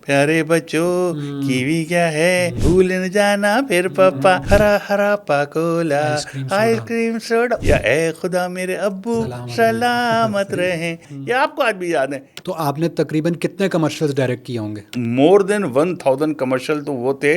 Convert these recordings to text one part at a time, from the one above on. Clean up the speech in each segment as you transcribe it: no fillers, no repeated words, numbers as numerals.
प्यारे बच्चों कीवी क्या है, भूल न जाना फिर पापा, हरा हरा पाकोला, आइसक्रीम सोडा, या ए खुदा मेरे अब्बू सलामत रहे। ये आपको आज भी याद है। तो आपने तकरीबन कितने कमर्शियल्स डायरेक्ट किए होंगे? मोर देन 1000 कमर्शियल तो वो थे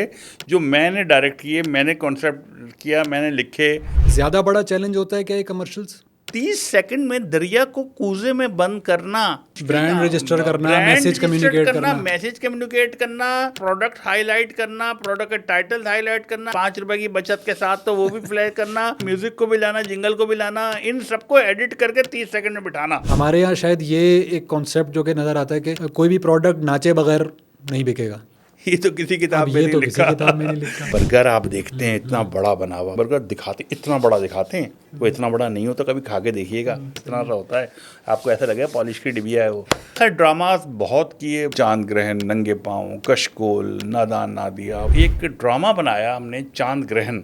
जो मैंने डायरेक्ट किए, मैंने कॉन्सेप्ट किया, मैंने लिखे। ज़्यादा बड़ा चैलेंज होता है क्या ये कमर्शियल्स? 30 सेकंड में दरिया को कूजे में बंद करना, ब्रांड रजिस्टर करना, मैसेज कम्युनिकेट करना, मैसेज कम्युनिकेट करना, प्रोडक्ट हाईलाइट करना, प्रोडक्ट का टाइटल हाईलाइट करना, 5 रुपए की बचत के साथ तो वो भी फ्लैश करना, म्यूजिक को भी लाना, जिंगल को भी लाना, इन सबको एडिट करके 30 सेकंड में बिठाना। हमारे यहाँ शायद ये एक कॉन्सेप्ट जो कि नज़र आता है कि कोई भी प्रोडक्ट नाचे बगैर नहीं बिकेगा। ये तो किसी किताब में नहीं लिखा। बर्गर आप देखते हैं इतना बड़ा बना हुआ, बर्गर दिखाते इतना बड़ा दिखाते हैं, वो इतना बड़ा नहीं होता, कभी खा के देखिएगा इतना सा होता है, आपको ऐसा लगेगा पॉलिश की डिबिया है वो। खैर ड्रामास बहुत किए, चांद ग्रहण, नंगे पाँव, कशकोल, नादान नादिया। एक ड्रामा बनाया हमने चांद ग्रहण,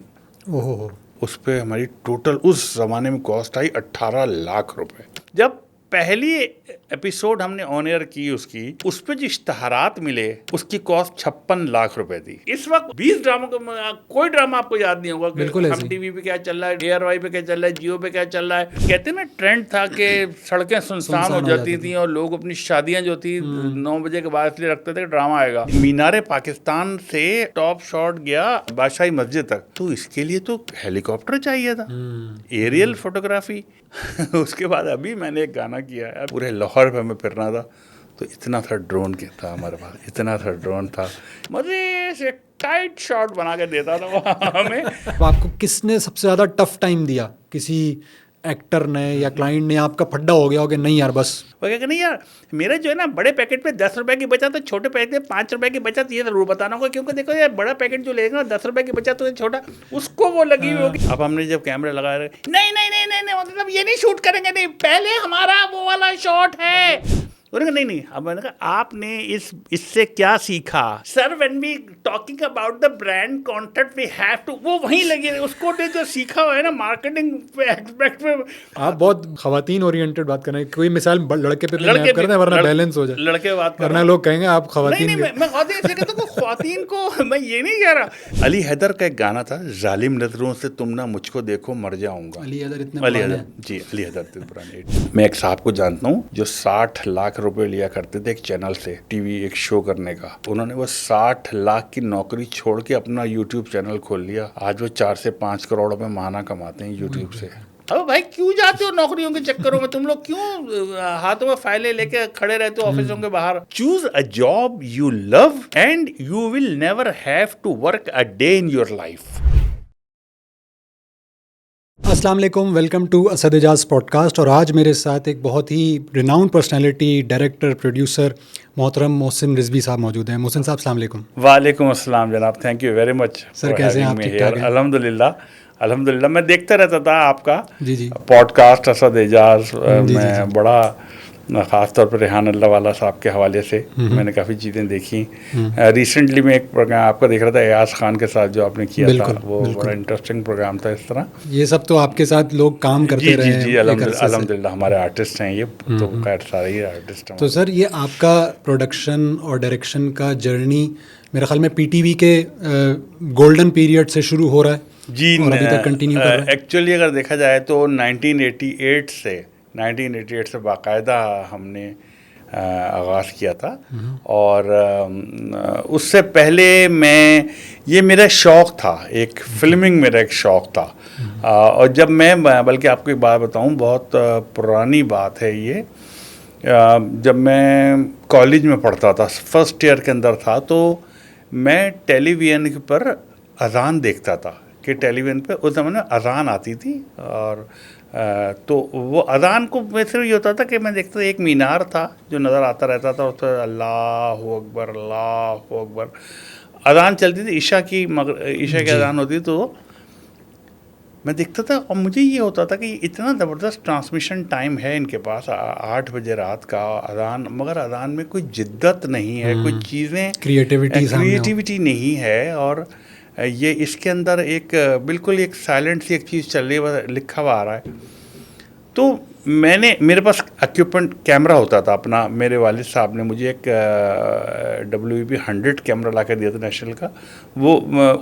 ओहो, उस पर हमारी टोटल उस ज़माने में कॉस्ट आई 18 लाख रुपए। जब पहली एपिसोड हमने ऑन एयर की उसकी, उस पे जो इश्तहारात मिले उसकी कॉस्ट 56 लाख रुपए थी। इस वक्त 20 ड्रामा को, कोई ड्रामा आपको याद नहीं होगा कि हम टीवी पे क्या चल रहा है, ARY पे क्या चल रहा है, जियो पे क्या चल रहा है। कहते ना ट्रेंड था कि सड़कें सुनसान हो जाती थी और लोग अपनी शादियां जो थी 9 बजे के बाद इसलिए रखते थे ड्रामा आएगा। मीनारे पाकिस्तान से टॉप शॉट गया बादशाही मस्जिद तक, तो इसके लिए तो हेलीकॉप्टर चाहिए था, एरियल फोटोग्राफी। उसके बाद अभी मैंने एक गाना किया है, पूरे लाहौर पे हमें फिरना था, तो इतना सा ड्रोन के था हमारे पास, इतना सा ड्रोन था, मजे से टाइट शॉट बना के देता था वो हमें। तो आपको किसने सबसे ज़्यादा टफ टाइम दिया? किसी एक्टर ने या क्लाइंट ने? आपका फड्डा हो गया हो कि नहीं यार बस? वो क्या नहीं यार, मेरे जो है ना बड़े पैकेट पे 10 रुपए की बचत, तो छोटे पैकेट में 5 रुपए की बचत, ये जरूर बताना होगा, क्योंकि देखो यार बड़ा पैकेट जो लेगा 10 रुपए की बचत, तो छोटा उसको वो लगी हुई होगी। अब हमने जब कैमरा लगाया, नहीं नहीं नहीं नहीं मतलब ये नहीं शूट करेंगे, नहीं पहले हमारा वो वाला शॉट है। नहीं नहीं, अब मैंने कहा आपने इससे क्या सीखा? Sir when we talking about the brand content we have to, वो वहीं लगे उसको जो सीखा हुआ है ना मार्केटिंग एस्पेक्ट में। आप बहुत खवातीन ओरिएंटेड बात कर रहे हैं। कोई मिसाल लड़के पे नहीं कर रहे हैं वरना बैलेंस हो जाए। लड़के बात कर वरना लोग कहेंगे आप खवातीन। नहीं मैं खवातीन को मैं ये नहीं कह रहा। अली हैदर का एक गाना था, जालिम नजरों से तुम ना मुझको देखो मर जाऊंगा। अली हैदर जी, अली हैदर पुराने। मैं एक साहब को जानता हूँ जो 60 लाख रुपए लिया करते थे एक चैनल से टीवी एक शो करने का। उन्होंने वो 60 लाख की नौकरी छोड़ के अपना यूट्यूब चैनल खोल लिया। आज वो 4 से 5 करोड़ रुपए महीना कमाते हैं यूट्यूब से। अब भाई क्यों जाते हो नौकरियों के चक्करों में? तुम लोग क्यों हाथों में फाइलें लेके खड़े रहते हो ऑफिसों के बाहर? Choose a job you love and you will never have to work a day in your life. अस्सलाम वालेकुम, welcome to Asad Ejaz podcast. और आज मेरे साथ एक बहुत ही रिनाउंड पर्सनालिटी, डायरेक्टर, प्रोड्यूसर मोहतरम मोहसिन रिजवी साहब मौजूद हैं। मोहसिन साहब अस्सलाम वालेकुम। वालेकुम अस्सलाम जनाब, thank you very much. Sir कैसे हैं आप? ठीक ठाक हैं? अल्हम्दुलिल्लाह मैं देखता रहता था आपका जी पॉडकास्ट असद एजाज में, बड़ा ख़ास तौर पर रेहान अल्लाह वाला साहब के हवाले से मैंने काफ़ी चीज़ें देखी। रिसेंटली मैं एक प्रोग्राम आपका देख रहा था एयाज खान के साथ जो आपने किया था, वो बड़ा इंटरेस्टिंग प्रोग्राम था। इस तरह ये सब तो आपके साथ लोग काम करते रहे हैं। जी अल्हम्दुलिल्लाह हमारे आर्टिस्ट हैं ये, तो खैर सारे ही आर्टिस्ट हैं। तो सर ये आपका प्रोडक्शन और डायरेक्शन का जर्नी मेरे ख्याल में PTV के गोल्डन पीरियड से शुरू हो रहा है जी, और अभी तक कंटिन्यू कर रहा है। एक्चुअली अगर देखा जाए तो 1988 से बाकायदा हमने आगाज़ किया था। और उससे पहले ये मेरा शौक़ था, एक फिल्मिंग मेरा एक शौक़ था। और जब मैं बल्कि आपको एक बात बताऊं, बहुत पुरानी बात है ये, जब मैं कॉलेज में पढ़ता था, फर्स्ट ईयर के अंदर था, तो मैं टेलीविज़न पर अज़ान देखता था कि टेलीविज़न पे उस ज़माने में अज़ान आती थी। और तो वो अज़ान को मैं सिर्फ ये होता था कि मैं देखता था एक मीनार था जो नज़र आता रहता था, उस पर अल्लाहु अकबर अज़ान चलती थी, ईशा की अज़ान होती, तो मैं देखता था। और मुझे ये होता था कि इतना ज़बरदस्त ट्रांसमिशन टाइम है इनके पास, 8 बजे रात का अज़ान, मगर अज़ान में कोई जिद्दत नहीं है, कोई चीज़ें क्रिएटिविटी नहीं है। और ये इसके अंदर एक बिल्कुल एक साइलेंट सी एक चीज़ चल रही है, लिखा हुआ आ रहा है। तो मेरे पास इक्विपमेंट कैमरा होता था अपना। मेरे वालिद साहब ने मुझे एक WP 100 कैमरा ला के दिया था नेशनल का। वो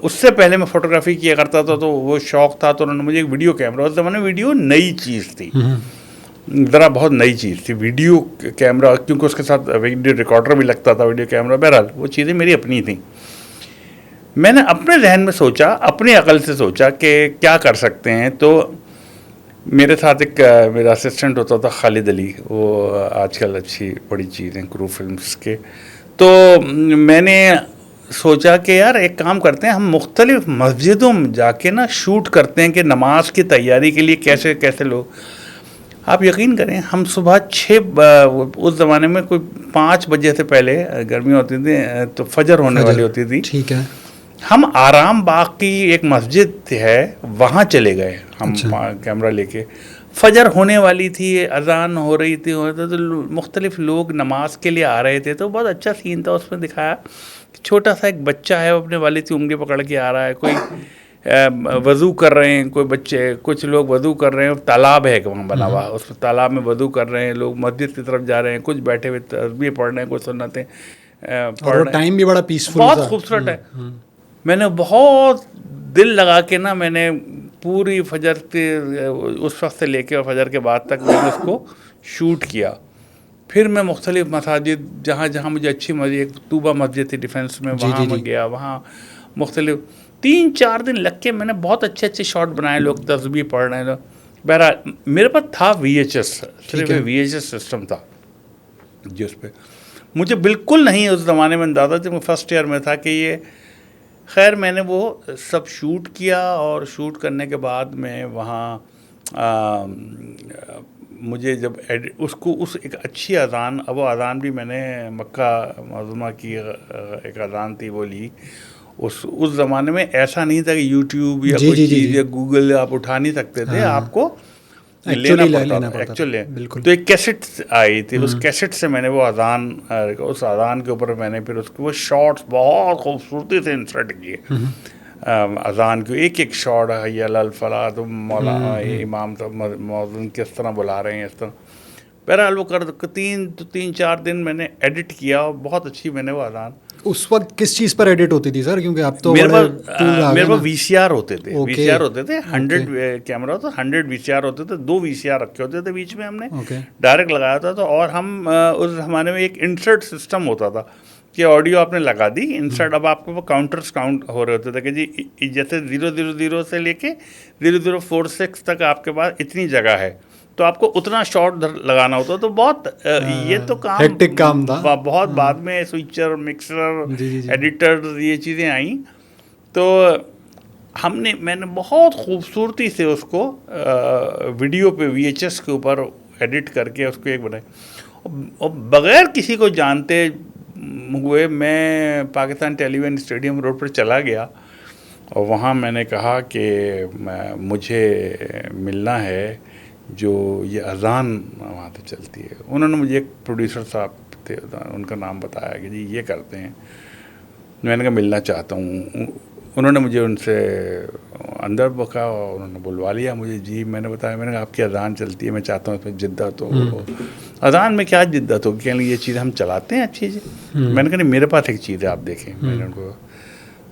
उससे पहले मैं फ़ोटोग्राफी किया करता था, तो वो शौक़ था, तो उन्होंने मुझे एक वीडियो कैमरा, उस ज़माने में वीडियो नई चीज़ थी, ज़रा बहुत नई चीज़ थी वीडियो कैमरा, क्योंकि उसके साथ वीडियो रिकॉर्डर भी लगता था, वीडियो कैमरा। बहरहाल वो चीज़ें मेरी अपनी थी। मैंने अपने जहन में सोचा, अपनी अकल से सोचा कि क्या कर सकते हैं। तो मेरे साथ एक मेरा असिस्टेंट होता था खालिद अली, वो आजकल अच्छी बड़ी चीज़ हैं क्रू फिल्म्स के। तो मैंने सोचा कि यार एक काम करते हैं, हम मुख्तलिफ मस्जिदों में जाके ना शूट करते हैं कि नमाज की तैयारी के लिए कैसे कैसे लोग। आप यकीन करें, हम सुबह 6, उस ज़माने में कोई 5 बजे से पहले गर्मी होती थी तो फजर होने वाली होती थी। ठीक है। हम आराम बाग की एक मस्जिद है, वहाँ चले गए हम। अच्छा। कैमरा लेके, फजर होने वाली थी, अजान हो रही थी, तो मुख्तलिफ लोग नमाज के लिए आ रहे थे। तो बहुत अच्छा सीन था, उसमें दिखाया छोटा सा एक बच्चा है, वो अपने वालिद की उंगली पकड़ के आ रहा है। कोई वज़ू कर रहे हैं, कोई बच्चे, कुछ लोग वज़ू कर रहे हैं, तालाब है वहाँ बना हुआ, उस तालाब में वज़ू कर रहे हैं लोग, मस्जिद की तरफ जा रहे हैं, कुछ बैठे हुए तस्बीह पढ़ रहे हैं, कुछ सुन्नतें पढ़ रहे हैं। टाइम भी बड़ा पीसफुल, बहुत खूबसूरत है। मैंने बहुत दिल लगा के ना, मैंने पूरी फजर के उस वक्त से लेके और फजर के बाद तक मैंने उसको शूट किया। फिर मैं मुख्तलिफ मसाजिद, जहाँ जहाँ मुझे अच्छी मस्जिद, एक तूबा मस्जिद थी डिफेंस में, वहाँ मैं गया, वहाँ मुख्तलिफ 3-4 दिन लग के मैंने बहुत अच्छे अच्छे शॉट बनाए, लोग तस्बीह पढ़ रहे हैं। बहरहाल मेरे पास था VHS, सिर्फ VHS सिस्टम था जिस पे मुझे बिल्कुल नहीं उस ज़माने में अंदाज़ा, जब मैं फर्स्ट ईयर में था कि ये, खैर मैंने वो सब शूट किया। और शूट करने के बाद में वहाँ मुझे जब उसको उस एक अच्छी अज़ान, अब वो अज़ान भी मैंने मक्का मज़ूमा की एक अज़ान थी, वो ली। उस ज़माने में ऐसा नहीं था कि यूट्यूब या कोई चीज़ या गूगल आप उठा नहीं सकते थे, आपको लेना पड़ता था एक्चुअली। तो एक कैसेट आई थी, उस कैसेट से मैंने वो अज़ान, उस अज़ान के ऊपर मैंने फिर उसके वो शॉट्स बहुत खूबसूरती से इंसर्ट किए। अज़ान के एक एक शॉट, हैया अल फलाह, तो मौला इमाम तो मौज़ून किस तरह बुला रहे हैं, इस तरह। बहरहाल वो 3-4 दिन मैंने एडिट किया, और बहुत अच्छी मैंने वो अज़ान। उस वक्त किस चीज़ पर एडिट होती थी सर? क्योंकि आप तो मेरे पास VCR होते थे, VCR होते थे, 100 कैमरा होता, 100 VCR होते थे, 2 VCR रखे होते थे बीच में, हमने डायरेक्ट लगाया था। तो और हम उस ज़माने में एक इंसर्ट सिस्टम होता था कि ऑडियो आपने लगा दी, इंसर्ट, अब आपको वो काउंटर्स काउंट हो रहे होते थे कि जी जैसे 000 से लेके 0046 तक आपके पास इतनी जगह है, तो आपको उतना शॉट लगाना होता। तो बहुत ये तो हेक्टिक काम था। बहुत बाद में स्विचर, मिक्सर, एडिटर, ये चीज़ें आई। तो मैंने बहुत खूबसूरती से उसको वीडियो पे VHS के ऊपर एडिट करके उसको एक बनाई, और बग़ैर किसी को जानते हुए मैं पाकिस्तान टेलीविज़न स्टेडियम रोड पर चला गया, और वहाँ मैंने कहा कि मुझे मिलना है जो ये अज़ान वहाँ पे चलती है। उन्होंने मुझे, एक प्रोड्यूसर साहब थे, उनका नाम बताया कि जी ये करते हैं। मैंने कहा मिलना चाहता हूँ। उन्होंने मुझे उनसे अंदर बका, और उन्होंने बुलवा लिया मुझे। जी मैंने बताया, मैंने कहा आपकी अज़ान चलती है, मैं चाहता हूँ इसमें जिद्दत हो। अज़ान में क्या जिद्दत होगी, कहने ये चीज़ हम चलाते हैं अच्छी चीज़। मैंने कहा नहीं, मेरे पास एक चीज़ है, आप देखें। मैंने उनको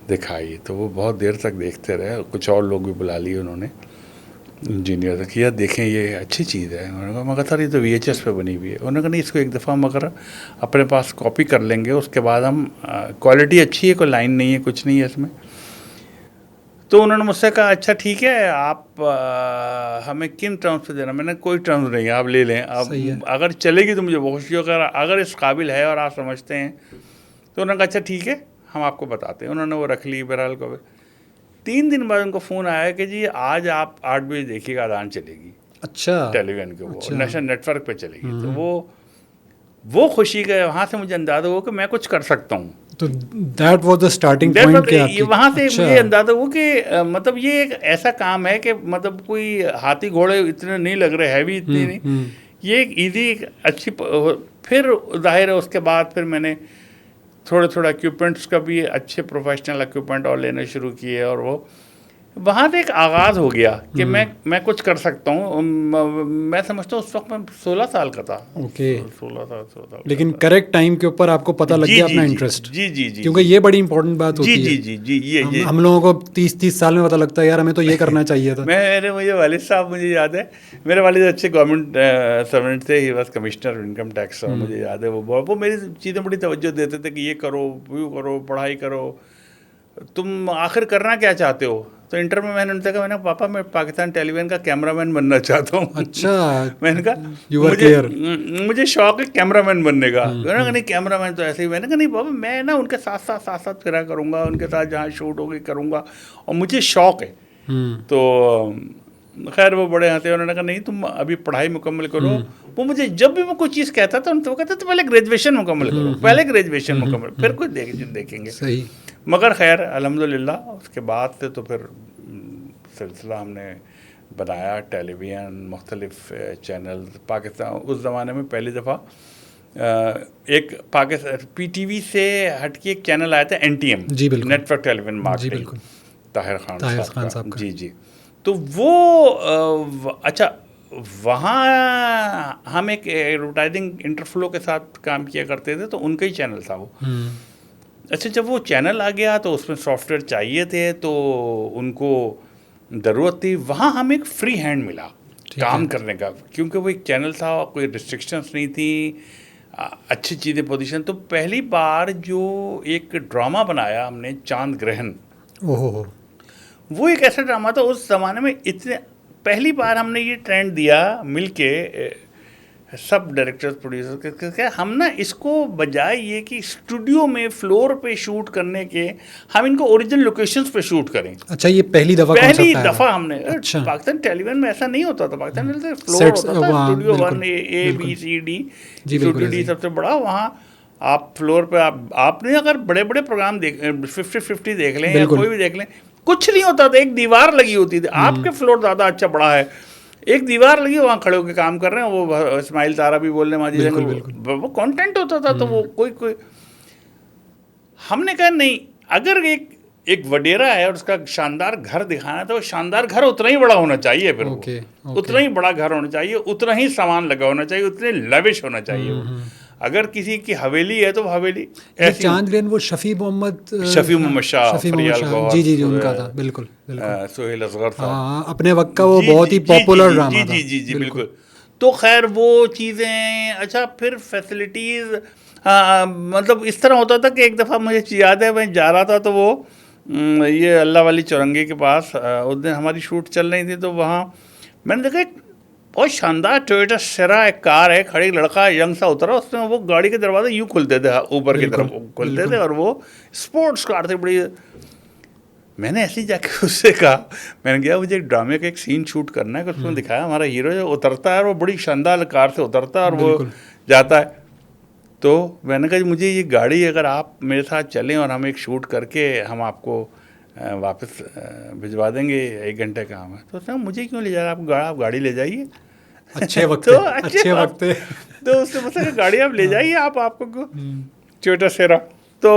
दिखाई, तो वो बहुत देर तक देखते रहे। कुछ और लोग भी बुला लिए उन्होंने, इंजीनियर तक, किया, देखें ये अच्छी चीज़ है। उन्होंने कहा, मगर सर ये तो VHS पे बनी हुई है। उन्होंने कहा नहीं, इसको एक दफ़ा मगर अपने पास कॉपी कर लेंगे, उसके बाद हम, क्वालिटी अच्छी है, कोई लाइन नहीं है, कुछ नहीं है इसमें। तो उन्होंने मुझसे कहा अच्छा ठीक है, आप हमें किन टर्म्स पे देना। मैंने कोई टर्म्स नहीं है, आप ले लें। अब अगर चलेगी तो मुझे बहुत खुशी होगा, अगर इस काबिल है और आप समझते हैं। तो उन्होंने कहा अच्छा ठीक है, हम आपको बताते हैं। उन्होंने वो रख ली। बहरहाल को 3 दिन बाद उनको फ़ोन आया कि जी आज आप 8 बजे देखिएगा, अज़ान चलेगी। अच्छा, टेलीविज़न के वो नेशनल नेटवर्क पे चलेगी। तो वो खुशी का वहाँ से मुझे अंदाज़ा हुआ कि मैं कुछ कर सकता हूँ। तो that was the starting point. ये वहाँ से मुझे अंदाज़ा हुआ कि मतलब ये एक ऐसा काम है कि मतलब कोई हाथी घोड़े इतने नहीं लग रहे, हैवी इतनी नहीं, ये एक ईजी अच्छी। फिर जाहिर है उसके बाद फिर मैंने थोड़े इक्विपमेंट्स का भी, अच्छे प्रोफेशनल इक्विपमेंट और लेने शुरू किए, और वहाँ से एक आगाज़ हो गया कि मैं कुछ कर सकता हूँ। मैं समझता हूँ उस वक्त मैं 16 साल का था। ओके। 16 साल लेकिन करेक्ट टाइम के ऊपर आपको पता लग गया अपना इंटरेस्ट। जी जी जी, क्योंकि ये बड़ी इंपॉर्टेंट बात होती है। जी ये हम लोगों को 30 साल में पता लगता है यार हमें तो ये करना चाहिए था। मुझे वालिद साहब, मुझे याद है, मेरे वालिद अच्छे गवर्नमेंट सर्वेंट थे, he was commissioner income tax. और मुझे याद है वो मेरी चीज़ें बड़ी तवज्जो देते थे कि ये करो, वो करो, पढ़ाई करो, तुम आखिर करना क्या चाहते हो। तो इंटर में मैंने उनसे कहा, मैंने पापा मैं पाकिस्तान टेलीविजन का कैमरामैन बनना चाहता हूँ। अच्छा। मैंने कहा मुझे शौक है कैमरामैन बनने का। मैंने कहा नहीं कैमरामैन तो ऐसे ही। मैंने कहा नहीं पापा, मैं ना उनके साथ फिरा करूँगा, उनके साथ जहाँ शूट होगी करूँगा, और मुझे शौक है। तो खैर वो बड़े हंसे, उन्होंने कहा नहीं तुम अभी पढ़ाई मुकम्मल करो। वो मुझे जब भी मैं कोई चीज़ कहता था तो वो कहते थे पहले ग्रेजुएशन मुकम्मल करो, पहले ग्रेजुएशन मुकम्मल, फिर कुछ देखेंगे। सही। मगर खैर अल्हम्दुलिल्लाह उसके बाद से तो फिर सिलसिला हमने बनाया, टेलीविज़न, मुख्तलिफ चैनल पाकिस्तान। उस ज़माने में पहली दफ़ा एक पाकिस्तान PTV से हट के एक चैनल आया था NTM, जी बिल्कुल, नेटवर्क टेलीविज़न जी मार्केटिंग, बिल्कुल, ताहिर खान साहब का। जी। तो वो अच्छा, वहाँ हम एक एडवर्टाइजिंग इंटरफ्लो के साथ काम किया करते थे, तो उनका ही चैनल था वो। अच्छा, जब वो चैनल आ गया तो उसमें सॉफ्टवेयर चाहिए थे, तो उनको ज़रूरत थी। वहाँ हमें एक फ्री हैंड मिला काम करने का, क्योंकि वो एक चैनल था, कोई रिस्ट्रिक्शंस नहीं थी, अच्छी चीज़ें पोजीशन। तो पहली बार जो एक ड्रामा बनाया हमने, चांद ग्रहण, ओहो, वो एक ऐसा ड्रामा था उस ज़माने में। इतने पहली बार हमने ये ट्रेंड दिया मिलके, सब डायरेक्टर्स प्रोड्यूसर के, हम ना इसको बजाय ये कि स्टूडियो में फ्लोर पे शूट करने के, हम इनको ओरिजिनल लोकेशंस पे शूट करें। अच्छा, ये पहली दफ़ा हमने। अच्छा। पाकिस्तान टेलीविजन में ऐसा नहीं होता था। पाकिस्तान में फ्लोर होता था, studio 1 A B C D, studio D सबसे बड़ा। वहाँ आप फ्लोर पे आपने अगर बड़े बड़े प्रोग्राम 50-50 देख लें या कोई भी देख लें, कुछ नहीं होता था, एक दीवार लगी होती थी। आपके फ्लोर ज़्यादा अच्छा बड़ा है, एक दीवार लगी, वहाँ खड़े होकर काम कर रहे हैं। वो इस्माइल तारा भी बोलने माजी, वो कंटेंट होता था। तो वो कोई हमने कहा नहीं, अगर एक वडेरा है और उसका शानदार घर दिखाना है, तो वो शानदार घर उतना ही बड़ा होना चाहिए, फिर उतना ही बड़ा घर होना चाहिए, उतना ही सामान लगा होना चाहिए, उतने लविश होना चाहिए वो। अगर किसी की हवेली है तो हवेली ऐसी। चांद ग्रहण वो शफी मोहम्मद शाह, फरियाल गौहर, जी उनका था, बिल्कुल सोहेल असगर था। हाँ, अपने वक्त का वो बहुत ही पॉपुलर ड्रामा था। जी बिल्कुल। तो खैर वो चीज़ें, अच्छा फिर फैसिलिटीज़, मतलब इस तरह होता था कि एक दफ़ा मुझे याद है, मैं जा रहा था तो वो ये अल्लाह वाली चौरंगी के पास उस दिन हमारी शूट चल रही थी। तो वहाँ मैंने देखा एक बहुत शानदार टोयोटा सेरा एक कार है खड़ी, लड़का यंग सा उतरा, उसमें वो गाड़ी के दरवाजे यूँ खुलते थे, ऊपर की तरफ खुलते थे, और वो स्पोर्ट्स कार थी बड़ी। मैंने ऐसे ही जाके उससे कहा, मैंने कहा मुझे एक ड्रामे का एक सीन शूट करना है, कि उसमें दिखाया हमारा हीरो जो उतरता है और वो बड़ी शानदार कार से उतरता है और वो जाता है। तो मैंने कहा मुझे ये गाड़ी, अगर आप मेरे साथ चलें और हम एक शूट करके हम आपको वापस भिजवा देंगे, 1 घंटे का काम है। तो उसने मुझे क्यों ले जा रहा है, आप गाड़ी ले जाइए, अच्छे वक्त तो अच्छे वक्त। तो उससे मुझसे गाड़ी आप ले जाइए, आपको छोटा सेरा। तो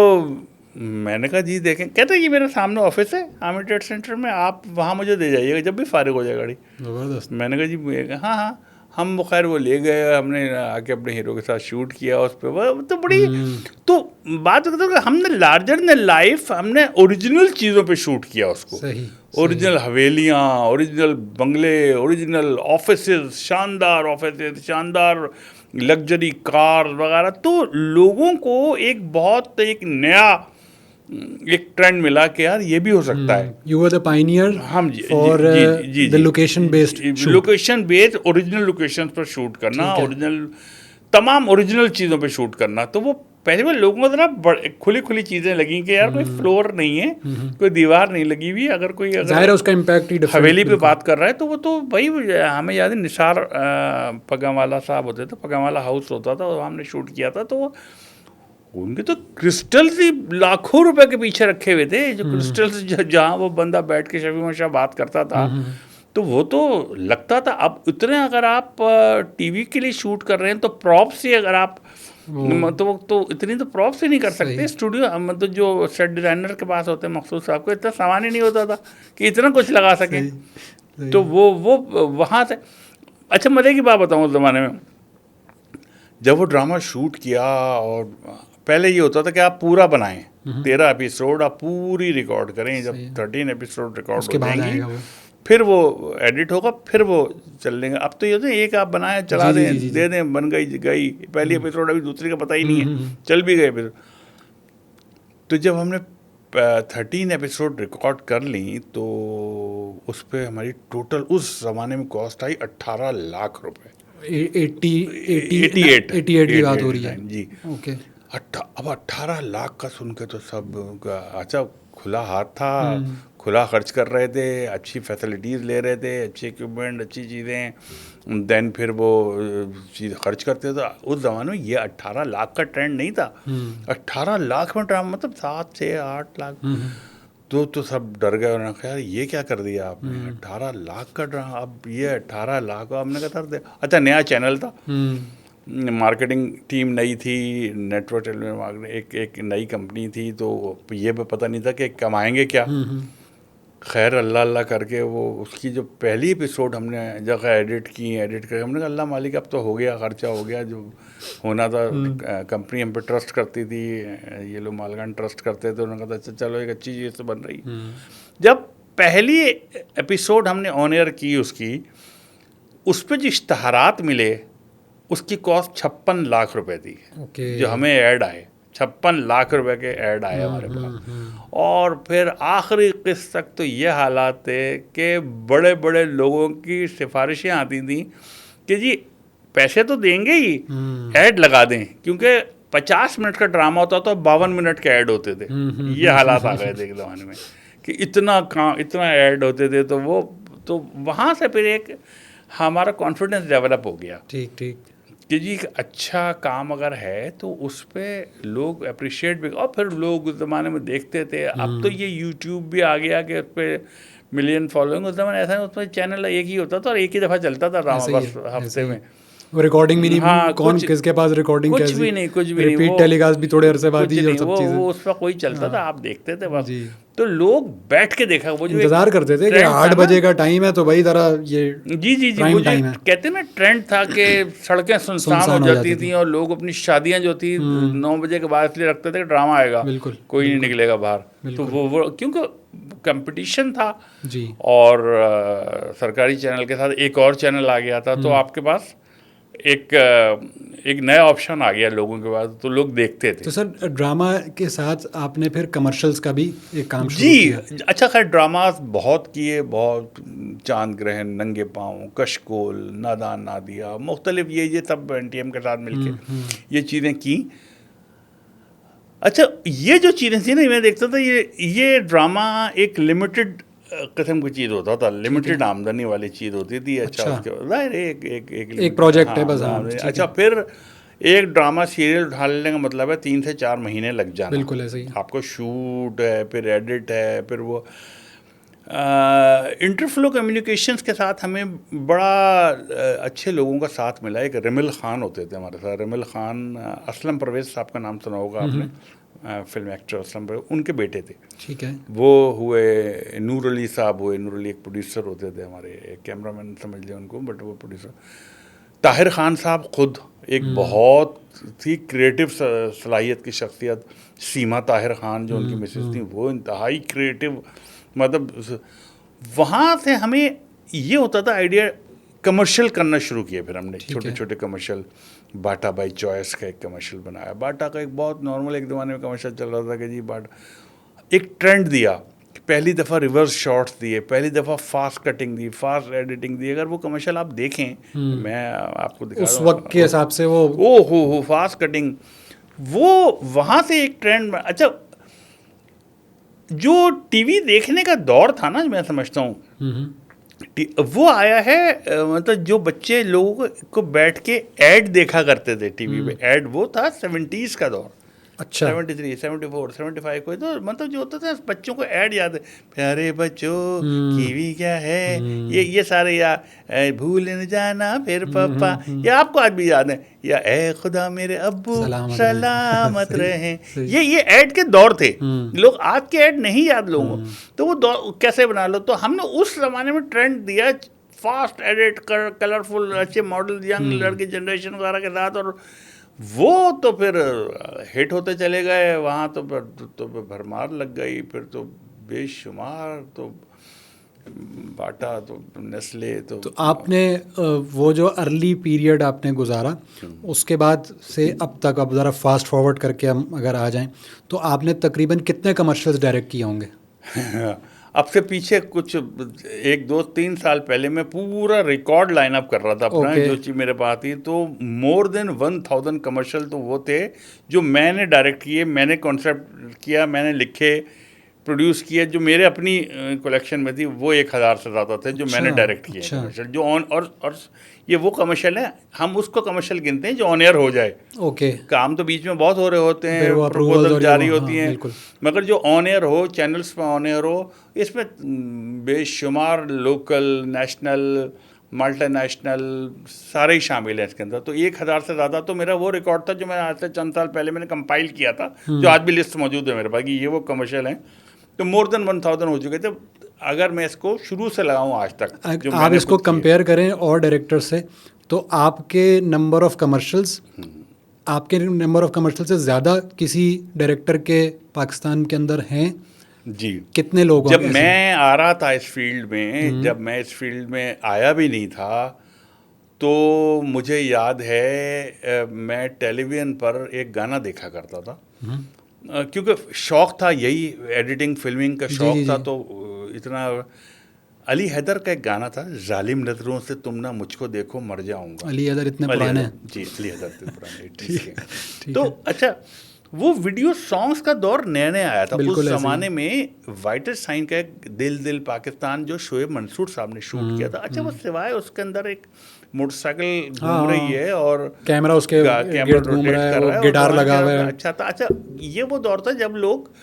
मैंने कहा जी देखें, कहते ये मेरे सामने ऑफिस है आर्मी ट्रेड सेंटर में, आप वहाँ मुझे दे जाइएगा जब भी फारिग हो जाए गाड़ी। ज़बरदस्त। मैंने कहा जी हाँ, हम खैर वो ले गए, हमने आके अपने हीरो के साथ शूट किया उस पर। वो तो बड़ी, तो बात करते हैं हमने लार्जर देन लाइफ, हमने ओरिजिनल चीज़ों पे शूट किया उसको। ओरिजिनल हवेलियाँ, ओरिजिनल बंगले, ओरिजिनल ऑफिसेज, शानदार ऑफिसेज, शानदार लग्जरी कार वगैरह। तो लोगों को एक नया एक ट्रेंड मिला कि यार ये भी हो सकता है। You were the Pioneer for the location based original location पर शूट करना, ओरिजिनल तमाम ओरिजिनल चीज़ों पे शूट करना। तो वो पहले में लोगों को ज़रा खुली चीज़ें लगी कि यार कोई फ्लोर नहीं है, कोई दीवार नहीं लगी हुई, अगर कोई उसका इम्पैक्ट हवेली पे बात कर रहा है तो वो तो भाई हमें याद है निसार पगामाला साहब होते थे, पगामाला हाउस होता था, हमने शूट किया था। तो उनके तो क्रिस्टल्स ही लाखों रुपए के पीछे रखे हुए थे, जो क्रिस्टल्स जहाँ वो बंदा बैठ के शफी शाह बात करता था, तो वो तो लगता था। अब उतने अगर आप टीवी के लिए शूट कर रहे हैं तो प्रॉप्स ही अगर आप तो इतनी तो प्रॉप्स ही नहीं कर सकते स्टूडियो, मतलब जो सेट डिज़ाइनर के पास होते हैं मखसूस साहब को इतना सामान ही नहीं होता था कि इतना कुछ लगा सके। तो वो वहाँ से अच्छा मज़े की बात बताऊँ, उस ज़माने में जब वो ड्रामा शूट किया, और पहले ये होता था कि आप पूरा बनाएं, 13 एपिसोड आप पूरी रिकॉर्ड करें, जब 13 एपिसोड रिकॉर्ड हो जाएंगी फिर वो एडिट होगा, फिर वो चल लेंगे। अब तो ये होता है एक आप बनाए चला दें, दे दें, बन गई पहली एपिसोड, अभी दूसरी का पता ही नहीं है, चल भी गए एपिसोड। तो जब हमने 13 एपिसोड रिकॉर्ड कर ली तो उस पर हमारी टोटल उस ज़माने में कॉस्ट आई 18 लाख रुपए। 88 की बात हो रही है जी। ओके। अब 18 लाख का सुन के तो सब अच्छा, खुला हाथ था, खुला खर्च कर रहे थे, अच्छी फैसिलिटीज़ ले रहे थे, अच्छे इक्विपमेंट, अच्छी चीज़ें, देन फिर वो चीज़ खर्च करते थे। उस ज़माने में ये 18 लाख का ट्रेंड नहीं था। 18 लाख में ड्रामा मतलब 7 से 8 लाख। तो सब डर गए, उन्होंने कहा ये क्या कर दिया आपने, 18 लाख का ड्रामा। अब ये 18 लाख, हमने कहा था अच्छा नया चैनल था, मार्केटिंग टीम नई थी, नेटवर्क टेलीविजन एक नई कंपनी थी, तो ये भी पता नहीं था कि कमाएंगे क्या। खैर अल्लाह अल्लाह करके वो उसकी जो पहली एपिसोड हमने जगह एडिट करके हमने कहा अल्लाह मालिक अब तो हो गया, खर्चा हो गया जो होना था। कंपनी हम पे ट्रस्ट करती थी, ये लोग मालगान ट्रस्ट करते थे, उन्होंने कहा अच्छा चलो एक अच्छी चीज़ से बन रही। जब पहली एपिसोड हमने ऑन एयर की उसकी, उस पर जो इश्तहारात मिले उसकी कॉस्ट 56 लाख रुपए थी। जो हमें ऐड आए 56 लाख रुपए के ऐड आए हमारे पास। और फिर आखिरी किस्त तक तो ये हालात थे कि बड़े बड़े लोगों की सिफारिशें आती थी कि जी पैसे तो देंगे ही, ऐड लगा दें, क्योंकि 50 मिनट का ड्रामा होता तो 52 मिनट के ऐड होते थे। ये हालात आ गए थे एक ज़माने में कि इतना ऐड होते थे। तो वहाँ से फिर एक हमारा कॉन्फिडेंस डेवलप हो गया। ठीक कि जी अच्छा काम अगर है तो उस पर लोग अप्रिशिएट भी, और फिर लोग उस ज़माने में देखते थे। अब तो ये यूट्यूब भी आ गया कि उस पर मिलियन फॉलोइंग। उस ज़माने ऐसा नहीं, उसमें चैनल एक ही होता था और एक ही दफ़ा चलता था ड्रामा बस हफ्ते में। रिकॉर्डिंग भी नहीं। हाँ, कौन किसके पास रिकॉर्डिंग, कुछ भी नहीं, रिपीट टेलीकास्ट भी थोड़े अरसे बाद ही, सब चीज़ें वो उस पर कोई चलता था, आप देखते थे बस। तो लोग बैठ के देखा, वो जो इंतजार करते थे कि 8 बजे का टाइम है तो भाई जरा ये जी वो जो कहते हैं ना ट्रेंड था कि सड़कें सुनसान हो जाती थी और लोग अपनी शादियां जो थी 9 बजे के बाद इसलिए रखते थे कि ड्रामा आएगा, कोई नहीं निकलेगा बाहर। तो वो क्योंकि कंपटीशन था जी, और सरकारी चैनल के साथ एक और चैनल आ गया था, तो आपके पास एक नया ऑप्शन आ गया लोगों के पास, तो लोग देखते थे। तो सर ड्रामा के साथ आपने फिर कमर्शियल्स का भी एक काम शुरू किया? अच्छा खैर ड्रामास बहुत किए, बहुत चांद ग्रहण, नंगे पाँव, कशकोल, नादान नादिया, मुख्तलिफ ये सब NTM के साथ मिलके ये चीज़ें की। अच्छा ये जो चीज़ें थी ना, मैं देखता था ये ड्रामा एक लिमिटेड किस्म की चीज़ होता था, लिमिटेड आमदनी वाली चीज़ होती थी। अच्छा उसके बाद एक प्रोजेक्ट है बस। अच्छा फिर एक ड्रामा सीरियल उठा लेने का मतलब है 3 से 4 महीने लग जाना। बिल्कुल ऐसे ही। आपको शूट है, फिर एडिट है, फिर वो इंटरफ्लो कम्युनिकेशंस के साथ हमें बड़ा अच्छे लोगों का साथ मिला। एक रिमिल खान होते थे हमारे साथ, रिमिल खान, असलम परवेज़ साहब का नाम सुना होगा आपने, फिल्म एक्टर असलम परवेज़, उनके बेटे थे। ठीक है। वो हुए नूर अली साहब हुए, नूर अली एक प्रोड्यूसर होते थे हमारे, एक कैमरामैन समझ लिया उनको, बट वो प्रोड्यूसर। ताहिर खान साहब खुद एक बहुत थी क्रिएटिव सलाहियत की शख्सियत, सीमा ताहिर खान जो उनकी मिसेस थी, वो इंतहाई क्रिएटिव, मतलब वहाँ से हमें ये होता था आइडिया कमर्शियल करना शुरू किया। फिर हमने छोटे छोटे कमर्शियल, बाटा बाई चॉइस का एक कमर्शियल बनाया। बाटा का एक बहुत नॉर्मल एक ज़माने में कमर्शियल चल रहा था कि जी बाटा, एक ट्रेंड दिया, पहली दफ़ा रिवर्स शॉट्स दिए, पहली दफ़ा फास्ट कटिंग दी, फास्ट एडिटिंग दी। अगर वो कमर्शियल आप देखें, मैं आपको दिखा उस वक्त के हिसाब से वो हो फास्ट कटिंग, वो वहाँ से एक ट्रेंड। अच्छा जो टीवी देखने का दौर था ना, मैं समझता हूँ वो आया है, मतलब जो बच्चे लोगों को बैठ के ऐड देखा करते थे टीवी पे, ऐड, वो था 70s का दौर। अच्छा। 73, 74, 75 कोई तो मतलब जो होता था बच्चों को ऐड याद है, प्यारे बच्चों कीवी क्या है, ये सारे, या भूल न जाना फिर पापा, या आपको आज भी याद है, या ए खुदा मेरे अब्बू सलामत रहें। सलामत सही, रहे। सही। ये ऐड के दौर थे, लोग आज के ऐड नहीं याद लोगों को, तो वो दौर कैसे बना लो। तो हमने उस जमाने में ट्रेंड दिया, फास्ट एडिट कर, कलरफुल अच्छे मॉडल, यंग लड़की जनरेशन वगैरह के साथ, और वो तो फिर हिट होते चले गए वहाँ, तो फिर भरमार लग गई, फिर तो बेशुमार, तो बाटा, तो नेस्ले, तो आपने वो जो अर्ली पीरियड आपने गुजारा, उसके बाद से अब तक, अब ज़रा फास्ट फॉरवर्ड करके हम अगर आ जाएं, तो आपने तकरीबन कितने कमर्शियल्स डायरेक्ट किए होंगे? अब से पीछे कुछ 1, 2, 3 साल पहले मैं पूरा रिकॉर्ड लाइनअप कर रहा था अपना, Okay. जो चीज़ मेरे पास थी, तो मोर देन 1000 कमर्शियल तो वो थे जो मैंने डायरेक्ट किए, मैंने कॉन्सेप्ट किया, मैंने लिखे, प्रोड्यूस किए, जो मेरे अपनी कलेक्शन में थी। वो 1000 से ज़्यादा थे जो मैंने डायरेक्ट किए अच्छा। कमर्शियल, जो ऑन, और ये वो कमर्शियल है, हम उसको कमर्शियल गिनते हैं जो ऑन एयर हो जाए। ओके। काम तो बीच में बहुत हो रहे होते फिर हैं, वो approvals प्रपोजल और जारी वो, होती हाँ, हैं, बिल्कुल। मगर जो ऑन एयर हो, चैनल्स पे ऑन एयर हो, इसमें बेशुमार लोकल, नेशनल, मल्टीनेशनल सारे ही शामिल हैं इसके अंदर। तो 1000 से ज़्यादा तो मेरा वो रिकॉर्ड था जो मैं आज से चंद साल पहले मैंने कंपाइल किया था, जो आज भी लिस्ट मौजूद है मेरे पास कि ये वो कमर्शियल हैं। तो मोर देन 1000 हो चुके थे, अगर मैं इसको शुरू से लगाऊं आज तक, जो आप मैंने इसको खुद किए। कंपेयर करें और डायरेक्टर से, तो आपके नंबर ऑफ कमर्शियल्स, आपके नंबर ऑफ कमर्शियल से ज़्यादा किसी डायरेक्टर के पाकिस्तान के अंदर हैं? जी, कितने लोग जब ऐसे? मैं आ रहा था इस फील्ड में, जब मैं इस फील्ड में आया भी नहीं था, तो मुझे याद है मैं टेलीविज़न पर एक गाना देखा करता था, क्योंकि शौक़ था यही, एडिटिंग फिल्मिंग का जी, शौक़ जी, था। जी। तो इतना, अली हैदर का एक गाना था, जालिम नज़रों से तुम ना मुझको देखो मर जाऊंगा। अली हैदर इतने अली पुराने हैदर, जी, अली हैदर इतने पुराने 80s के। ठीक तो है। अच्छा, वो वीडियो सॉन्ग्स का दौर नया नया आया था उस बिल्कुल ऐसे ही। ज़माने में। वाइटर साइन का एक दिल दिल पाकिस्तान जो शोएब मंसूर साहब ने शूट किया था, अच्छा वो सिवाय उसके अंदर एक मोटरसाइकिल घूम रही है और कैमरा उसके कैमरा गिर्द घूम रोटेट रहा है, कर वो रहा है, गिटार और लगा हुआ है। अच्छा था। अच्छा, ये वो दौर था जब लोग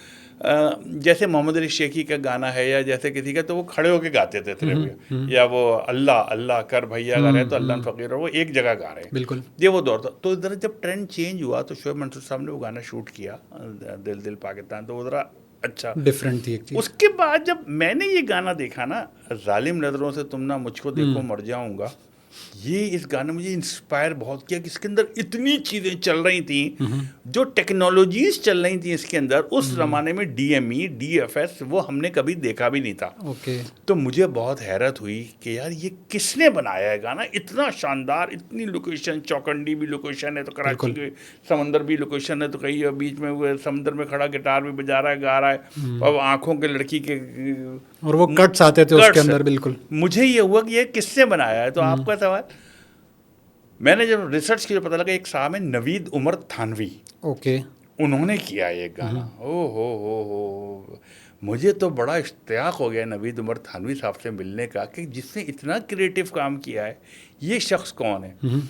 जैसे मोहम्मद अली शेखी का गाना है या जैसे किसी का, तो वो खड़े होके गाते थे तेरे हुए, या वो अल्लाह अल्लाह कर भैया अगर है तो अल्लाह फ़कीर, और वो एक जगह गा रहे हैं। बिल्कुल। ये वो दौर था। तो इधर जब ट्रेंड चेंज हुआ तो शोएब मंसूर साहब ने वो गाना शूट किया, दिल दिल पाकिस्तान, तो वो ज़रा अच्छा डिफरेंट थी एक चीज़। उसके बाद जब मैंने ये गाना देखा ना, जालिम नज़रों से तुम ना मुझको देखो मर जाऊंगा, ये इस गाने मुझे इंस्पायर बहुत किया कि इसके अंदर इतनी चीज़ें चल रही थी, जो टेक्नोलॉजीज चल रही थी इसके अंदर उस ज़माने में, DME DFS वो हमने कभी देखा भी नहीं था। ओके। तो मुझे बहुत हैरत हुई कि यार ये किसने बनाया है गाना, इतना शानदार, इतनी लोकेशन, चौकंडी भी लोकेशन है तो कराची के, समंदर भी लोकेशन है तो कहीं बीच में वो समंदर में खड़ा गिटार भी बजा रहा है, गा रहा है, और आंखों के लड़की के, और वो कट्स आते थे उसके कट्स। अंदर। बिल्कुल। मुझे ये हुआ कि ये किसने बनाया है। तो आपका सवाल, मैंने जब रिसर्च किया पता लगा एक साहब है नवीद उमर थानवी, ओके। उन्होंने किया ये गाना। ओ हो, मुझे तो बड़ा इश्तियाक हो गया नवीद उमर थानवी साहब से मिलने का, कि जिसने इतना क्रिएटिव काम किया है, ये शख्स कौन है।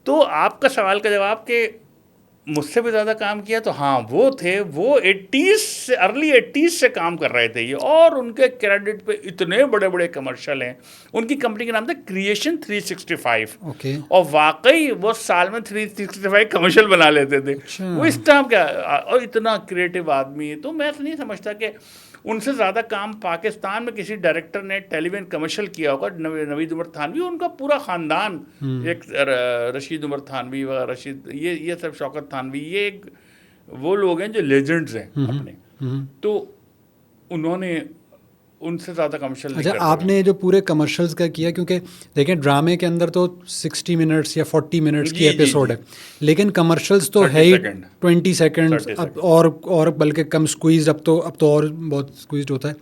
तो आपका सवाल का जवाब कि मुझसे भी ज़्यादा काम किया, तो हाँ वो थे, वो 80s से, अर्ली 80s से काम कर रहे थे ये, और उनके क्रेडिट पे इतने बड़े बड़े कमर्शियल हैं। उनकी कंपनी का नाम था क्रिएशन 365। ओके। और वाकई वो साल में 365 कमर्शियल बना लेते थे। अच्छा। वो इस टाइम क्या, और इतना क्रिएटिव आदमी है। तो मैं तो नहीं समझता कि उनसे ज़्यादा काम पाकिस्तान में किसी डायरेक्टर ने टेलीविजन कमर्शियल किया होगा। नवीद उमर थानवी, उनका पूरा ख़ानदान, एक रशीद उमर थानवी व रशीद, ये सब, शौकत थानवी, ये एक वो लोग हैं जो लेजेंड्स हैं अपने। तो उन्होंने उनसे ज़्यादा कमर्शियल नहीं अच्छा, करते आपने जो पूरे कमर्शियल्स का किया, क्योंकि देखें ड्रामे के अंदर तो 60 मिनट्स या 40 मिनट्स की जी, जी, एपिसोड जी। है, लेकिन कमर्शियल्स तो 30 है ही सेकंड। 20 सेकंड्स, 30 अब और बल्कि कम स्क्वीज, अब तो और बहुत स्क्वीज होता है।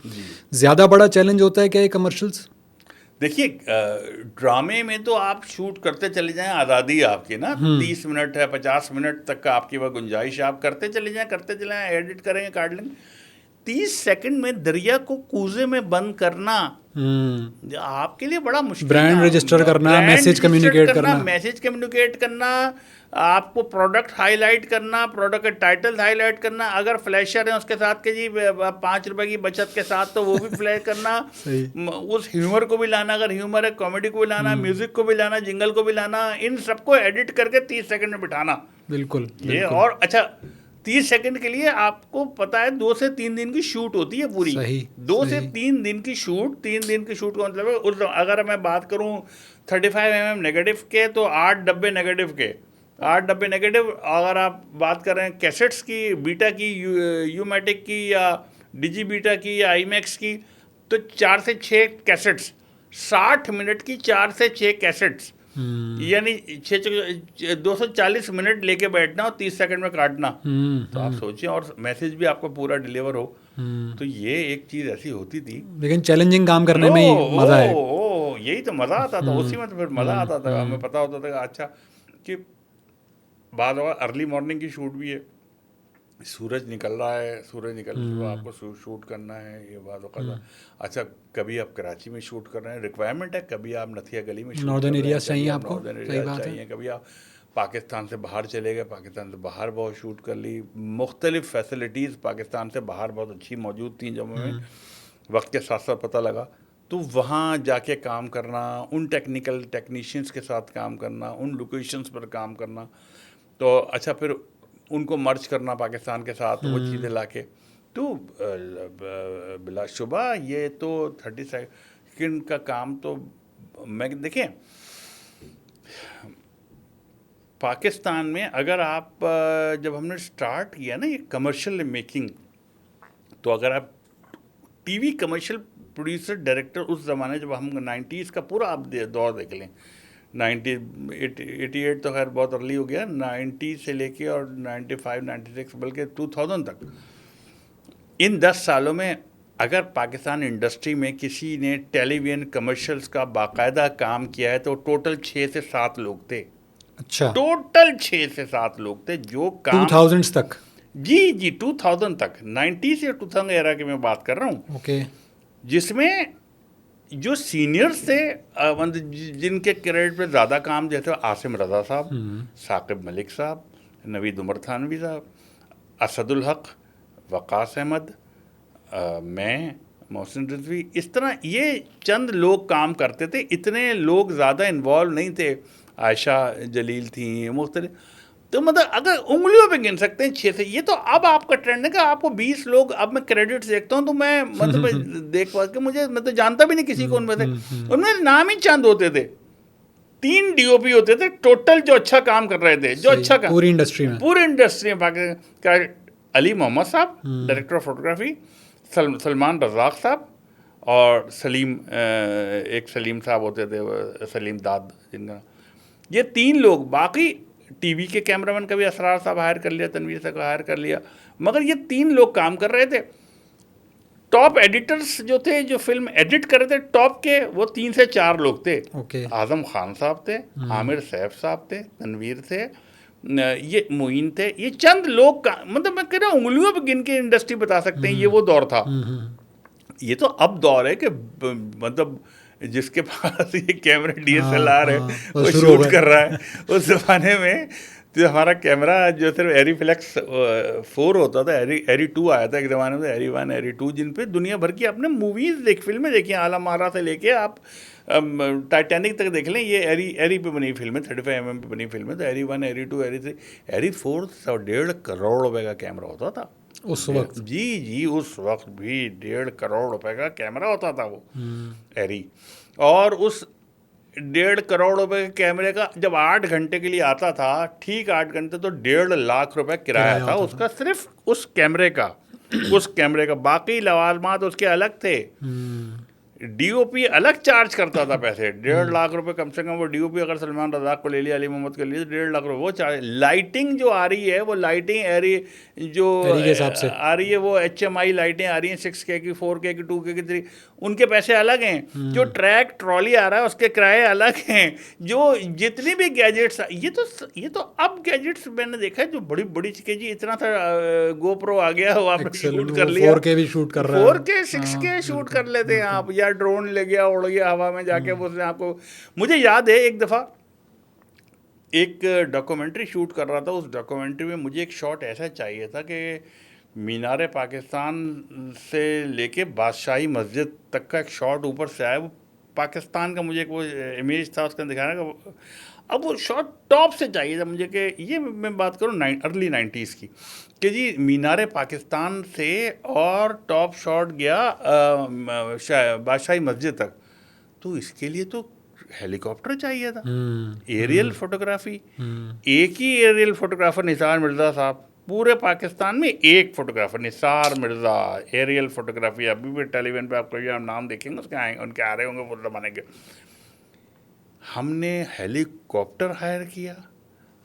ज़्यादा बड़ा चैलेंज होता है क्या ये कमर्शियल्स? देखिए, ड्रामे में तो आप शूट करते चले जाएं, आज़ादी है आपकी ना, 30 मिनट है, 50 मिनट तक का आपकी वह गुंजाइश, आप करते चले जाएं, एडिट करेंगे, काट लेंगे। 30 सेकंड में दरिया को कूजे में बंद करना आपके लिए बड़ा मुश्किल है। ब्रांड रजिस्टर करना, मैसेज कम्युनिकेट करना, मैसेज कम्युनिकेट करना, आपको प्रोडक्ट हाईलाइट करना, प्रोडक्ट के टाइटल हाईलाइट करना, अगर फ्लैशर है उसके साथ के जी 5 रुपए की बचत के साथ तो वो भी फ्लैश करना उस ह्यूमर को भी लाना, अगर ह्यूमर है कॉमेडी को भी लाना, म्यूजिक को भी लाना, जिंगल को भी लाना, इन सबको एडिट करके 30 सेकंड में बिठाना। बिल्कुल ये और अच्छा 30 सेकंड के लिए आपको पता है 2 से 3 दिन की शूट होती है पूरी। सही, 2 से 3 दिन की शूट, 3 दिन की शूट का मतलब है उस अगर मैं बात करूं 35 mm नेगेटिव के तो 8 डब्बे नेगेटिव के, 8 डब्बे नेगेटिव। अगर आप बात कर रहे हैं कैसेट्स की, बीटा की, यूमैटिक की या डिजी बीटा की या आईमैक्स की, तो 4 से 6 कैसेट्स, 60 मिनट की 4 से 6 कैसेट्स, यानी 240 मिनट लेके बैठना और 30 सेकंड में काटना। तो आप सोचिए, और मैसेज भी आपको पूरा डिलीवर हो। तो ये एक चीज़ ऐसी होती थी, लेकिन चैलेंजिंग काम करने में ही मज़ा है। यही तो मज़ा आता था, उसी में तो फिर मज़ा आता था। हमें पता होता था अच्छा कि बाद में अर्ली मॉर्निंग की शूट भी है, सूरज निकल रहा है, सूरज निकलने के बाद आपको शूट करना है, ये बात होता। अच्छा कभी आप कराची में शूट कर रहे हैं, रिक्वायरमेंट है, कभी आप नथिया गली में, नॉर्दर्न एरियाज चाहिए आपको, सही बात है, कभी आप पाकिस्तान से बाहर चले गए, पाकिस्तान से बाहर बहुत शूट कर ली। मुख्तलिफ फैसिलिटीज़ पाकिस्तान से बाहर बहुत अच्छी मौजूद थी, जब हमें वक्त के साथ साथ पता लगा, तो वहाँ जाके काम करना, उन टेक्नीशियंस के साथ काम करना, उन लोकेशंस पर काम करना, तो अच्छा फिर उनको मर्ज करना पाकिस्तान के साथ, वो चीज़ें लाके, तो बिलाशुबा ये तो 30 सेकंड का काम। तो मैं देखें पाकिस्तान में अगर आप जब हमने स्टार्ट किया ना ये कमर्शियल मेकिंग, तो अगर आप टीवी कमर्शियल प्रोड्यूसर डायरेक्टर उस ज़माने जब हम 90s का पूरा आप दौर देख लें, 88 तो खैर बहुत अर्ली हो गया, 90 से लेके और 95, 96 बल्कि 2000 तक, इन 10 सालों में अगर पाकिस्तान इंडस्ट्री में किसी ने टेलीविजन कमर्शियल्स का बाकायदा काम किया है तो टोटल 6 से 7 लोग थे। अच्छा, टोटल 6 से 7 लोग थे जो काम 2000 तक। जी 2000 तक, 90 से 2000 एरा की मैं बात कर रहा हूँ। ओके, जिसमें जो सीनियर्स थे जिनके क्रेडिट पे ज़्यादा काम, जैसे आसिम रज़ा साहब, साकिब मलिक साहब, नवीद उमर थानवी साहब, असदुल हक, वकास अहमद, मैं, मोहसिन रिजवी, इस तरह ये चंद लोग काम करते थे। इतने लोग ज़्यादा इन्वॉल्व नहीं थे। आयशा जलील थी, मुख्तलिफ, तो मतलब अगर उंगलियों पे गिन सकते हैं 6 से। ये तो अब आपका ट्रेंड है कि आपको 20 लोग, अब मैं क्रेडिट्स देखता हूँ तो मैं मतलब देख पा के मुझे, मैं तो जानता भी नहीं किसी को उनमें से, उनमें नाम ही चंद होते थे। 3 DOP होते थे टोटल जो अच्छा काम कर रहे थे, जो अच्छा काम पूरी इंडस्ट्री में पाकिस्तान। अली मोहम्मद साहब director of photography, Salman Razzaq साहब, और सलीम, एक सलीम साहब होते थे, सलीम दाद जिनका, ये 3 लोग। बाकी टीवी के कैमरामैन का भी असरार साहब हायर कर लिया, तनवीर साहब का हायर कर लिया, मगर ये 3 लोग काम कर रहे थे। टॉप एडिटर्स जो थे, जो फिल्म एडिट कर रहे थे टॉप के, वो 3 से 4 लोग थे। आजम खान साहब थे, आमिर सैफ साहब थे, तनवीर थे, ये मुइन थे, ये चंद लोग का, मतलब मैं कह रहा हूँ उंगलियों पर गिन के इंडस्ट्री बता सकते हैं। ये वो दौर था। ये तो अब दौर है कि मतलब जिसके पास ये कैमरा DSLR है वो शूट कर रहा है। उस ज़माने में तो हमारा कैमरा जो सिर्फ एरी फ्लेक्स 4 होता था, एरी 2 आया था एक ज़माने में, एरी 1, एरी 2, जिन पे दुनिया भर की आपने मूवीज़ फिल्में देखी, आलम आरा से लेके आप टाइटैनिक तक देख लें, ये एरी पे बनी फिल्म है, 35 mm पे बनी फिल्म है। तो एरी 1, एरी 2, एरी 3, एरी 4 1.5 करोड़ रुपए का कैमरा होता था उस वक्त। जी उस वक्त भी 1.5 करोड़ रुपए का कैमरा होता था वो एरी। और उस 1.5 करोड़ रुपए के कैमरे का जब 8 घंटे के लिए आता था, ठीक 8 घंटे, तो 1.5 लाख रुपए किराया था उसका, सिर्फ उस कैमरे का। उस कैमरे का बाकी लवाजमात उसके अलग थे। डीओपी अलग चार्ज करता था पैसे, 1.5 लाख रुपए कम से कम वो डीओपी अगर सलमान रज़ाक को ले लिया, अली मोहम्मद को ले लिया तो 1.5 लाख रुपए वो चार्ज। लाइटिंग जो आ रही है वो लाइटिंग जो एरी के हिसाब से आ रही है वो HMI लाइटें आ रही हैं, 6K की, 4K की, 2K की, 3, उनके पैसे अलग हैं। जो ट्रैक ट्रॉली आ रहा है उसके किराए अलग हैं। जो जितनी भी गैजेट्स, ये तो अब गैजेट्स मैंने देखा है जो बड़ी बड़ी चीज़ें, जी इतना था GoPro आ गया, वो आपने शूट कर लिया, 4K भी शूट कर रहा है, 4K 6K शूट कर लेते हैं आप, या ड्रोन ले गया, उड़ गया हवा में जाके, उसने आपको। मुझे याद है एक दफ़ा एक डॉक्यूमेंट्री शूट कर रहा था, उस डॉक्यूमेंट्री में मुझे एक शॉट ऐसा चाहिए था कि मीनार पाकिस्तान से लेके बादशाही मस्जिद तक का एक शॉट ऊपर से आया, वो पाकिस्तान का मुझे एक वो इमेज था उसका दिखाना का। अब वो शॉट टॉप से चाहिए था मुझे, कि ये मैं बात करूँ अर्ली 90s की, कि जी मीनार पाकिस्तान से और टॉप शॉट गया बादशाही मस्जिद तक, तो इसके लिए तो हेलीकॉप्टर चाहिए था, एरियल फोटोग्राफी। एक ही एरियल फोटोग्राफर निसार मिर्ज़ा साहब, पूरे पाकिस्तान में एक photographer Nisar Mirza, aerial photography. अभी भी टेलीविजन पे आप कोई नाम देखेंगे उसके आएंगे, उनके आ रहे होंगे वो ज़माने के। हमने हेलीकॉप्टर हायर किया,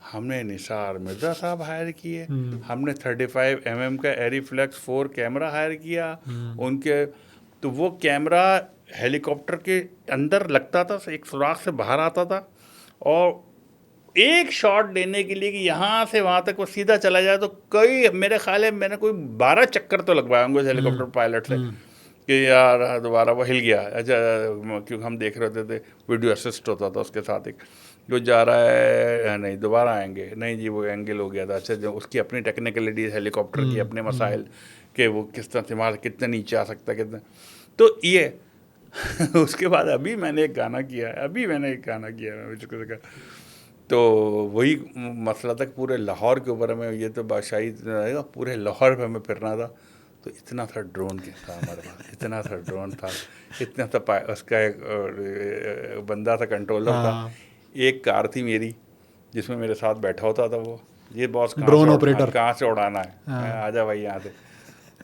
हमने निसार मिर्ज़ा साहब हायर किए, हमने 35 mm का एरीफ्लेक्स 4 कैमरा हायर किया उनके। तो वो कैमरा हेलीकॉप्टर के अंदर लगता था, एक सुराख से बाहर आता था, और एक शॉट लेने के लिए कि यहाँ से वहाँ तक वो सीधा चला जाए, तो कई, मेरे ख्याल है मैंने कोई 12 चक्कर तो लगवाए होंगे उस हेलीकॉप्टर पायलट से, कि यार दोबारा वो हिल गया। अच्छा, क्योंकि हम देख रहे थे वीडियो असिस्ट होता था उसके साथ, एक जो जा रहा है नहीं दोबारा आएंगे, नहीं जी वो एंगल हो गया था। अच्छा, जो उसकी अपनी टेक्निकलिटी हेलीकॉप्टर की, अपने मसाइल कि वो किस तरह से मार, कितने नीचे आ सकता है, कितना, तो ये उसके बाद अभी मैंने एक गाना किया है, तो वही मसला था, पूरे लाहौर के ऊपर हमें, ये तो बादशाही पूरे लाहौर पे हमें फिरना था, तो इतना सा ड्रोन के था हमारे पास, इतना सा ड्रोन था, इतना सा उसका एक बंदा था, कंट्रोलर था, एक कार थी मेरी जिसमें मेरे साथ बैठा होता था वो, ये बॉस ड्रोन ऑपरेटर कहाँ से उड़ाना है, आजा भाई यहाँ से।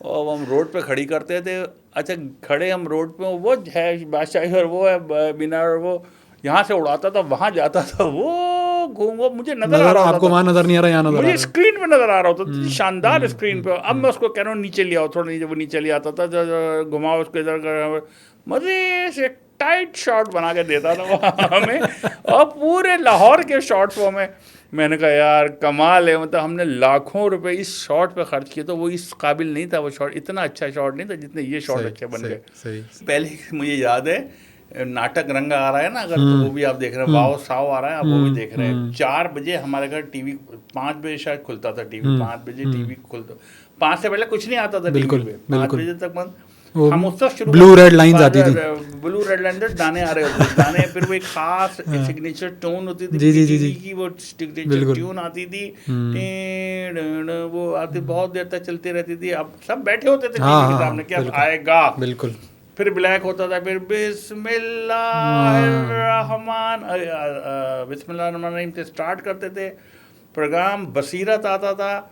और हम रोड पे खड़ी करते थे। अच्छा, खड़े हम रोड पे, वो है बादशाही और वो है मीनार, और वो यहाँ से उड़ाता था, वहाँ जाता था, वो घूम, वो मुझे नजर आ रहा होता, आपको वहाँ नजर नहीं आ रहा, यहाँ नजर मुझे स्क्रीन पे नजर आ रहा होता, शानदार स्क्रीन पे। अब मैं उसको कह रहा हूँ नीचे ले आओ, थोड़ा नीचे, वो नीचे ले आता था, घुमाओ उसको इधर, मजे से टाइट शॉट बना के देता था वो हमें, और पूरे लाहौर के शॉट्स वो हमें। मैंने कहा यार कमाल है, मतलब हमने लाखों रुपए इस शॉट पे खर्च किए, तो वो इस काबिल नहीं था, वो शॉट इतना अच्छा शॉट नहीं था जितने ये शॉट अच्छे बन गए। पहले मुझे याद है नाटक रंगा आ रहा है ना, अगर तो वो भी आप देख रहे हैं, वाओ साओ आ रहा है, आप वो भी देख रहे हैं। 4 बजे हमारे घर टीवी, 5 बजे शायद खुलता था टीवी, 5 बजे टीवी खुलता, 5 से पहले कुछ नहीं आता था टीवी पे, 5 बजे तक बंद। हम उससे शुरू, ब्लू रेड लाइंस आती थी, ब्लू रेड लाइन गाने आ रहे होते गाने, फिर वो एक खास सिग्नेचर टोन होती थी जी की, वो सिग्नेचर ट्यून आती थी, वो आती, बहुत देर तक चलती रहती थी। अब सब बैठे होते थे टीवी के सामने कि अब आएगा, बिल्कुल। फिर ब्लैक होता था, फिर बिस्मिल्लाहिर्रहमानिर्रहीम से स्टार्ट करते थे प्रोग्राम, बसीरत आता था,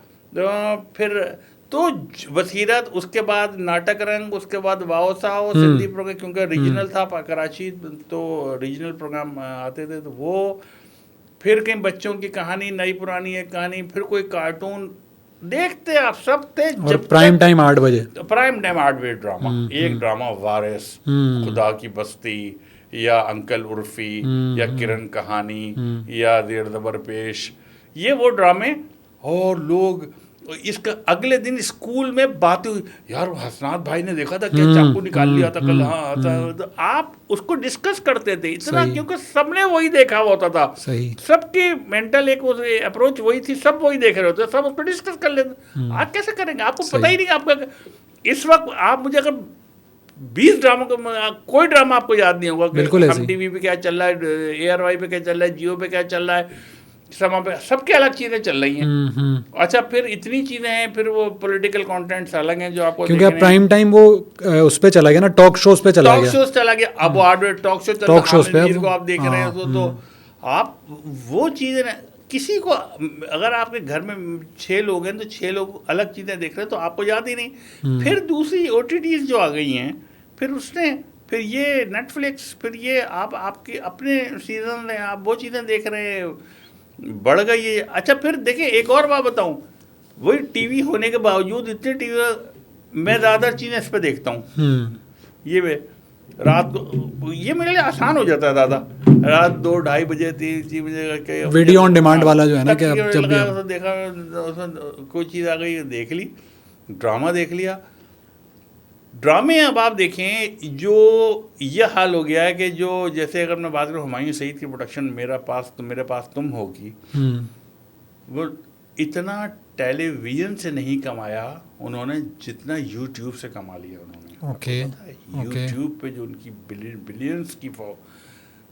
फिर तो बसीरत, उसके बाद नाटक रंग, उसके बाद वाओ साओ, सिंधी प्रोग्राम, क्योंकि रीजनल था कराची, तो रीजनल प्रोग्राम आते थे, तो वो फिर कहीं बच्चों की कहानी, नई पुरानी एक कहानी, फिर कोई कार्टून देखते आप सब थे। जब प्राइम टाइम 8 बजे, प्राइम टाइम 8 बजे ड्रामा, एक ड्रामा वारिस, खुदा की बस्ती, या अंकल उर्फी, या किरण कहानी, या देर दबर पेश, ये वो ड्रामे। और लोग इसका अगले दिन स्कूल में बातें हुई, यार हसनात भाई ने देखा था क्या, चाकू निकाल लिया था कल, हाँ तो आप उसको डिस्कस करते थे इतना, क्योंकि सबने वही देखा होता था, सबकी मेंटल एक अप्रोच वही थी, सब वही देख रहे होते, सब उसको डिस्कस कर लेते। आप कैसे करेंगे, आपको पता ही नहीं, आपका इस वक्त आप मुझे अगर 20 ड्रामा का कोई ड्रामा आपको याद नहीं होगा, हम टीवी पे क्या चल रहा है, ARY पे क्या चल रहा है, जियो पे क्या चल रहा है, समा पे सबके अलग चीजें चल रही हैं। अच्छा, फिर इतनी चीजें हैं, फिर वो पॉलिटिकल कंटेंट्स अलग हैं जो आपको, क्योंकि प्राइम टाइम वो उस पे चला गया ना, टॉक शोज पे चला गया, अब टॉक शो चल रहा है, आप देख रहे हैं, तो आप वो चीजें, किसी को अगर आपके घर में 6 लोग हैं तो 6 लोग अलग चीजें देख रहे हैं, तो आपको याद ही नहीं। फिर दूसरी OTTs जो आ गई हैं, फिर फिर ये नेटफ्लिक्स, फिर ये आप आपके अपने सीजन हैं, आप वो चीज़ें देख रहे हैं, बढ़ गई है। अच्छा फिर देखिए एक और बात बताऊं, वही टीवी होने के बावजूद इतने टीवी मैं ज़्यादातर चीज़ें इस पर देखता हूँ। ये वे रात को ये मेरे लिए आसान हो जाता है दादा, रात 2-2:30 बजे 3-4 बजे करके वीडियो ऑन डिमांड वाला जो है ना कि अब जब भी लगा, देखा उसमें कोई चीज़ आ गई देख ली, ड्रामा देख लिया। ड्रामे अब आप देखें जो ये हाल हो गया है कि जो जैसे अगर मैं बात करूँ हुमायूं सईद की प्रोडक्शन मेरे पास तुम होगी, वो इतना टेलीविज़न से नहीं कमाया उन्होंने जितना यूट्यूब से कमा लिया उन्होंने। ओके यूट्यूब पे जो उनकी बिलियंस की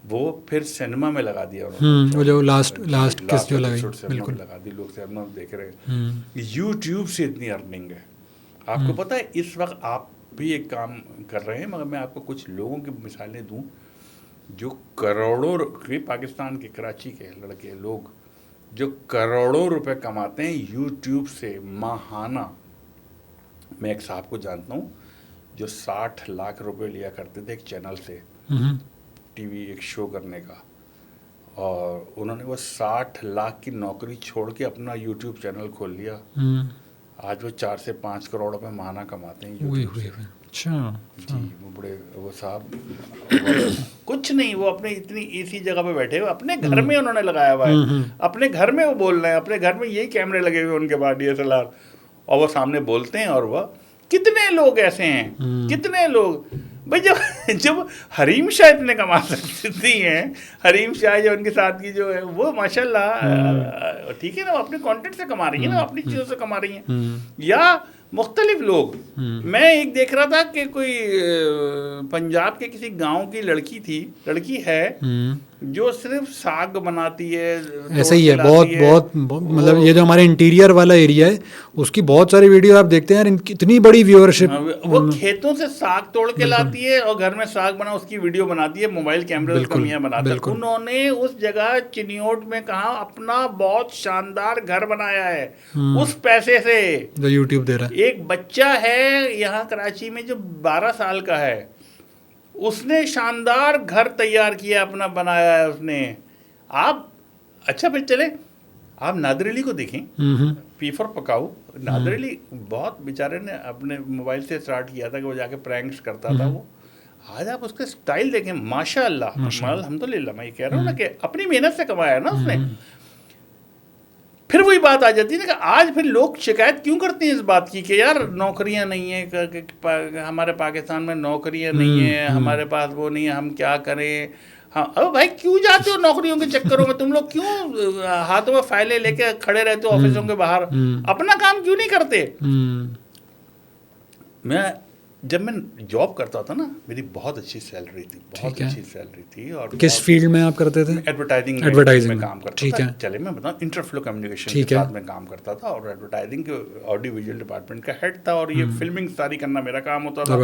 वो फिर सिनेमा में लगा दिया उन्होंने। वो जो लास्ट किस जो लगाई, बिल्कुल लगा दी, लोग सिनेमा में देख रहे हैं। यूट्यूब से इतनी अर्निंग है। आपको पता है इस वक्त आप भी एक काम कर रहे हैं, मगर मैं आपको कुछ लोगों की मिसालें दूं जो करोड़ों पाकिस्तान के कराची के लड़के लोग जो करोड़ों रुपए कमाते हैं यूट्यूब से माहाना। मैं एक साहब को जानता हूँ जो 60 लाख रुपए लिया करते थे एक चैनल से टीवी एक शो करने का, और उन्होंने वो 60 लाख की नौकरी छोड़ के अपना यूट्यूब चैनल खोल लिया। आज वो 4 से 5 करोड़ रुपए माहाना कमाते हैं यूट्यूब से। अच्छा जी, वो साहब कुछ नहीं, वो अपने इतनी इसी जगह पे बैठे हुए अपने घर में उन्होंने लगाया हुआ है, अपने घर में वो बोल रहे हैं, अपने घर में यही कैमरे लगे हुए उनके बाद DSLR, और वो सामने बोलते हैं। और वह कितने लोग ऐसे हैं, कितने लोग भाई, जब हरीम शाह इतने कमा सकती हैं, हरीम शाह जो उनके साथ की जो है वो माशाल्लाह ठीक है ना, वो अपने कंटेंट से कमा रही है ना, अपनी चीज़ों से कमा रही हैं, या मुख्तलिफ लोग। मैं एक देख रहा था कि कोई पंजाब के किसी गांव की लड़की है जो सिर्फ साग बनाती है, ऐसा ही है। बहुत मतलब ये जो हमारे इंटीरियर वाला एरिया है उसकी बहुत सारी वीडियो आप देखते हैं यार, इनकी इतनी बड़ी व्यूअरशिप। वो खेतों से साग तोड़ के लाती है और घर में साग बना उसकी वीडियो बनाती है, मोबाइल कैमरे उसका मियां बनाता है। उन्होंने उस जगह चिनियोट में कहा अपना बहुत शानदार घर बनाया है उस पैसे से जो यूट्यूब दे रहा है। एक बच्चा है यहाँ कराची में जो 12 साल का है, उसने शानदार घर तैयार किया, अपना बनाया है उसने। आप अच्छा फिर चले आप नादिर अली को देखें, पी4 पकाऊ। नादिर अली बहुत बेचारे ने अपने मोबाइल से स्टार्ट किया था कि वो जाके प्रैंक्स करता था वो। आज आप उसका स्टाइल देखें, माशाअल्लाह अल्हम्दुलिल्लाह, मैं ये कह रहा हूँ ना कि अपनी मेहनत से कमाया है ना उसने। फिर वही बात आ जाती है ना कि आज फिर लोग शिकायत क्यों करते हैं इस बात की कि यार नौकरियां नहीं है, हमारे पाकिस्तान में नौकरियां नहीं है, हमारे पास वो नहीं है, हम क्या करें। हाँ, अब भाई क्यों जाते हो नौकरियों के चक्करों में? तुम लोग क्यों हाथों में फाइलें लेके खड़े रहते हो ऑफिसों के बाहर? अपना काम क्यों नहीं करते? जब मैं जॉब करता था ना, मेरी बहुत अच्छी सैलरी थी, बहुत अच्छी सैलरी थी। और किस फील्ड में आप करते थे? एडवर्टाइजिंग में काम करता था। चले मैं बताऊँ, इंटरफ्लो कम्युनिकेशन के साथ में काम करता था और एडवर्टाइजिंग के ऑडियो विजुअल डिपार्टमेंट का हेड था, और ये फिल्मिंग सारी करना मेरा काम होता था।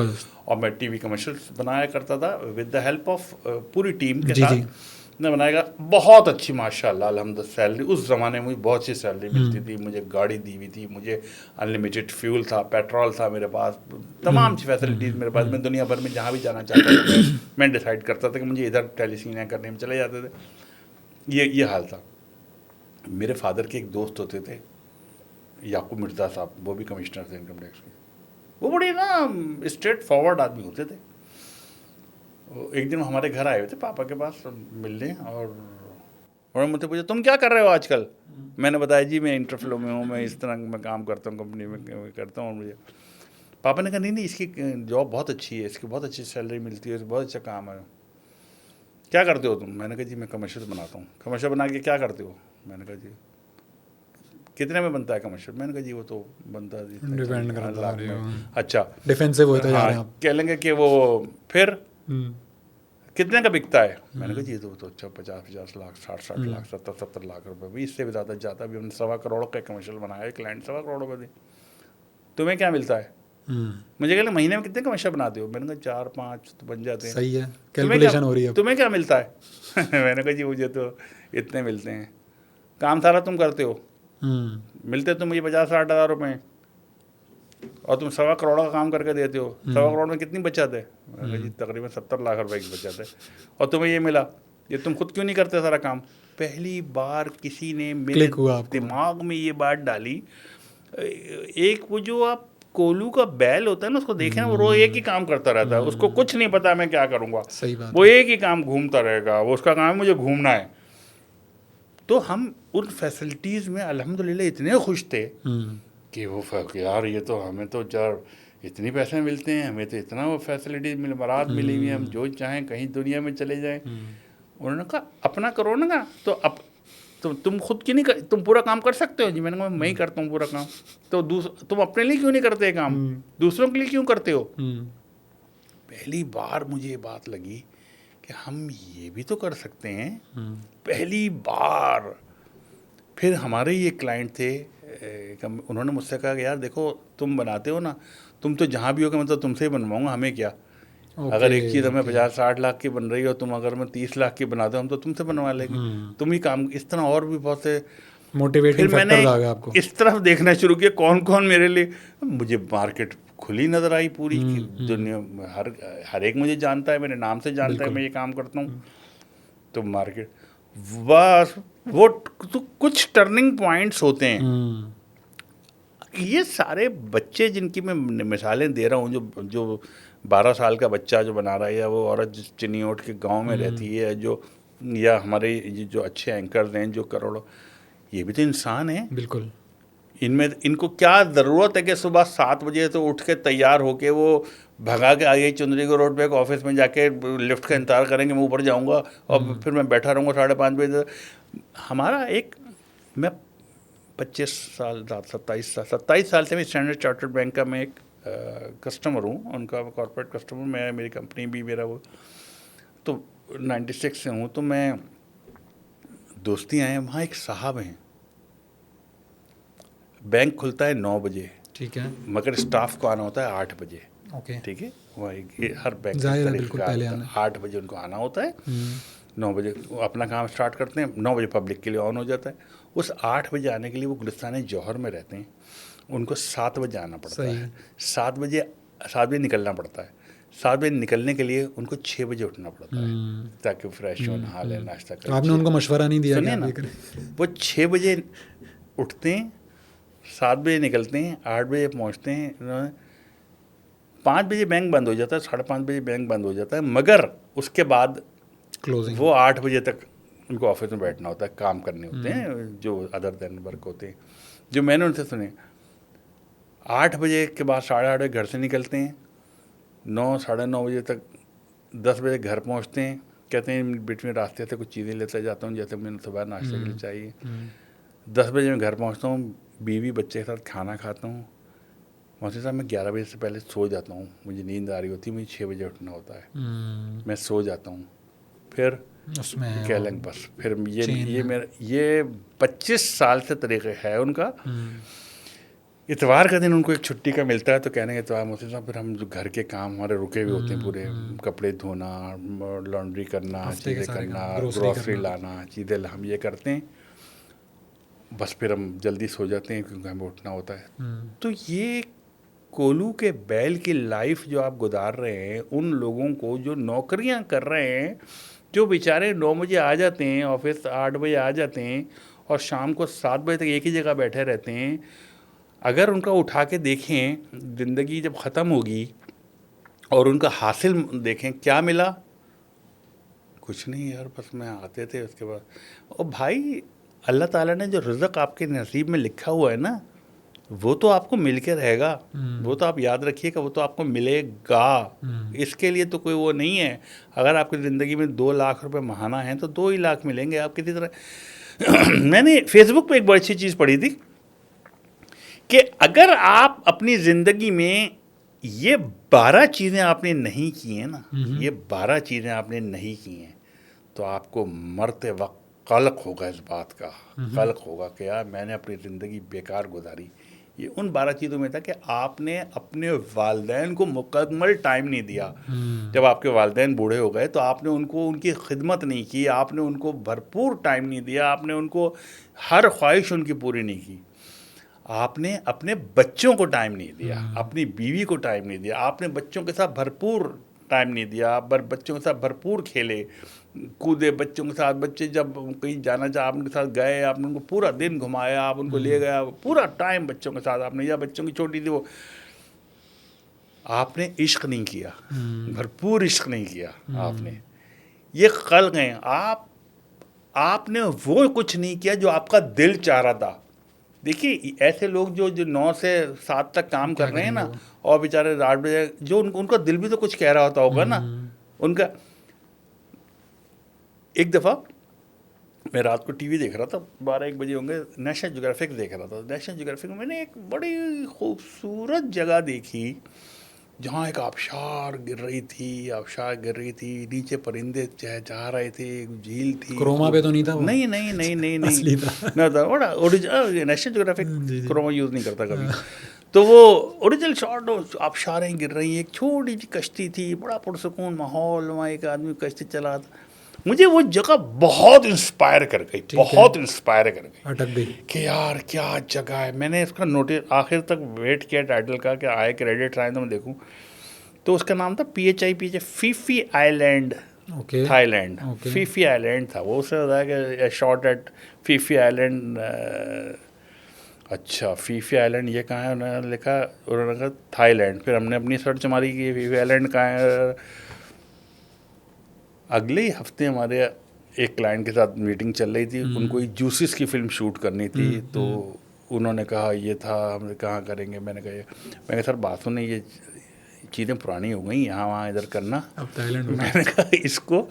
और मैं टीवी कमर्शियल्स बनाया करता था विद द हेल्प ऑफ पूरी टीम के साथ ने बनाएगा। बहुत अच्छी माशाल्लाह अल्हम्दुलिल्लाह सैलरी, उस ज़माने में मुझे बहुत अच्छी सैलरी मिलती थी। मुझे गाड़ी दी हुई थी, मुझे अनलिमिटेड फ्यूल था, पेट्रोल था मेरे पास, तमाम फैसिलिटीज़ मेरे पास। मैं दुनिया भर में जहाँ भी जाना चाहता था मैं डिसाइड करता था कि मुझे इधर टेलीसीन करने में चले जाते थे। ये हाल था। मेरे फादर के एक दोस्त होते थे याकूब मिर्ज़ा साहब, वो भी कमिश्नर थे इनकम टैक्स के। वो बड़े ना स्ट्रेट फॉरवर्ड आदमी होते थे। एक दिन हमारे घर आए हुए थे पापा के पास मिलने, और उन्होंने मुझसे पूछा तुम क्या कर रहे हो आजकल? मैंने बताया जी मैं इंटरफ्लो में हूँ, मैं इस तरह मैं काम करता हूँ, कंपनी में करता हूँ। और मुझे पापा ने कहा नहीं इसकी जॉब बहुत अच्छी है, इसकी बहुत अच्छी सैलरी मिलती है, बहुत अच्छा काम है। क्या करते हो तुम? मैंने कहा जी मैं कमर्शियल बनाता हूँ। कमर्शियल बना के क्या करते हो? मैंने कहा जी कितने में बनता है कमर्शियल? मैंने कहा जी वो तो बनता है डिपेंड करता है। अच्छा डिफेंसिव होता है। हाँ, कह लेंगे कि वो फिर कितने का बिकता है? मैंने कहा जी तो अच्छा 50 लाख 60 लाख 70 लाख रुपए भी, इससे भी ज़्यादा जाता। भी हमने 1.25 करोड़ का कमर्शियल बनाया, क्लाइंट 1.25 करोड़ रुपये दी। तुम्हें क्या मिलता है? मुझे कहले महीने में कितने कमर्शियल बनाते हो? मैंने कहा 4-5 तो बन जाते हैं। सही है, कैलकुलेशन हो रही है। तुम्हें क्या मिलता है? मैंने कहा जी मुझे तो इतने मिलते हैं। काम सारा तुम करते हो? मिलते तो मुझे 50-60 हज़ार रुपये। और तुम 1.25 करोड़ का काम करके देते हो, 1.25 करोड़ में कितनी बचत है? मैंने कहा जी तकरीबन 70 लाख रुपए की बचत है, और तुम्हें ये मिला, ये तुम खुद क्यों नहीं करते सारा काम? पहली बार किसी ने मेरे क्लिक हुआ आपको। दिमाग में ये बात डाली। एक वो जो आप कोलू का बैल होता है ना, उसको देखे ना, वो रोज एक ही काम करता रहता है, उसको कुछ नहीं पता मैं क्या करूँगा, सही बात वो एक ही काम घूमता रहेगा, वो उसका काम है मुझे घूमना है। तो हम उन फैसिलिटीज़ में अल्हम्दुलिल्लाह इतने खुश थे कि वो यार ये तो हमें तो यार इतनी पैसे मिलते हैं, हमें तो इतना वो फैसिलिटीज़ मिल, बारात मिली हुई है, हम जो चाहें कहीं दुनिया में चले जाएं। उन्होंने कहा अपना करो ना, तो अब तुम खुद क्यों नहीं कर, तुम पूरा काम कर सकते हो जी? मैंने कहा मैं ही करता हूँ पूरा काम, तो तुम अपने लिए क्यों नहीं करते काम, दूसरों के लिए क्यों करते हो? पहली बार मुझे ये बात लगी कि हम ये भी तो कर सकते हैं, पहली बार। फिर हमारे ये क्लाइंट थे, उन्होंने मुझसे कहा कि यार देखो तुम बनाते हो ना, तुम तो जहाँ भी हो कि मतलब तुमसे ही बनवाऊंगा, हमें क्या, अगर एक चीज़ हमें 50-60 लाख की बन रही हो, तुम अगर मैं 30 लाख की बनाते हो, हम तो तुमसे बनवा लेंगे, तुम ही काम। इस तरह और भी बहुत से मोटिवेटिंग फिर मैंने फैक्टर्स आ गए आपको। इस तरफ देखना शुरू किया कौन कौन मेरे लिए, मुझे मार्केट खुली नज़र आई पूरी की दुनिया, हर एक मुझे जानता है, मेरे नाम से जानता है, मैं ये काम करता हूँ। तो मार्केट बस वो तो कुछ टर्निंग पॉइंट्स होते हैं। ये सारे बच्चे जिनकी मैं मिसालें दे रहा हूँ, जो 12 साल का बच्चा जो बना रहा है, या वो औरत जो चिनियोट के गांव में रहती है, जो या हमारे ये जो अच्छे एंकर्स हैं जो करोड़ों, ये भी तो इंसान हैं। बिल्कुल। इनको क्या ज़रूरत है कि सुबह 7 बजे तो उठ के तैयार होके वो भगा के आगे चुंदरी को रोड पे एक ऑफिस में जाके लिफ्ट का इंतजार करेंगे, मैं ऊपर जाऊंगा और फिर मैं बैठा रहूँगा 5:30 बजे। हमारा एक, मैं 25 साल 27 साल से मैं स्टैंडर्ड चार्टर्ड बैंक का मैं एक कस्टमर हूँ, उनका कॉर्पोरेट कस्टमर। मैं, मेरी कंपनी भी मेरा वो, तो 96 से हूँ। तो मैं दोस्ती आए, वहाँ एक साहब हैं, बैंक खुलता है 9 बजे, ठीक है, मगर स्टाफ को आना होता है 8 बजे। ओके, ठीक है, वह हर बैंक जाहिर है, बिल्कुल पहले आना। 8 बजे उनको आना होता है, 9 बजे वो अपना काम स्टार्ट करते हैं, 9 बजे पब्लिक के लिए ऑन हो जाता है। उस 8 बजे आने के लिए वो गुलिस्तान जौहर में रहते हैं, उनको 7 बजे आना पड़ता है, 7 बजे निकलना पड़ता है। 7 बजे निकलने के लिए उनको 6 बजे उठना पड़ता है, ताकि फ्रेश हो, नहा लें, नाश्ता करें। आपने उनको मशवरा नहीं दिया? सुनिए ना, वो 6 बजे उठते हैं, 7 बजे निकलते हैं, 8 बजे पहुंचते हैं, 5 बजे बैंक बंद हो जाता है, 5:30 बजे बैंक बंद हो जाता है, मगर उसके बाद क्लोजिंग वो 8 बजे तक उनको ऑफिस में बैठना होता है, काम करने होते हैं जो अदर देन वर्क होते हैं। जो मैंने उनसे सुने, 8 बजे के बाद 8:30 बजे घर से निकलते हैं, 9 साढ़े 9 बजे तक, 10 बजे घर पहुंचते हैं। कहते हैं बीच में रास्ते से कुछ चीज़ें लेते जाता हूँ, जैसे मैंने सुबह नाश्ते के लिए चाहिए। 10 बजे मैं घर पहुंचता हूँ, बीवी बच्चे के साथ खाना खाता हूँ। मोहसिन साहब, मैं 11 बजे से पहले सो जाता हूँ, मुझे नींद आ रही होती है, मुझे 6 बजे उठना होता है, मैं सो जाता हूँ। फिर उसमें कह लेंगे बस, फिर ये मेरा ये 25 साल से तरीक़ा है उनका। इतवार का दिन उनको एक छुट्टी का मिलता है, तो कहने के इतवार मोहसिन साहब, फिर हम जो घर के काम हमारे रुके हुए होते हैं पूरे, कपड़े धोना, लॉन्ड्री करना, चीज़ें करना, ग्रॉसरी लाना, चीज़ें हम ये करते हैं, बस फिर हम जल्दी सो जाते हैं क्योंकि हमें उठना होता है। तो ये कोलू के बैल की लाइफ जो आप गुजार रहे हैं, उन लोगों को जो नौकरियां कर रहे हैं, जो बेचारे 9 बजे आ जाते हैं ऑफिस, 8 बजे आ जाते हैं और शाम को 7 बजे तक एक ही जगह बैठे रहते हैं, अगर उनका उठा के देखें, ज़िंदगी जब ख़त्म होगी और उनका हासिल देखें, क्या मिला? कुछ नहीं यार, बस मैं आते थे उसके बाद। और भाई, अल्लाह ताला ने जो रिज़्क़ आपके नसीब में लिखा हुआ है ना, वो तो आपको मिल के रहेगा, वो तो आप याद रखिएगा, वो तो आपको मिलेगा। इसके लिए तो कोई वो नहीं है। अगर आपकी ज़िंदगी में 2 लाख रुपए महाना है तो 2 ही लाख मिलेंगे आप किसी तरह। मैंने फेसबुक पे एक बड़ी अच्छी चीज़ पढ़ी थी कि अगर आप अपनी ज़िंदगी में ये 12 चीज़ें आपने नहीं की हैं ना, ये 12 चीज़ें आपने नहीं की हैं, तो आपको मरते वक्त कलक होगा, इस बात का कलक होगा कि यार मैंने अपनी ज़िंदगी बेकार गुजारी। ये उन 12 चीज़ों में था कि आपने अपने वालिदैन को मुकम्मल टाइम नहीं दिया। जब आपके वालिदैन बूढ़े हो गए तो आपने उनको, उनकी खिदमत नहीं की, आपने उनको भरपूर टाइम नहीं दिया, आपने उनको हर ख्वाहिश उनकी पूरी नहीं की। आपने अपने बच्चों को टाइम नहीं दिया, अपनी बीवी को टाइम नहीं दिया, आपने बच्चों के साथ भरपूर टाइम नहीं दिया, आप बच्चों के साथ भरपूर खेले कूदे बच्चों के साथ। बच्चे जब कहीं जाना चाहे आप उनके साथ गए, आपने उनको पूरा दिन घुमाया, आप उनको ले गया, पूरा टाइम बच्चों के साथ आपने, या बच्चों की छोटी थी वो, आपने इश्क नहीं किया, भरपूर इश्क नहीं किया आपने, ये कल गए आपने वो कुछ नहीं किया जो आपका दिल चाह रहा था। देखिए ऐसे लोग जो 9 से 7 तक काम कर रहे हैं ना, और बेचारे 8 बजे जो उनका दिल भी तो कुछ कह रहा होता होगा ना उनका। एक दफ़ा मैं रात को टीवी देख रहा था, 12-1 बजे होंगे, नेशनल ज्योग्राफिक देख रहा था। नेशनल ज्योग्राफिक में मैंने एक बड़ी खूबसूरत जगह देखी जहाँ एक आबशार गिर रही थी, नीचे परिंदे चहचहा रहे थे, एक झील थी। क्रोमा पे तो नहीं था वो? नहीं असली था। ना था बड़ा original. National Geographic chroma use नहीं करता कभी। तो वो ओरिजिनल शॉट, आबशारें गिर रही, एक छोटी सी कश्ती थी, बड़ा पुरसुकून माहौल, वहाँ एक आदमी कश्ती चला था। मुझे वो जगह बहुत इंस्पायर कर गई, अटक गई कि यार क्या जगह है। मैंने इसका नोटिस आखिर तक वेट किया टाइटल का कि आए क्रेडिट आए तो मैं देखूं। तो उसका नाम था PHI Phi Phi island, Thailand. Phi Phi island था वो, उससे होता है कि शॉर्ट एट फीफी आइलैंड। अच्छा फीफी आइलैंड ये कहाँ है, उन्होंने लिखा, उन्होंने कहा थाईलैंड। फिर हमने अपनी सर्च मारी कि फीफी आइलैंड कहाँ है। अगले ही हफ्ते हमारे एक क्लाइंट के साथ मीटिंग चल रही थी, उनको एक जूसिस की फिल्म शूट करनी थी। तो उन्होंने कहा ये था, हमने कहाँ करेंगे, मैंने कहा सर बात सुने, ये चीज़ें पुरानी हो गई, यहाँ वहाँ इधर करना, अब थाईलैंड। मैंने कहा इसको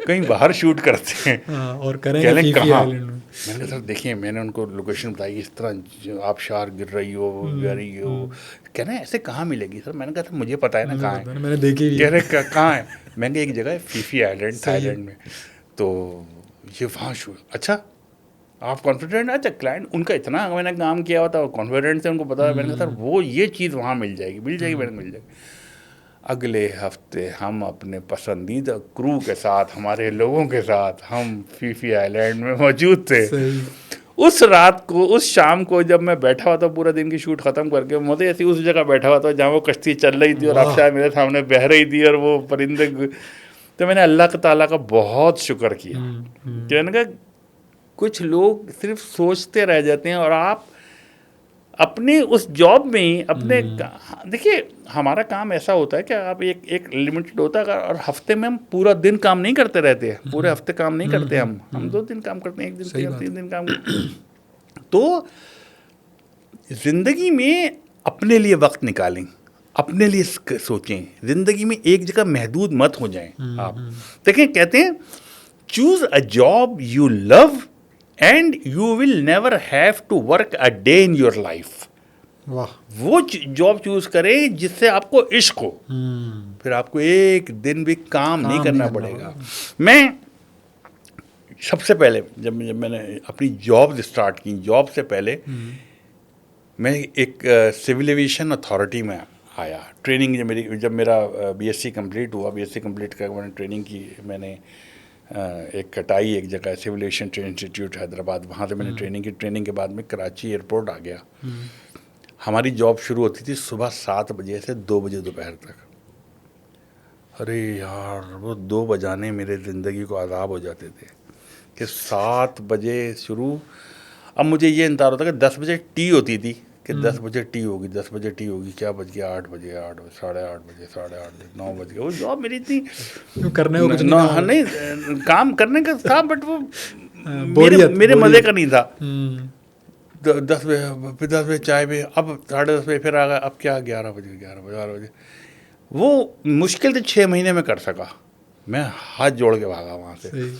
कहीं बाहर शूट करते हैं। और करेंगे कहाँ? मैंने कहा सर देखिए, मैंने उनको लोकेशन बताई, इस तरह आबशार गिर रही हो, गरी हो। कह रहे ऐसे कहाँ मिलेगी सर? मैंने कहा सर मुझे पता है ना कहाँ है, मैंने देखी भी। कह रहे कहाँ है? मैंने एक जगह है फीफी आइलैंड, थाईलैंड में। तो ये वहाँ शूट। अच्छा आप कॉन्फिडेंट? अच्छा क्लाइंट उनका इतना मैंने काम किया हुआ था, कॉन्फिडेंट से उनको पता है। मैंने कहा सर वो ये चीज़ वहाँ मिल जाएगी। मैंने मिल जाएगी। अगले हफ्ते हम अपने पसंदीदा क्रू के साथ, हमारे लोगों के साथ, हम फीफी आइलैंड में मौजूद थे। उस रात को, उस शाम को जब मैं बैठा हुआ था पूरा दिन की शूट ख़त्म करके, मुझे ऐसी उस जगह बैठा हुआ था जहाँ वो कश्ती चल रही थी और आबशार मेरे सामने बह रही थी और वो परिंदे। तो मैंने अल्लाह ताला का बहुत शुक्र किया। मैंने कहा कुछ लोग सिर्फ सोचते रह जाते हैं, और आप अपने उस जॉब में ही अपने देखिए हमारा काम ऐसा होता है कि आप एक लिमिटेड होता है, और हफ्ते में हम पूरा दिन काम नहीं करते रहते हैं, पूरे हफ्ते काम नहीं करते हम 2 दिन काम करते हैं, 1 दिन 3 दिन काम करते हैं। तो ज़िंदगी में अपने लिए वक्त निकालें, अपने लिए सोचें, ज़िंदगी में एक जगह महदूद मत हो जाएं आप। देखें कहते हैं choose a job you love and you will never have to work a day in your life. वाह। वो जॉब चूज करें जिससे आपको इश्क हो, फिर आपको एक दिन भी काम नहीं करना पड़ेगा। मैं सबसे पहले जब मैंने अपनी जॉब स्टार्ट की, जॉब से पहले मैं एक सिविल एविएशन अथॉरिटी में आया। ट्रेनिंग जब मेरा BSc कंप्लीट हुआ, BSc कंप्लीट कर मैंने ट्रेनिंग की। मैंने एक कटाई एक जगह civil aviation training institute Hyderabad, वहाँ से मैंने ट्रेनिंग की। ट्रेनिंग के बाद में कराची एयरपोर्ट आ गया। हमारी जॉब शुरू होती थी सुबह 7 बजे से 2 बजे दोपहर तक। अरे यार वो 2 बजाने मेरे ज़िंदगी को अज़ाब हो जाते थे कि 7 बजे शुरू। अब मुझे ये इंतज़ार होता कि 10 बजे टी होती थी, कि 10 बजे टी होगी, 10 बजे टी होगी, क्या बज गया 8 बजे, 8 बजे, 8:30 बजे, 8:30 9 बज गए। वो जॉब मेरी इतनी करने को कुछ नहीं काम करने का था, बट वो मेरे मज़े का नहीं था। 10 बजे चाय पे, अब 10:30 बजे फिर आ गया, अब क्या 11 बजे 12 बजे। वो मुश्किल से 6 महीने में कर सका। मैं हाथ जोड़ के भागा वहाँ से।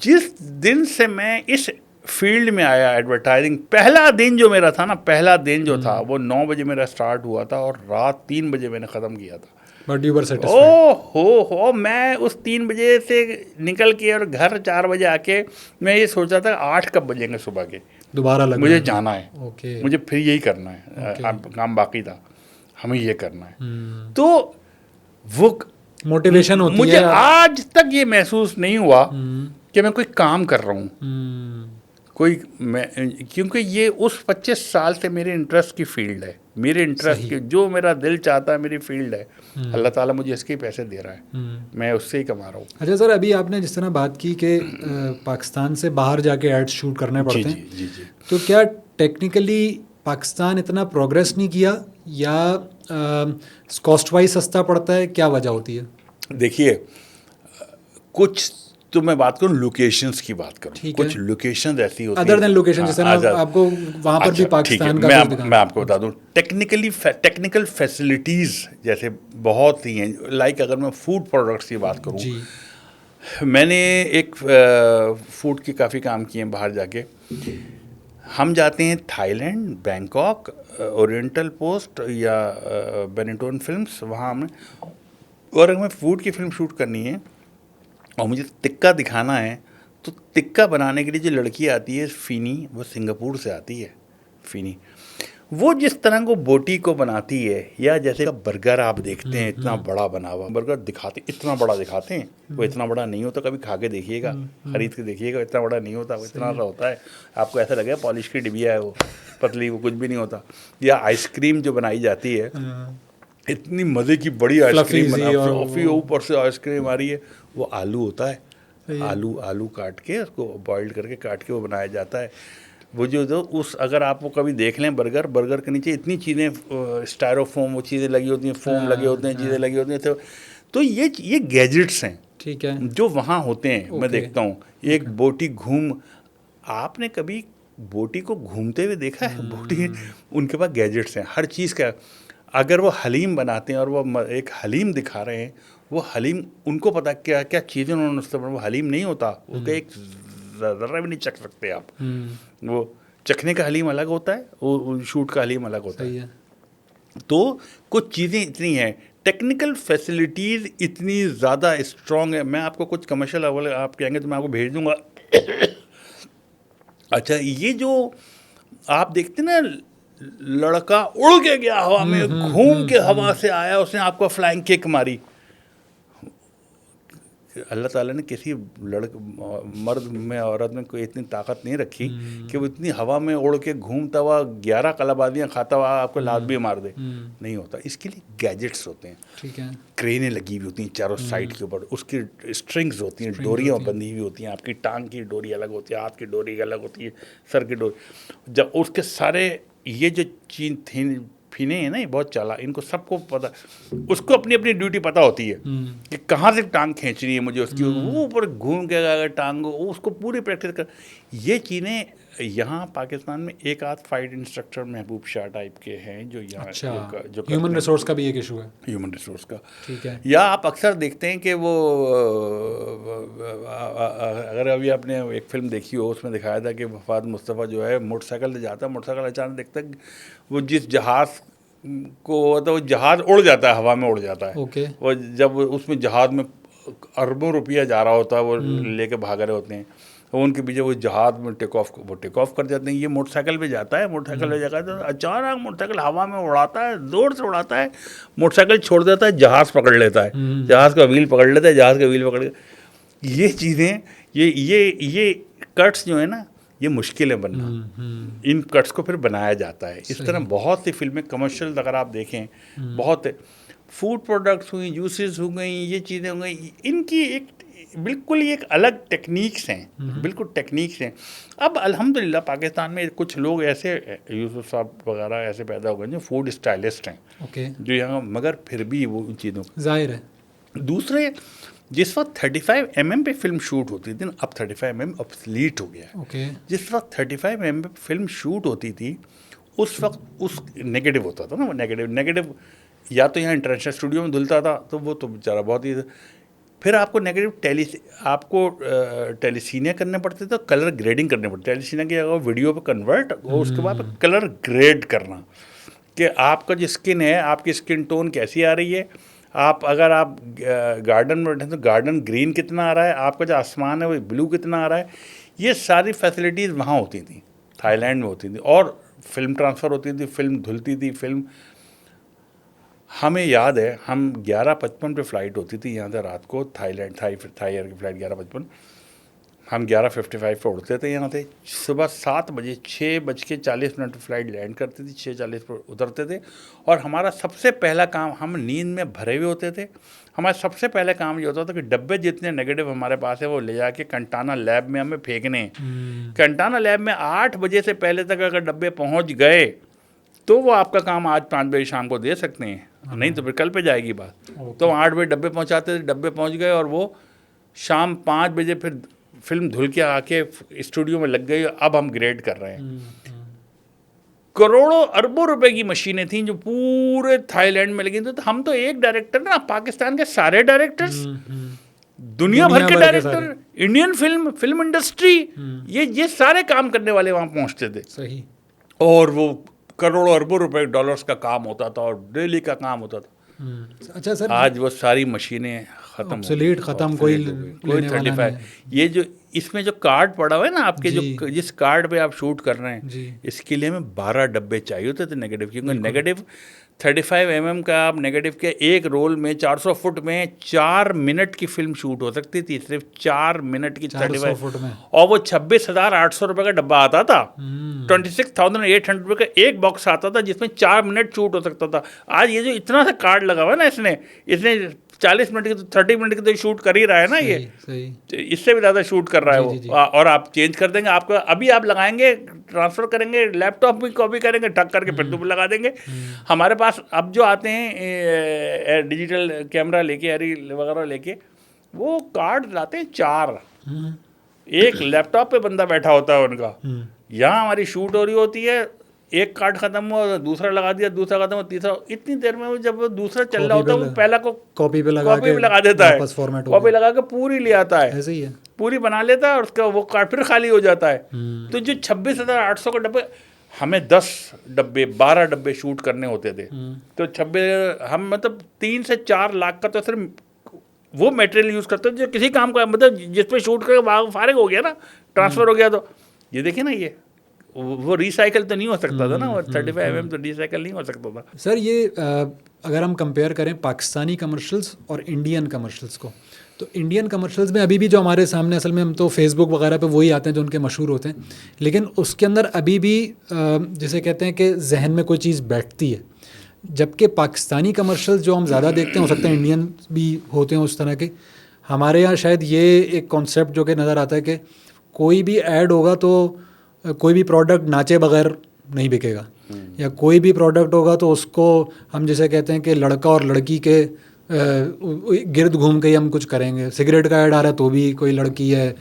जिस दिन से मैं इस फील्ड में आया एडवर्टाइजिंग, पहला दिन जो मेरा था ना, पहला दिन जो था वो 9 बजे मेरा स्टार्ट हुआ था और रात 3 बजे मैंने ख़त्म किया था। But you were satisfied? हो मैं उस 3 बजे से निकल के और घर 4 बजे आके मैं ये सोचा था 8 कब बजेंगे सुबह के, दोबारा लगा मुझे जाना है। ओके। मुझे फिर यही करना है। काम बाकी था, हमें ये करना है। तो वो मोटिवेशन होती है। मुझे आज तक ये महसूस नहीं हुआ कि मैं कोई काम कर रहा हूँ, कोई मैं क्योंकि ये उस 25 साल से मेरे इंटरेस्ट की फील्ड है, मेरे इंटरेस्ट की जो मेरा दिल चाहता है मेरी फील्ड है। अल्लाह ताला मुझे इसके ही पैसे दे रहा है, मैं उससे ही कमा रहा हूँ। अच्छा सर, अभी आपने जिस तरह बात की कि पाकिस्तान से बाहर जाके एड्स शूट करने जी पड़ते जी हैं, जी जी। तो क्या टेक्निकली पाकिस्तान इतना प्रोग्रेस नहीं किया या कॉस्ट वाइज सस्ता पड़ता है, क्या वजह होती है? देखिए, कुछ तो मैं बात करूँ लोकेशंस की बात करूँ, ठीक कुछ है। लोकेशंस ऐसी होती अदर हैं। देन लोकेशन, हाँ, जैसे ना आज़ाद। आपको वहाँ पर भी अच्छा, ठीक है, पाकिस्तान का कुछ दिखाना। मैं आपको बता दूं, टेक्निकल फैसिलिटीज़ जैसे बहुत ही हैं। लाइक अगर मैं फूड प्रोडक्ट्स की बात करूं, जी। मैंने एक फूड के काफ़ी काम किए हैं बाहर जाके। हम जाते हैं थाईलैंड, बैंकॉक, ओरिएंटल पोस्ट या बेनेटोन फिल्म्स, वहाँ हमें, और अगर मैं फूड की फिल्म शूट करनी है और मुझे तिक्का दिखाना है, तो तिक्का बनाने के लिए जो लड़की आती है फ़ीनी, वो सिंगापुर से आती है। फ़ीनी वो जिस तरह को बोटी को बनाती है, या जैसे का बर्गर आप देखते हैं इतना बड़ा बना हुआ बर्गर दिखाते, इतना बड़ा दिखाते हैं, वो इतना बड़ा नहीं होता। कभी खा के देखिएगा, खरीद के देखिएगा, इतना बड़ा नहीं होता, वो इतना सा होता है, आपको ऐसा लगेगा पॉलिश की डिबिया है वो, पतली, वो कुछ भी नहीं होता। या आइसक्रीम जो बनाई जाती है, इतनी मज़े की बड़ी आइसक्रीम Fluffy बना, सी और फ्लफी, वो- ऊपर से आइसक्रीम आ रही है, वो आलू होता है। सही है। आलू काट के उसको बॉइल्ड करके काट के वो बनाया जाता है। वो जो उस, अगर आप वो कभी देख लें, बर्गर के नीचे इतनी चीज़ें, स्टायरोफोम, वो चीज़ें लगी होती हैं, फोम लगे होते हैं, चीज़ें लगी होती हैं। तो ये गैजेट्स हैं ठीक है। जो वहाँ होते हैं। मैं ओके। देखता हूँ एक बोटी घूम, आपने कभी बोटी को घूमते हुए देखा है? बोटी, उनके पास गैजेट्स हैं हर चीज़ का। अगर वो हलीम बनाते हैं और वो एक हलीम दिखा रहे हैं, वो हलीम उनको पता क्या क्या चीज़ें उन्होंने उससे, वो हलीम नहीं होता, उसका एक ज़र्रा भी नहीं चख सकते आप। वो चखने का हलीम अलग होता है, वो शूट का हलीम अलग होता सही है। है। तो कुछ चीज़ें इतनी हैं, टेक्निकल फैसिलिटीज़ इतनी ज़्यादा स्ट्रॉन्ग है। मैं आपको कुछ कमर्शियल अवल आप कहेंगे तो मैं आपको भेज दूंगा। अच्छा, ये जो आप देखते ना, लड़का उड़ के गया हवा में, घूम के हवा से आया, उसने आपको फ्लाइंग किक मारी। अल्लाह ताला ने किसी मर्द में, औरत में कोई इतनी ताकत नहीं रखी कि वो इतनी हवा में उड़ के घूमता हुआ 11 कलाबाजियाँ खाता हुआ आपको लात भी मार दे। नहीं होता। इसके लिए गैजेट्स होते हैं, ठीक है। क्रेनें लगी हुई होती हैं चारों साइड के ऊपर, उसकी स्ट्रिंग्स होती हैं, डोरियाँ बंधी हुई होती हैं, आपकी टांग की डोरी अलग होती है, हाथ की डोरी अलग होती है, सर की डोरी। जब उसके सारे ये जो चीन थी फिने हैं ना, ये बहुत चाला, इनको सबको पता, उसको अपनी अपनी ड्यूटी पता होती है कि कहाँ से टांग खींचनी है मुझे उसकी, वो ऊपर घूम के अगर टांग, उसको पूरी प्रैक्टिस कर। ये चीज़ें यहाँ पाकिस्तान में एक आध फाइट इंस्ट्रक्टर महबूब शाह टाइप के हैं जो यहाँ अच्छा, जो ह्यूमन रिसोर्स का भी एक इशू है। ह्यूमन रिसोर्स का। ठीक है। या आप अक्सर देखते हैं कि वो अगर अभी आपने एक फिल्म देखी हो, उसमें दिखाया था कि वफाद मुस्तफ़ा जो है मोटरसाइकिल से जाता है, मोटरसाइकिल अचानक देखता है वो जिस जहाज़ को होता है, वो जहाज़ उड़ जाता है, हवा में उड़ जाता है। ओके। वो जब उसमें जहाज़ में अरबों रुपया जा रहा होता है, वो लेके भाग रहे होते हैं, तो उनके पीछे वो जहाज़ में टेक ऑफ कर जाते हैं। ये मोटरसाइकिल पे जाता है, मोटरसाइकिल पे जाता है, तो अचानक मोटरसाइकिल हवा में उड़ाता है, जोर से उड़ाता है, मोटरसाइकिल छोड़ देता है, जहाज़ पकड़ लेता है, जहाज़ का व्हील पकड़ लेता है, जहाज़ का व्हील पकड़ के। ये चीज़ें, ये कट्स जो है ना, ये मुश्किल है बनना। इन कट्स को फिर बनाया जाता है। इस तरह बहुत सी फिल्में कमर्शियल अगर आप देखें, बहुत फूड प्रोडक्ट्स हुई, जूसेस हो गई, ये चीज़ें हो गई, इनकी एक बिल्कुल ही एक अलग टेक्निक्स हैं, बिल्कुल टेक्निक्स हैं। अब अल्हम्दुलिल्लाह पाकिस्तान में कुछ लोग ऐसे, यूसुफ साहब वगैरह ऐसे पैदा हो गए जो फूड स्टाइलिस्ट हैं, ओके। जो यहाँ, मगर फिर भी वो उन चीज़ों जाहिर है। दूसरे, जिस वक्त 35 mm पे फिल्म शूट होती थी ना, अब 35 mm ऑब्सलीट हो गया है। ओके। जिस वक्त 35 mm पे फिल्म शूट होती थी, उस वक्त उस नेगेटिव होता था ना, वो नेगेटिव या तो यहाँ इंटरनेशनल स्टूडियो में धुलता था, तो वो तो बेचारा बहुत ही, फिर आपको नेगेटिव आपको टेलीसीनिया करने पड़ते थे, तो कलर ग्रेडिंग करने पड़ते। टेलीसीनिया की जगह वीडियो पे कन्वर्ट, और उसके बाद कलर ग्रेड करना कि आपका जो स्किन है, आपकी स्किन टोन कैसी आ रही है। आप अगर आप गार्डन में बैठे तो गार्डन ग्रीन कितना आ रहा है, आपका जो आसमान है वो ब्लू कितना आ रहा है। ये सारी फैसिलिटीज़ वहाँ होती थी, थाईलैंड में होती थी, और फिल्म ट्रांसफ़र होती थी, फिल्म धुलती थी। फिल्म, हमें याद है, हम 11:55 पे फ़्लाइट होती थी यहाँ से रात को, थाईलैंड थाई एयर की फ़्लाइट 11:55। हम 11:55 पे उड़ते थे यहाँ से, सुबह 7 बजे 6:40 फ्लाइट लैंड करती थी, 6:40 पर उतरते थे। और हमारा सबसे पहला काम, हम नींद में भरे हुए होते थे, हमारा सबसे पहले काम ये होता था कि डब्बे जितने नेगेटिव हमारे पास है वो ले जाके कंटाना लैब में हमें फेंकने हैं। कंटाना लैब में 8 बजे से पहले तक अगर डब्बे पहुँच गए तो वो आपका काम आज 5 बजे शाम को दे सकते हैं, नहीं तो फिर कल पे जाएगी बात। तो 8 बजे डब्बे पहुँचाते थे, डब्बे पहुँच गए और वो शाम 5 बजे फिर फिल्म धुल के आके स्टूडियो में लग गई, अब हम ग्रेड कर रहे हैं। करोड़ों अरबों रुपए की मशीनें थी जो पूरे थाईलैंड में लगी थी। तो हम तो एक डायरेक्टर ना, पाकिस्तान के सारे डायरेक्टर्स, दुनिया भर के डायरेक्टर, इंडियन फिल्म इंडस्ट्री, ये सारे काम करने वाले वहाँ पहुँचते थे। सही। और वो करोड़ों अरबों रुपए डॉलर्स का काम होता था और डेली का काम होता था। अच्छा सर, आज वो सारी मशीनें खत्म, कोई 35। ये जो इसमें जो कार्ड पड़ा हुआ है ना आपके, जो जिस कार्ड पे आप शूट कर रहे हैं, इसके लिए हमें 12 डब्बे चाहिए होते थे नेगेटिव, क्योंकि नेगेटिव 35 mm का आप नेगेटिव के एक रोल में 400 फुट में 4 मिनट की फिल्म शूट हो सकती थी, सिर्फ 4 मिनट की 400 फुट में। और वो 26,800 रुपये का डब्बा आता था, 26,800 रुपये का एक बॉक्स आता था जिसमें 4 मिनट शूट हो सकता था। आज ये जो इतना सा कार्ड लगा हुआ है ना, इसने 40 मिनट की तो 30 मिनट की तो शूट कर ही रहा है ना, ये इससे भी ज़्यादा शूट कर रहा है वो। और आप चेंज कर देंगे, आपको अभी आप लगाएंगे, ट्रांसफ़र करेंगे, लैपटॉप में कॉपी करेंगे, ठक करके फिर दोबारा लगा देंगे। हमारे पास अब जो आते हैं डिजिटल कैमरा लेके, एरी वगैरह लेके, वो कार्ड लाते हैं 4, एक लैपटॉप पे बंदा बैठा होता है उनका, यहाँ हमारी शूट हो रही होती है, एक कार्ड खत्म हुआ, दूसरा लगा दिया, दूसरा खत्म हुआ, तीसरा, इतनी देर में वो जब वो दूसरा चल रहा होता है, वो पहला को कॉपी पे लगा देता है, कॉपी लगा के पूरी ले आता है, ऐसे ही है, पूरी बना लेता है और उसका वो कार्ड फिर खाली हो जाता है। तो जो 26,800 के डब्बे, हमें 10 डब्बे 12 डब्बे शूट करने होते थे, तो 26 हम मतलब 3 से 4 लाख का तो सिर्फ वो मटेरियल यूज़ करते थे जो किसी काम का, मतलब जिस पे शूट करके फारिग हो गया ना, ट्रांसफ़र हो गया। तो ये देखिए ना, ये वो रिसाइकल तो नहीं हो सकता था ना, वो 35 mm तो रिसाइकल नहीं हो सकता था। सर ये अगर हम कंपेयर करें पाकिस्तानी कमर्शियल्स और इंडियन कमर्शियल्स को, तो इंडियन कमर्शियल्स में अभी भी जो हमारे सामने, असल में हम तो फेसबुक वगैरह पे वही आते हैं जो उनके मशहूर होते हैं, लेकिन उसके अंदर अभी भी जिसे कहते हैं कि जहन में कोई चीज़ बैठती है। जबकि पाकिस्तानी कमर्शियल्स जो हम ज़्यादा देखते हैं, हो सकता है इंडियन भी होते हैं उस तरह के, हमारे यहाँ शायद ये एक कॉन्सेप्ट जो कि नज़र आता है कि कोई भी ऐड होगा तो कोई भी प्रोडक्ट नाचे बगैर नहीं बिकेगा, या कोई भी प्रोडक्ट होगा तो उसको हम जैसे कहते हैं कि लड़का और लड़की के गिर्द घूम के ही हम कुछ करेंगे। सिगरेट का ऐड आ रहा है तो भी कोई लड़की है,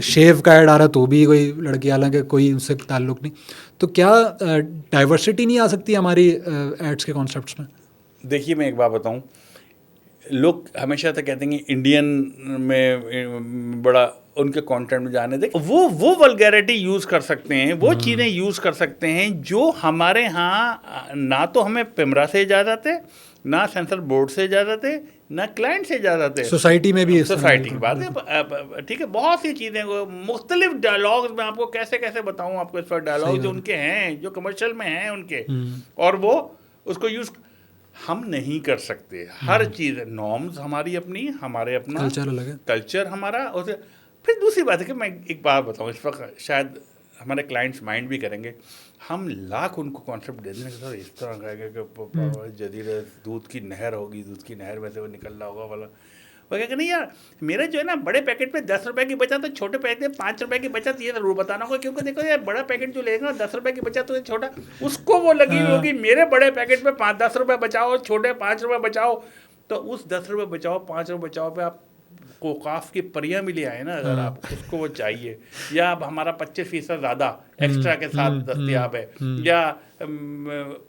शेव का ऐड आ रहा है तो भी कोई लड़की, हालांकि कोई उससे ताल्लुक़ नहीं। तो क्या डाइवर्सिटी नहीं आ सकती हमारी एड्स के कॉन्सेप्ट्स में? देखिए, मैं एक बात बताऊँ, लोग हमेशा तो कहते हैं कि इंडियन में बड़ा उनके कंटेंट में जाने दे, वो वल्गैरिटी यूज़ कर सकते हैं, वो चीज़ें यूज़ कर सकते हैं जो हमारे यहाँ ना तो हमें पिमरा से इजाज़त है, ना सेंसर बोर्ड से इजाज़त है, ना क्लाइंट से इजाज़त है। सोसाइटी में भी, सोसाइटी की बात है, ठीक है, बहुत सी चीज़ें, मुख्तलिफ डायलॉग्स में आपको कैसे कैसे बताऊँ आपको, इस पर डायलॉग जो उनके हैं, जो कमर्शियल में हैं उनके, और वो उसको यूज़ हम नहीं कर सकते। हर चीज़, नॉर्म्स हमारी अपनी, हमारे अपना कल्चर अलग है, कल्चर हमारा। और फिर दूसरी बात है कि मैं एक बात बताऊँ, इस वक्त शायद हमारे क्लाइंट्स माइंड भी करेंगे, हम लाख उनको कॉन्सेप्ट दे देंगे सर, इस तरह का जदीद दूध की नहर होगी, दूध की नहर में से वो निकल रहा होगा वाला, वो क्या नहीं यार, मेरा जो है ना बड़े पैकेट पे 10 रुपये की बचत, तो छोटे पैकेट में 5 रुपये की बचत, ये जरूर बताना होगा, क्योंकि देखो यार, बड़ा पैकेट जो लेगा 10 रुपये की बचत, तो छोटा उसको वो लगी हुई होगी, मेरे बड़े पैकेट में 5-10 रुपये बचाओ, छोटे 5 रुपये बचाओ, तो उस 10 रुपये बचाओ, 5 रुपये बचाओ पे आप कोकाफ की परियां मिली आए ना, अगर आप उसको वो चाहिए, या अब हमारा 25% ज़्यादा एक्स्ट्रा के साथ दस्तियाब है, या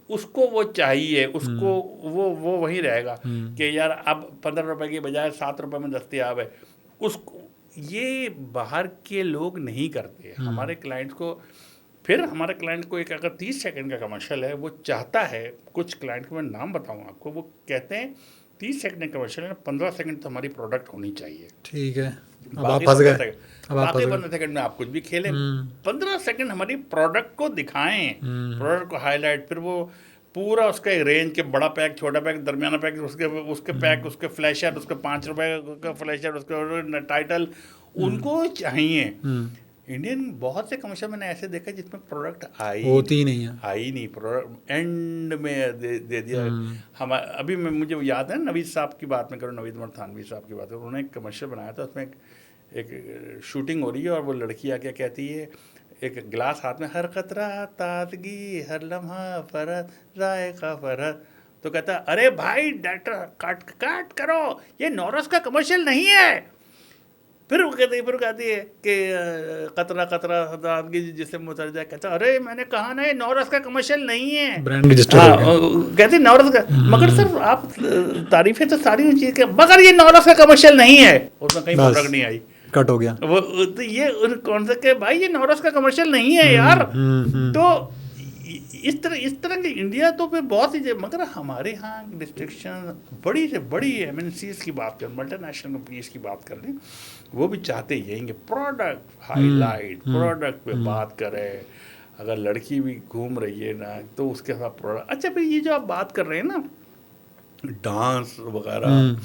उसको वो चाहिए, उसको वो वही रहेगा कि यार अब 15 रुपये की बजाय 7 रुपये में दस्तियाब है, उसको ये बाहर के लोग नहीं करते। हमारे क्लाइंट्स को, फिर हमारे क्लाइंट को एक अगर 30 सेकंड का कमर्शियल है, वो चाहता है, कुछ क्लाइंट को मैं नाम बताऊँ आपको, वो कहते हैं 30 सेकंड कमर्शियल है, 15 सेकंड तो हमारी प्रोडक्ट होनी चाहिए। ठीक है, बाकी 15 सेकंड में आप कुछ भी खेलें, 15 सेकंड हमारी प्रोडक्ट को दिखाएं, प्रोडक्ट को हाईलाइट, फिर वो पूरा उसका रेंज के बड़ा पैक, छोटा पैक, दरमियाना पैक, उसके पैक, उसके फ्लैशर, उसके 5 रुपये का फ्लैशर, उसके टाइटल, उनको चाहिए। इंडियन बहुत से कमर्शियल मैंने ऐसे देखा जिसमें प्रोडक्ट होती ही नहीं है, आई नहीं, प्रोडक्ट एंड में दे दिया। हम अभी मुझे याद है नवीद साहब की बात में करूँ, नवीद उमर थानवी साहब की बात करूँ, उन्होंने एक कमर्शियल बनाया था, उसमें एक शूटिंग हो रही है और वो लड़की आके कहती है, एक गिलास हाथ में, हर कतरा ताजगी, हर लम्हा फरत, जायका फरत। तो कहता है अरे भाई डायरेक्टर काट करो, ये नौरस का कमर्शियल नहीं है। फिर वो कहती है कि कतरा कतरा ताजगी जिससे मुतर जाए। कहता अरे मैंने कहा ना ये नौरस का कमर्शियल नहीं है, ब्रांड रजिस्टर हो गया। कहते नौरस का, मगर सर आप तारीफें तो सारी चीज़ के, मगर ये नौरस का कमर्शियल नहीं है, उसमें कहीं प्रोडक्ट नहीं आई, कट हो गया वो। तो ये कौन सा के भाई ये नौरस का कमर्शियल नहीं है यार। तो इस तरह के इंडिया तो पे बहुत ही, मगर हमारे यहाँ डिस्ट्रिक्शन बड़ी से बड़ी MNCs की बात करें, मल्टीनेशनल कंपनीज की बात कर लें, वो भी चाहते यही कि प्रोडक्ट हाईलाइट, प्रोडक्ट पे बात करें। अगर लड़की भी घूम रही है ना तो उसके साथ प्रोडक्ट। अच्छा फिर ये जो आप बात कर रहे हैं ना डांस वगैरह,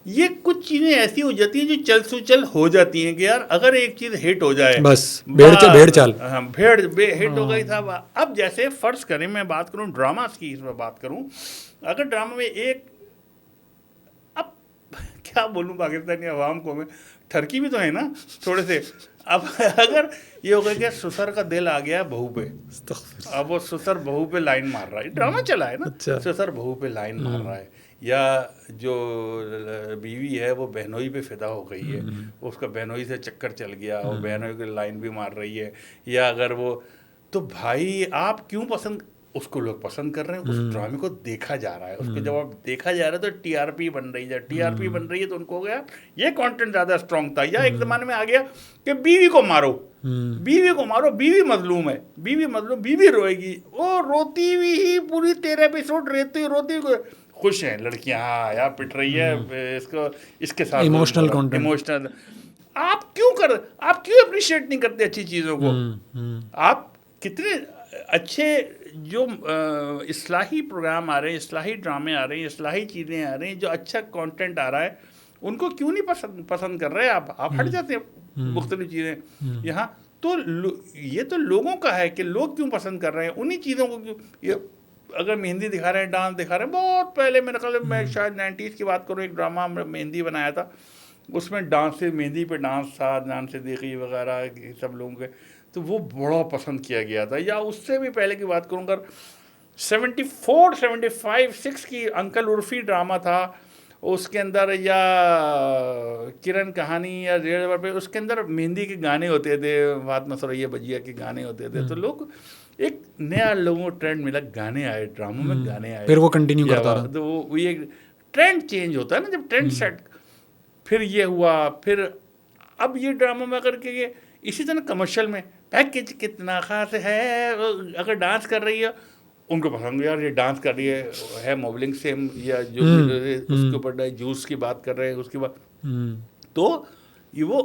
ये कुछ चीज़ें ऐसी हो जाती हैं जो चल सुचल हो जाती हैं कि यार अगर एक चीज़ हिट हो जाए बस भेड़ चाल, हाँ भेड़ हिट हो गई था। अब जैसे फर्ज करें, मैं बात करूं ड्रामास की, इसमें बात करूं, अगर ड्रामा में एक, अब क्या बोलूं पाकिस्तानी अवाम को, मैं ठरकी भी तो है ना थोड़े से। अब अगर ये हो गया कि ससुर का दिल आ गया बहू पे, अब वो ससुर बहू पे लाइन मार रहा है, ड्रामा चला है ना, ससुर बहू पे लाइन मार रहा है, या जो बीवी है वो बहनोई पे फिदा हो गई है, उसका बहनोई से चक्कर चल गया और बहनोई की लाइन भी मार रही है, या अगर वो, तो भाई आप क्यों पसंद, उसको लोग पसंद कर रहे हैं, उस ड्रामे को देखा जा रहा है, उसको जब आप देखा जा रहा है तो TRP बन रही है, TRP बन रही है तो उनको हो गया ये कंटेंट ज़्यादा स्ट्रांग था। या एक ज़माने में आ गया कि बीवी को मारो, बीवी को मारो, बीवी मजलूम है, बीवी मजलूम, बीवी रोएगी, वो रोती हुई ही पूरी 13 एपिसोड रोती खुश हैं लड़कियां, हाँ यार पिट रही है इसको, इसके साथ इमोशनल कंटेंट, इमोशनल। आप क्यों अप्रिशिएट नहीं करते अच्छी चीज़ों को? आप कितने अच्छे जो इस्लाही प्रोग्राम आ रहे हैं, इस्लाही ड्रामे आ रहे हैं, इस्लाही चीज़ें आ रही हैं, जो अच्छा कंटेंट आ रहा है, उनको क्यों नहीं पसंद कर रहे हैं? आप हट जाते हैं मुख्तलिफ चीज़ें यहाँ। तो ये तो लोगों का है कि लोग क्यों पसंद कर रहे हैं उन्हीं चीज़ों को क्यों। ये अगर मेहंदी दिखा रहे हैं, डांस दिखा रहे हैं, बहुत पहले मेरे ख्याल मैं शायद 90s की बात करूँ, एक ड्रामा मेहंदी बनाया था, उसमें डांस से, मेहंदी पे डांस था, डांस से देखी वगैरह सब लोगों के, तो वो बड़ा पसंद किया गया था। या उससे भी पहले की बात करूँ, अगर 74, 75, 6 की अंकल उर्फी ड्रामा था, उसके अंदर, या किरण कहानी, या रेड पे, उसके अंदर मेहंदी के गाने होते थे, फातिमा सुरैया बजिया के गाने होते थे। तो लोग एक नया लोगों को ट्रेंड मिला, गाने आए, ड्रामों में गाने आए, फिर वो कंटिन्यू करता रहा। तो वो ये ट्रेंड चेंज होता है ना, जब ट्रेंड सेट, फिर ये हुआ, फिर अब ये ड्रामों में करके ये इसी तरह कमर्शियल में पैकेज कितना खास है, अगर डांस कर रही है उनको पसंद, यार ये डांस कर रही है मॉडलिंग सेम, या जो उसके ऊपर जूस की बात कर रहे हैं उसके बाद, तो ये वो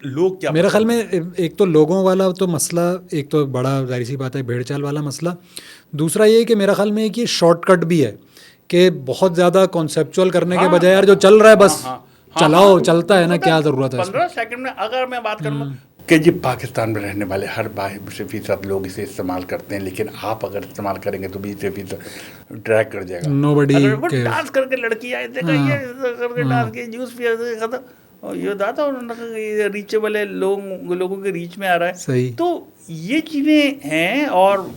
लोग क्या, मेरे ख्याल में एक तो लोगों वाला तो मसला, एक तो बड़ा जाहिर सी बात है भेड़ चाल वाला मसला, दूसरा ये कि मेरा ख्याल में कि शॉर्टकट भी है कि बहुत ज़्यादा कॉन्सेप्चुअल करने के बजाय यार जो चल रहा है बस चलाओ, चलता है ना, क्या ज़रूरत है 15 सेकंड में। अगर मैं बात करूँ कि जी पाकिस्तान में रहने वाले हर 20% लोग इसे इस्तेमाल करते हैं, लेकिन आप अगर इस्तेमाल करेंगे तो 20% ड्रैग कर जाएगा। Nobody डांस करके लड़की आए थे, ये करके डांस के जूस पिया खत्म, ये दाता उन्होंने रीचेबल है, लोगों के रीच में आ रहा है। सही। तो ये चीज़ें हैं, और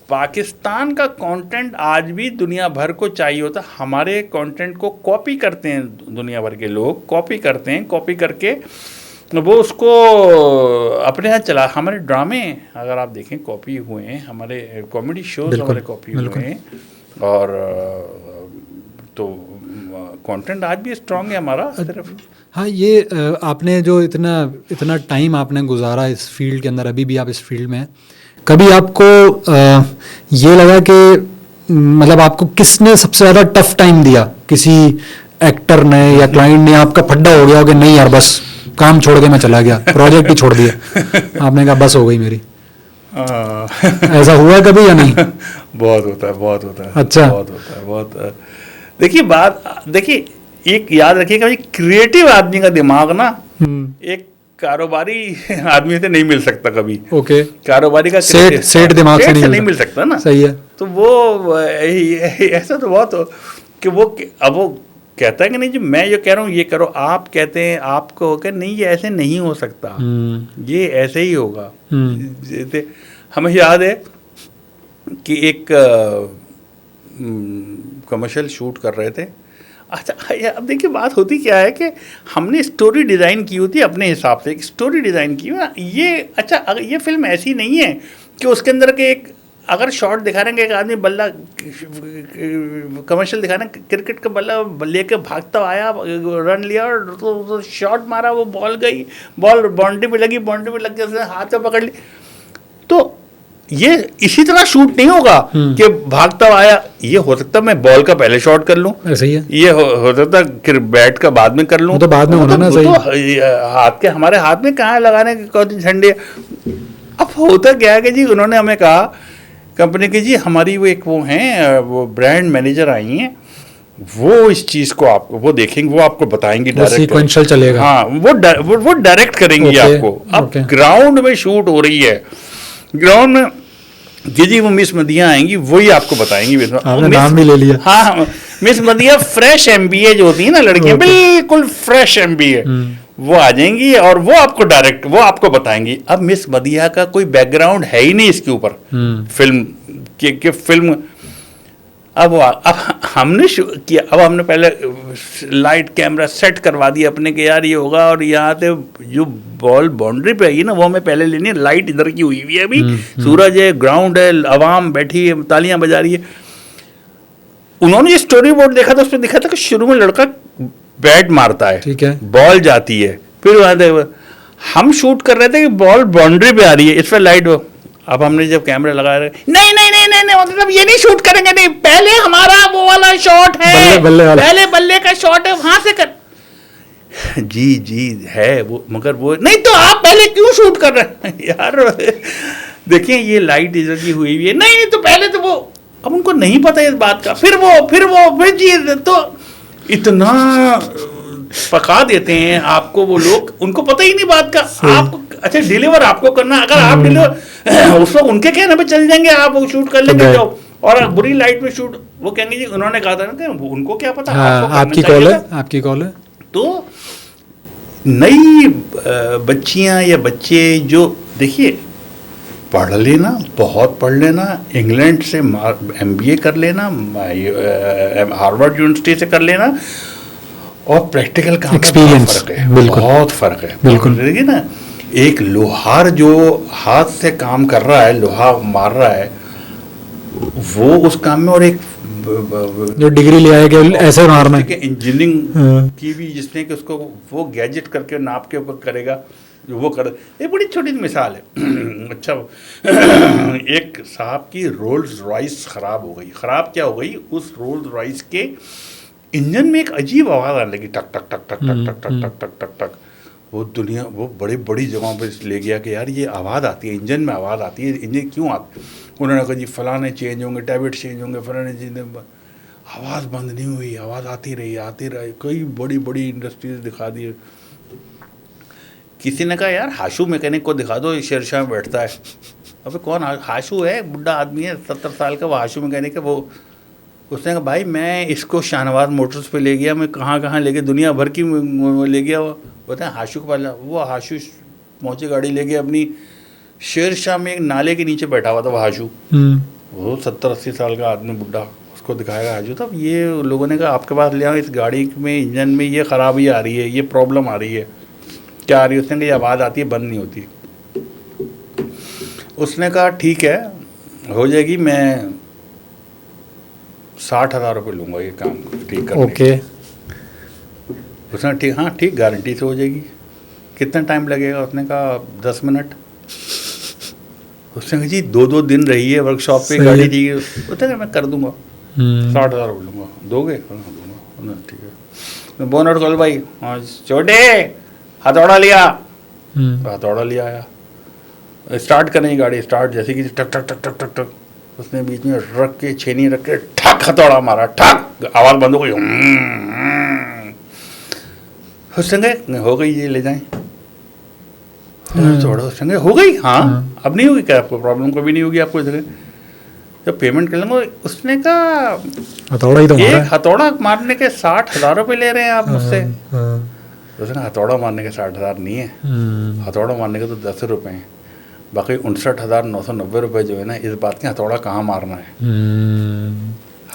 पाकिस्तान का कंटेंट आज भी दुनिया भर को चाहिए होता। हमारे कंटेंट को कॉपी करते हैं, दुनिया भर के लोग कॉपी करते हैं, कॉपी करके वो उसको अपने यहाँ चला। हमारे ड्रामे अगर आप देखें कॉपी हुए हैं, हमारे कॉमेडी शोज हमारे कॉपी हुए हैं, और तो कंटेंट आज भी स्ट्रांग है हमारा सिर्फ। हाँ, ये आपने जो इतना टाइम आपने गुजारा इस फील्ड के अंदर, अभी भी आप इस फील्ड में हैं, कभी आपको ये लगा कि मतलब आपको किसने सबसे ज़्यादा टफ टाइम दिया, किसी एक्टर ने या क्लाइंट ने, आपका फड्डा हो गया हो कि नहीं यार बस काम छोड़ के मैं चला गया, प्रोजेक्ट ही छोड़ दिया, आपने कहा बस हो गई मेरी, ऐसा हुआ कभी या नहीं? बहुत होता है। अच्छा, बहुत होता है। देखिए एक याद रखिएगा, क्रिएटिव आदमी का दिमाग ना एक कारोबारी आदमी से नहीं मिल सकता कभी। ओके। कारोबारी का सेठ दिमाग से नहीं मिल सकता ना। सही है। तो वो ऐसा तो बहुत कि वो अब वो कहता है कि नहीं जी मैं जो कह रहा हूँ ये करो, आप कहते हैं आपको हो, नहीं ये ऐसे नहीं हो सकता, ये ऐसे ही होगा। जैसे हमें याद है कि एक कमर्शियल शूट कर रहे थे। अच्छा अब देखिए बात होती क्या है कि हमने स्टोरी डिज़ाइन की होती है अपने हिसाब से, एक स्टोरी डिज़ाइन की हुई ये। अच्छा अगर ये फिल्म ऐसी नहीं है कि उसके अंदर के एक अगर शॉट दिखा रहे हैं कि एक आदमी बल्ला कमर्शियल दिखा रहे हैं क्रिकेट का बल्ला लेके भागता आया, रन लिया और तो शॉट मारा, वो बॉल गई, बॉल बाउंड्री पे लगी, बाउंड्री पे लग गया, उसने हाथ से पकड़ ली। तो ये इसी तरह शूट नहीं होगा कि भागता आया। ये हो सकता मैं बॉल का पहले शॉट कर लूं, सही है। ये हो सकता फिर बैट का बाद में कर लूं, तो बाद में होना ना। सही तो हाथ के हमारे हाथ में कहाँ लगाने की कौन झंडे। अब होता क्या है कि जी उन्होंने हमें कहा कंपनी की जी हमारी वो एक वो हैं वो ब्रांड मैनेजर आई हैं, वो इस चीज़ को आपको वो देखेंगे, वो आपको बताएंगी डायरेक्ट, सीक्वेंशियल चलेगा। हाँ वो डायरेक्ट करेंगी आपको। अब ग्राउंड में शूट हो रही है, ग्राउंड में जी वो मिस मदिया आएंगी, वही आपको बताएंगी। आपने नाम भी ले लिया। हाँ मिस मदिया फ्रेश एमबीए जो होती है ना लड़कियां, बिल्कुल फ्रेश एमबीए, वो आ जाएंगी और वो आपको डायरेक्ट वो आपको बताएंगी। अब मिस मदिया का कोई बैकग्राउंड है ही नहीं इसके ऊपर फिल्म के फिल्म। अब हमने किया, अब हमने पहले लाइट कैमरा सेट करवा दिया अपने के यार ये होगा, और यहाँ से जो बॉल बाउंड्री पे आई ना वो हमें पहले लेनी है, लाइट इधर की हुई है अभी, सूरज है, ग्राउंड है, आवाम बैठी है, तालियां बजा रही है। उन्होंने ये स्टोरी बोर्ड देखा था, उसमें दिखा था कि शुरू में लड़का बैट मारता है, ठीक है, बॉल जाती है, फिर हम शूट कर रहे थे कि बॉल बाउंड्री पे आ रही है, इस पर लाइट हो। अब हमने जब कैमरा लगा रहे नहीं नहीं नहीं नहीं नहीं मतलब ये नहीं शूट करेंगे, नहीं पहले हमारा वो वाला शॉट है, पहले बल्ले का शॉट है, वहां से कर जी है वो, मगर वो नहीं तो आप पहले क्यों शूट कर रहे हैं यार। देखिए ये लाइट इधर की हुई है, नहीं तो पहले तो वो, अब उनको नहीं पता इस बात का, फिर जी तो इतना पका देते हैं आपको वो लोग, उनको पता ही नहीं बात का। आपको अच्छा डिलीवर आपको करना, अगर आप डिलीवर उस वक्त उनके कहने पे चल जाएंगे, आप वो शूट कर लेंगे जो, और बुरी लाइट में शूट, वो कहेंगे जी उन्होंने कहा था ना, उनको क्या पता। आपकी कॉल है, आपकी कॉल है। तो नई बच्चियां या बच्चे जो देखिए पढ़ लेना, बहुत पढ़ लेना, इंग्लैंड से MBA कर लेना, हार्वर्ड यूनिवर्सिटी से कर लेना, और प्रैक्टिकल काम का फर्क है, बहुत फर्क है, बिल्कुल। देखिए ना एक लोहार जो हाथ से काम कर रहा है, लोहा मार रहा है, वो उस काम में, और एक जो डिग्री ले आएगा ऐसे मारना है, इंजीनियरिंग की भी जिसने कि उसको वो गैजेट करके नाप के ऊपर करेगा, वो कर, एक बड़ी छोटी मिसाल है। अच्छा एक साहब की रोल्स रॉयस ख़राब हो गई। ख़राब क्या हो गई, उस रोल्स रॉयस के इंजन में एक अजीब आवाज़ आने लगी, टक टक टक टक टक टक टक टक टक टक टक। वो दुनिया वो बड़ी बड़ी जगहों पर ले गया कि यार ये आवाज़ आती है, इंजन में आवाज़ आती है, इंजन क्यों आती। उन्होंने कहा जी फलाने चेंज होंगे, टैबलेट चेंज होंगे, फलाने चीज़ें, आवाज़ बंद नहीं हुई, आवाज़ आती रही। कई बड़ी बड़ी इंडस्ट्रीज दिखा दी। किसी ने कहा यार हाशू मैकेनिक को दिखा दो, शेरशाह में बैठता है। अबे कौन हाशू है, बुढ़ा आदमी है 70 साल का, वो हाशू मैकेनिक है। वो उसने कहा भाई मैं इसको शाहनवाज मोटर्स पे ले गया, मैं कहाँ कहाँ ले गया, दुनिया भर की ले गया। वो बताए हाशू के पास, वो हाशू पहुँचे गाड़ी ले गया अपनी, शेरशाह में एक नाले के नीचे बैठा हुआ था वो हाशू। वो 70-80 साल का आदमी बुढ़ा, उसको दिखाएगा हाशू। तब ये लोगों ने कहा आपके पास ले आओ, इस गाड़ी में इंजन में ये खराबी आ रही है, ये प्रॉब्लम आ रही है। क्या आ रही है? उसने कहा ये आवाज़ आती है, बंद नहीं होती। उसने कहा ठीक है हो जाएगी, मैं 60,000 रुपये लूँगा ये काम ठीक करने। ओके। उसने ठीक, हाँ ठीक, गारंटी से हो जाएगी। कितना टाइम लगेगा? उसने कहा 10 मिनट। उसने कहा जी 2-2 दिन रही है वर्कशॉप पे, गाड़ी ठीक है। उसने कहा मैं कर दूंगा, 60,000 रुपये लूँगा, दोगे? हाँ दूँगा। ठीक है, बोनट खोल भाई। हाँ छोटे हथौड़ा लिया, हथौड़ा लिया आया, स्टार्ट करनी गाड़ी, स्टार्ट जैसे कि टक टक टक टक टक टक, उसने बीच में रख के छेनी रख के ठक हथौड़ा मारा, ठक, आवाज़ बंद हो गई। हुसैन हो गई, ये ले जाएं। थोड़ा हुसैन हो गई, हाँ अब नहीं होगी क्या, आपको प्रॉब्लम कभी नहीं होगी आपको इधर। जब पेमेंट कर लेंगे, उसने कहा हथौड़ा ही तो मारा एक है। हथौड़ा मारने के 60,000 रुपये ले रहे हैं आप मुझसे। हाँ, उसने हथौड़ा मारने के 60,000 नहीं है, हथौड़ा मारने के तो 10 रुपये हैं, बाकी 59,990 रुपये जो है ना, इस बात के हथौड़ा कहाँ मारना है,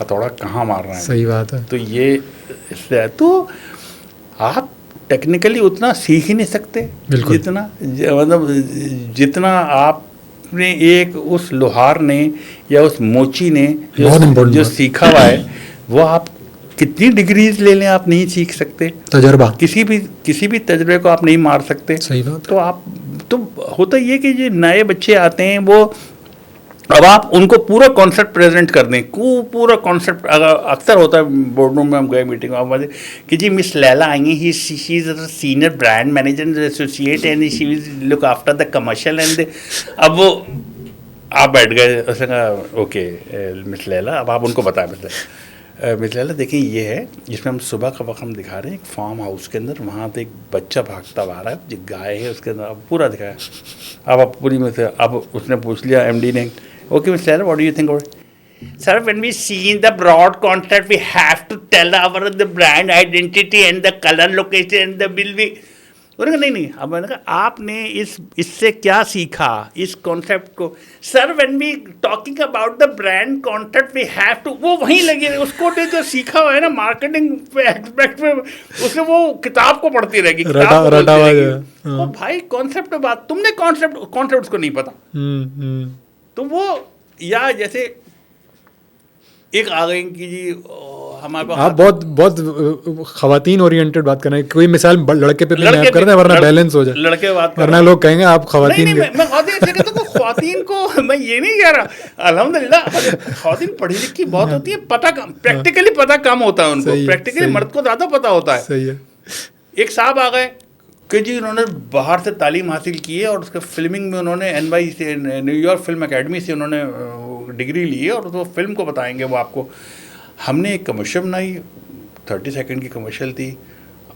हथौड़ा कहाँ मारना है। सही बात है। तो ये इससे तो आप टेक्निकली उतना सीख ही नहीं सकते बिल्कुल। जितना मतलब जितना आपने एक उस लोहार ने या उस मोची ने बहुत important जो बात। सीखा हुआ है, वो आप कितनी डिग्रीज ले लें आप नहीं सीख सकते। तजर्बा। किसी भी तजर्बे को आप नहीं मार सकते। सही बात है। तो आप तो होता ये कि जो नए बच्चे आते हैं वो, अब आप उनको पूरा कॉन्सेप्ट प्रेजेंट कर दें, पूरा कॉन्सेप्ट। अक्सर होता है बोर्ड रूम में हम गए मीटिंग में कि जी मिस लैला आई हैं, he she is a senior brand manager associate and she will look after the commercial end. अब वो आप बैठ गए, उसने कहा ओके मिस लैला, अब आप उनको बताएं मिस लैला देखिए ये है, जिसमें हम सुबह का वक्त हम दिखा रहे हैं एक फार्म हाउस के अंदर, वहाँ पे एक बच्चा भागता हुआ आ रहा है, जो गाय है उसके अंदर, अब पूरा दिखाया। अब आप पूरी में से, अब उसने पूछ लिया एमडी ने, okay, Mr. Taylor, what do you think about it? Sir, when we see in the broad concept, we have to tell the brand identity and the color location and the will be. उन्होंने कहा नहीं, अब मैंने कहा आपने इससे क्या सीखा इस कॉन्सेप्ट को। Sir when we talking about the brand concept we have to, वो वहीं लगे उसको ने जो सीखा हुआ है ना मार्केटिंग एस्पेक्ट में, उसने वो किताब को पढ़ती रहेगी, रटा हुआ है। वो भाई कॉन्सेप्ट बात, तुमने कॉन्सेप्ट उसको नहीं पता। तो वो, या जैसे एक आ गई कि जी हमारे पास, आप बहुत खवातीन ओरिएंटेड बात कर रहे हैं। कोई मिसाल लड़के पे नहीं कर रहे हैं वरना बैलेंस हो जाए। लड़के बात कर, वरना लोग कहेंगे आप खवातीन। नहीं, मैं खवातीन को मैं ये नहीं कह रहा, अल्हम्दुलिल्लाह खवातीन पढ़ी लिखी बहुत होती है, पता कम, प्रैक्टिकली पता कम होता है उनको, प्रैक्टिकली मर्द को ज़्यादा पता होता है। सही है। एक साहब आ गए कि जी उन्होंने बाहर से तालीम हासिल की है और उसके फिल्मिंग में उन्होंने NY से, न्यूयॉर्क फिल्म अकेडमी से उन्होंने डिग्री ली है और वो फिल्म को बताएंगे वो आपको। हमने एक कमर्शियल बनाई, 30 सेकंड की कमर्शियल थी,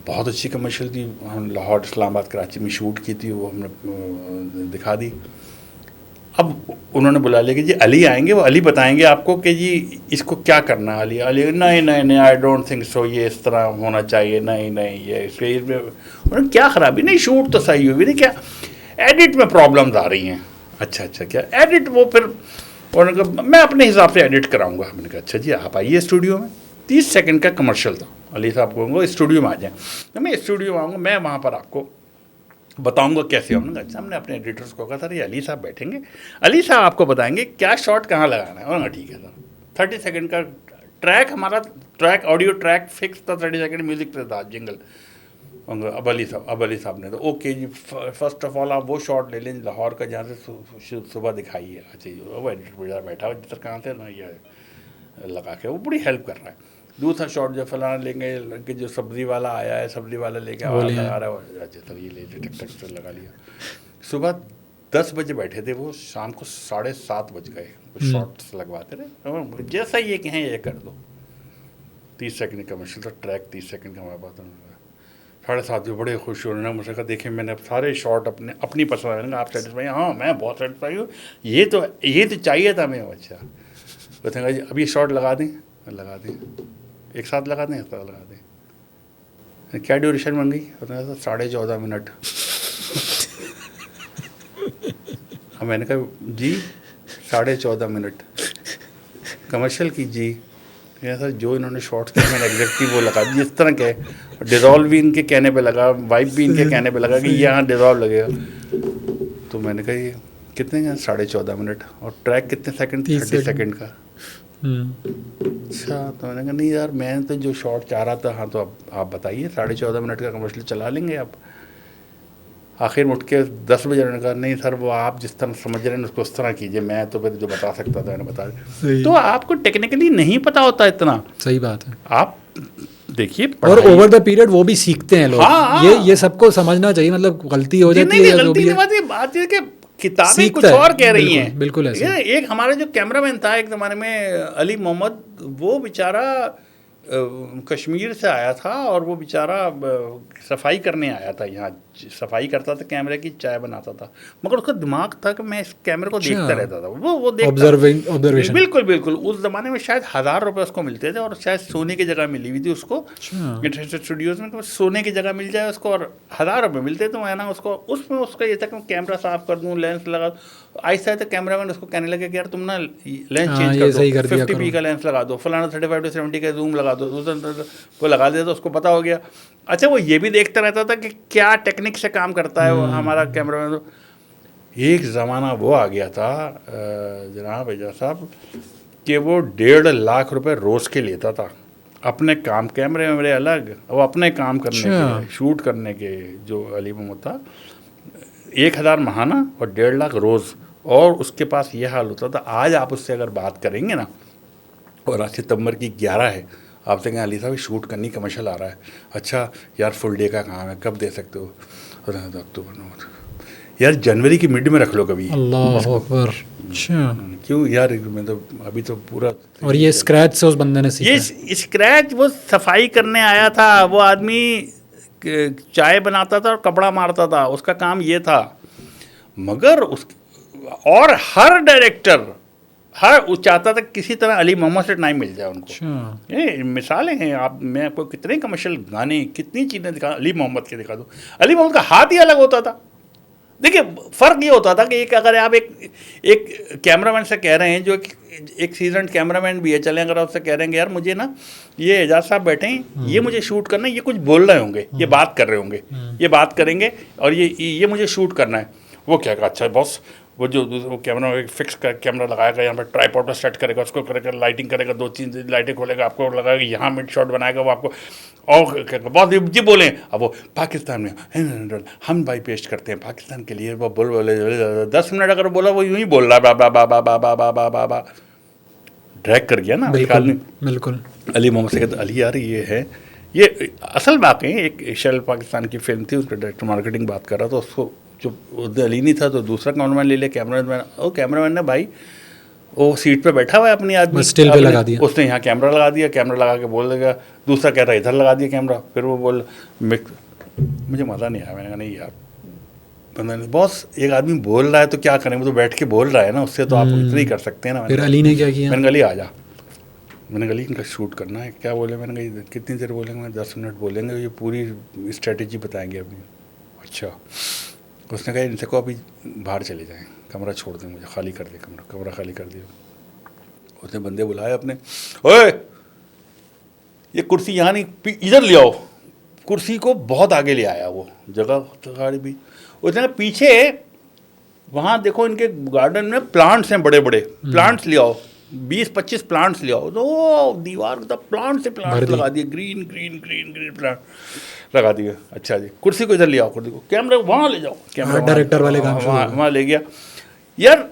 बहुत अच्छी कमर्शियल थी, हम लाहौर इस्लामाबाद कराची में शूट की थी, वो हमने दिखा दी। अब उन्होंने बुला लिया कि जी अली आएंगे, वो अली बताएंगे आपको कि जी इसको क्या करना है। अली नहीं आई डोंट थिंक सो, ये इस तरह होना चाहिए, नहीं ये इसके उन्होंने क्या ख़राबी, नहीं शूट तो सही हुई नहीं, क्या एडिट में प्रॉब्लम्स आ रही हैं। अच्छा क्या एडिट, वो फिर उन्होंने कहा मैं अपने हिसाब से एडिट कराऊंगा। हमने कहा अच्छा जी आप आइए स्टूडियो में, 30 सेकंड का कमर्शियल था। अली साहब कहूँगा स्टूडियो में आ जाएँ, तो मैं स्टूडियो में आऊँगा, मैं वहाँ पर आपको बताऊंगा कैसे। हमने अच्छा, हमने अपने एडिटर्स को कहा सर ये अली साहब बैठेंगे, अली साहब आपको बताएंगे क्या शॉट कहाँ लगाना है। उन्होंने ठीक है सर। 30 सेकंड का ट्रैक, हमारा ट्रैक ऑडियो ट्रैक फिक्स था, 30 सेकंड म्यूजिक पे था जिंगल। अब अली साहब ने तो ओके जी, फर्स्ट ऑफ ऑल आप वो शॉट ले लें लाहौर का जहाँ से सुबह दिखाई है। अच्छा जी, वो एडिटर बैठा हुआ सर कहाँ थे ना, ये लगा के वो बड़ी हेल्प कर रहा है। दूसरा शॉट जो फलाना लेंगे कि जो सब्ज़ी वाला आया है, सब्ज़ी वाला लेके आ रहा है, अच्छा सर ये ले टक से लगा लिया। सुबह 10 बजे बैठे थे वो, शाम को 7:30 बज गए शॉट्स लगवाते रहे। जैसा ये कहें ये कर दो, 30 सेकंड कमर्शियल था, ट्रैक 30 सेकंड का हमारे पास। 7:30 जो बड़े खुश हो रहे हैं, मुझसे कहा देखिए मैंने अब सारे शॉट अपनी पसंद है, आप सेटिस्फाई? हाँ मैं बहुत सेटिस्फाई हूँ, ये तो चाहिए था मैं। अच्छा बताएंगे जी अब ये शॉट लगा दें, एक साथ लगा दें, लगा दें। क्या ड्यूरेशन बन गई? 14.5 मिनट। अब मैंने कहा जी 14.5 मिनट कमर्शियल की जी। सर जो इन्होंने शॉर्ट्स किए मैंने एग्जैक्टली वो लगा दी, इस तरह के डिज़ोल्व भी इनके कहने पे लगा, वाइप भी इनके कहने पे लगा कि ये यहाँ डिज़ोल्व लगेगा। तो मैंने कहा ये कितने का? 14.5 मिनट। और ट्रैक कितने सेकंड? 30 सेकंड का। अच्छा तो मैंने कहा नहीं यार मैं तो जो शॉट चाह रहा था, हाँ तो अब आप बताइए 14.5 मिनट का कमर्शियल चला लेंगे आप। आखिर में उठ के 10 बजे उन्होंने कहा नहीं सर वो आप जिस तरह समझ रहे हैं उसको उस तरह कीजिए, मैं तो फिर जो बता सकता था मैंने बता दिया। तो आपको टेक्निकली नहीं पता होता इतना। सही बात है। आप देखिए और ओवर द पीरियड वो भी सीखते हैं लोग। हाँ, ये सबको समझना चाहिए, मतलब गलती हो जाती है, गलती नहीं, बात ये कि किताबें कुछ और कह रही हैं। बिल्कुल ऐसे। एक हमारा जो कैमरामैन था एक ज़माने में, अली मोहम्मद, वो बेचारा कश्मीर से आया था और वो बेचारा सफाई करने आया था यहाँ, सफाई करता था, कैमरे की चाय बनाता था, मगर उसका दिमाग था कि मैं इस कैमरे को देखता रहता था, वो देखता ऑब्जर्वेशन। बिल्कुल बिल्कुल। उस ज़माने में शायद 1,000 रुपये उसको मिलते थे और शायद सोने की जगह मिली हुई थी उसको इंटरनेशनल स्टूडियोज़ में, तो सोने की जगह मिल जाए उसको और 1,000 रुपये मिलते तो मैं ना उसको, उसमें उसका ये था कि मैं कैमरा साफ़ कर दूँ, लेंस लगा। आहिस्ता आहिस्ता कैमरा मैन उसको कहने लगे कि यार तुम ना लेंस चेंज कर दो, 50p का लेंस लगा दो, फलाना 35-70 का जूम लगा दो, वो लगा दिया तो उसको पता हो गया। अच्छा, वो ये भी देखता रहता था कि क्या टेक्निक से काम करता है वो हमारा कैमरा मैन। तो एक ज़माना वो आ गया था जनाब एजाज साहब कि वो 1.5 लाख रुपए रोज़ के लेता था अपने काम, कैमरे वैमरे अलग, वो अपने काम करने के, शूट करने के। जो अली मोहम्मद था 1,000 महाना और 1.5 लाख रोज़, और उसके पास ये हाल होता था। आज आप उससे अगर बात करेंगे ना, और आज सितंबर की 11 है, आपसे कहें अली साहब शूट करनी कमर्शियल आ रहा है, अच्छा यार फुल डे का काम है, कब दे सकते हो? अक्टूबर नवंबर, यार जनवरी की मिड में रख लो कभी। अल्लाह अकबर। अच्छा, क्यों यार, मैं तो अभी तो पूरा। और ये स्क्रैच से उस बंदे ने सीखा? ये स्क्रैच वो सफाई करने आया था, वो आदमी चाय बनाता था और कपड़ा मारता था, उसका काम ये था। मगर उस, और हर डायरेक्टर वो चाहता था किसी तरह अली मोहम्मद से टाइम मिल जाए उनको। ये मिसालें हैं, आप, मैं आपको कितने कमर्शियल गाने, कितनी चीज़ें दिखा, अली मोहम्मद के दिखा दूँ। अली मोहम्मद का हाथ ही अलग होता था। देखिए फ़र्क ये होता था कि एक, अगर आप एक कैमरामैन से कह रहे हैं, जो एक सीजन कैमरामैन भी है, चले अगर आपसे कह रहे हैं यार मुझे ना ये एजाज साहब बैठे हैं, ये मुझे शूट करना है, ये कुछ बोल रहे होंगे, ये बात कर रहे होंगे, ये बात करेंगे और ये मुझे शूट करना है, वो क्या कहा, अच्छा बॉस, वो जो वो कैमरा फिक्स कर कैमरा लगाएगा, यहाँ पर ट्राईपॉड पर सेट करेगा, उसको करेगा, लाइटिंग करेगा, 2-3 लाइटें खोलेगा, आपको लगाएगा, यहाँ मिड शॉट बनाएगा वो आपको, और बहुत जी बोले। अब वो पाकिस्तान में हम भाई पेस्ट करते हैं पाकिस्तान के लिए, वो बोले 10 मिनट अगर बोला वो यूँ ही बोल रहा है, बा ड्रैग कर गया ना आदमी। बिल्कुल। अली मोहम्मद से कहते अली यार ये है, ये असल वाकई एक शेल पाकिस्तान की फिल्म थी, उसका डायरेक्टर मार्केटिंग बात कर रहा था, उसको जो अली नहीं था तो दूसरा कैमरामैन ले लिया। कैमरामैन ने भाई वो सीट पे बैठा हुआ है अपनी आदमी, स्टिल पे लगा दिया, उसने यहाँ कैमरा लगा दिया, कैमरा लगा के बोल देगा, दूसरा कह रहा है इधर लगा दिया कैमरा, फिर वो बोल मुझे मज़ा नहीं आया। मैंने कहा नहीं यार, बॉस एक आदमी बोल रहा है तो क्या करें, वो तो बैठ के बोल रहा है ना, उससे तो आप इतना ही कर सकते हैं ना। फिर अली ने क्या किया? मैंने गली आ जा, मैंने गली इनका शूट करना है, क्या बोले, मैंने कहा कितनी देर बोलेंगे? मैं 10 मिनट बोलेंगे, ये पूरी स्ट्रेटेजी बताएंगे अभी। अच्छा, उसने कहा इनसे को अभी बाहर चले जाएं, कमरा छोड़ दें, मुझे खाली कर दे कमरा खाली कर दिया। उसने बंदे बुलाए अपने, ओए ये कुर्सी यहाँ नहीं, इधर ले आओ। कुर्सी को बहुत आगे ले आया वो, जगह गाड़ी भी। उसने पीछे वहाँ देखो इनके गार्डन में प्लांट्स हैं, बड़े बड़े प्लांट्स ले आओ, 20-25 प्लांट्स ले आओ। तो दीवार को प्लांट से प्लांट्स लगा दिए, green green green green plant लगा दिए। अच्छा जी, कुर्सी को इधर ले आओ, कुर्सी को कैमरा वहाँ ले जाओ, कैमरा डायरेक्टर वाले काम वहाँ ले गया। यार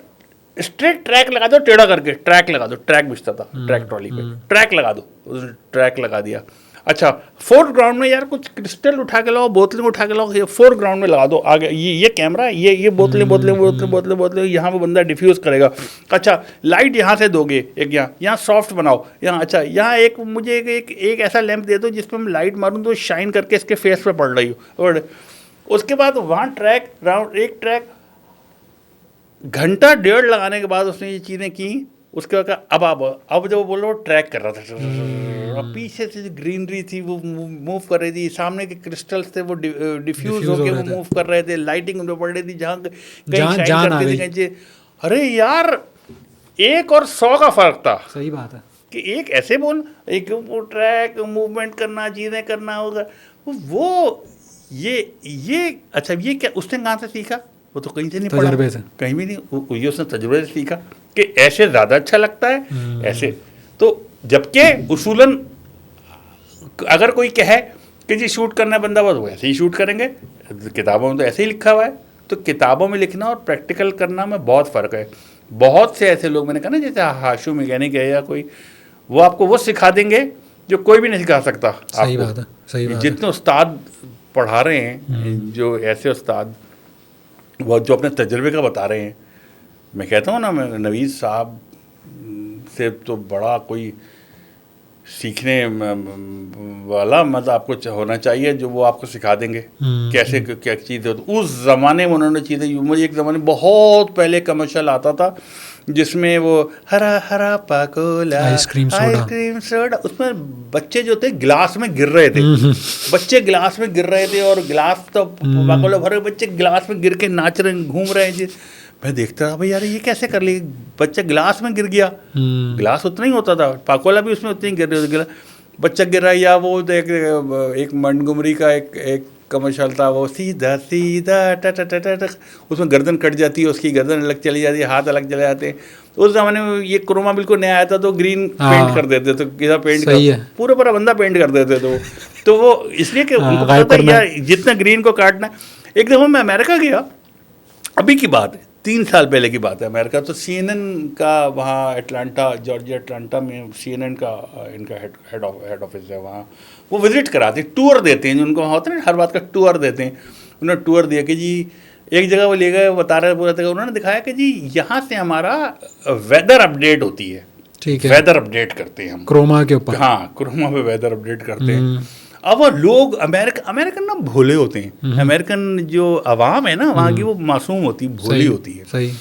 स्ट्रेट ट्रैक लगा दो, टेढ़ा करके ट्रैक लगा दो, ट्रैक बिछता था ट्रैक ट्रॉली पे, ट्रैक लगा दो, उसने ट्रैक लगा दिया। अच्छा, फोरग्राउंड में यार कुछ क्रिस्टल उठा के लाओ, बोतलें उठा के लाओ, ये फोरग्राउंड में लगा दो। आगे ये कैमरा, ये बोतलें यहाँ पे बंदा डिफ्यूज़ करेगा। अच्छा, लाइट यहाँ से दोगे, एक यहाँ सॉफ्ट बनाओ यहाँ। अच्छा, यहाँ एक मुझे एक ऐसा लैंप दे दो जिसपे मैं लाइट मारूँ तो शाइन करके इसके फेस पे पड़ रही हो। और उसके बाद वहाँ ट्रैक राउंड, एक ट्रैक घंटा 1.5 लगाने के बाद उसने ये चीज़ें की। उसके बाद अब जब वो बोल रहा वो ट्रैक कर रहा था, अब पीछे से ग्रीनरी थी वो मूव कर रही थी, सामने के क्रिस्टल्स थे वो डिफ्यूज होके वो मूव कर रहे थे, लाइटिंग उन पड़ रही थी, जहाँ कहीं शाइन करती थी कहीं। अरे यार, 1 और 100 का फर्क था। सही बात है कि एक ऐसे बोल, एक वो ट्रैक मूवमेंट करना, चीज़ें करना होगा वो ये। अच्छा, ये क्या उसने कहाँ से सीखा? वो तो कहीं से नहीं पढ़ा, कहीं भी नहीं, ये उसने तजुर्बे से सीखा कि ऐसे ज़्यादा अच्छा लगता है ऐसे। तो जबकि उसूलन अगर कोई कहे कि जी शूट करना है बंदा, बस वो ऐसे ही शूट करेंगे, किताबों में तो ऐसे ही लिखा हुआ है। तो किताबों में लिखना और प्रैक्टिकल करना में बहुत फ़र्क है। बहुत से ऐसे लोग, मैंने कहा ना जैसे हाशु मैकेनिक है या कोई, वो आपको वो सिखा देंगे जो कोई भी नहीं सिखा सकता। सही बात है, सही बात है। जितने उस्ताद पढ़ा रहे हैं, जो ऐसे उस्ताद वो जो अपने तजर्बे का बता रहे हैं, मैं कहता हूँ ना, मैं नवीद साहब से तो बड़ा कोई सीखने वाला मतलब आपको होना चाहिए जो वो आपको सिखा देंगे कैसे क्या चीज़ें होती। उस ज़माने में उन्होंने चीज़ें, मुझे एक ज़माने बहुत पहले कमर्शियल आता था जिसमें वो हरा हरा पाकोला आइसक्रीम सोडा, उसमें बच्चे जो थे गिलास में गिर रहे थे, बच्चे गिलास में गिर रहे थे और गिलास तो पाकोला भरे, बच्चे गिलास में गिर के नाच रहे घूम रहे हैं। मैं देखता था भाई यार ये कैसे कर ली, बच्चा गिलास में गिर गया, गिलास उतना ही होता था, पाकोला भी उसमें उतनी गिर रही होती, बच्चा गिर रहा है। या वो एक मंटगोमरी का एक कमर्शियल था, वो सीधा सीधा टा, उसमें गर्दन कट जाती है, उसकी गर्दन अलग चली जाती है, हाथ अलग चले जाते हैं। तो उस ज़माने में ये क्रोमा बिल्कुल नया आया था, तो ग्रीन पेंट कर देते, तो किसा पेंट कर पूरा बंदा पेंट कर देते, तो वो इसलिए कि उनको पता था यार जितना ग्रीन को काटना। एक दफ़ा मैं अमेरिका गया, अभी की बात है 3 साल पहले की बात है, अमेरिका। तो CNN का वहाँ अटलांटा, जॉर्जिया अटलांटा में CNN का इनका हेड ऑफिस है वहाँ। वो विज़िट कराते, टूर देते हैं, जिनको वहाँ होता है ना हर बात का टूर देते हैं। उन्होंने टूर दिया कि जी एक जगह वो ले गए, बता रहे पूरा था, उन्होंने दिखाया कि जी यहाँ से हमारा वेदर अपडेट होती है, ठीक है, वेदर अपडेट करते हैं हम क्रोमा के ऊपर। हाँ, क्रोमा पे वेदर अपडेट करते हैं। अब वो लोग अमेरिकन ना भोले होते हैं, अमेरिकन जो अवाम है ना वहाँ की, वो मासूम होती है, भोली होती है। सही।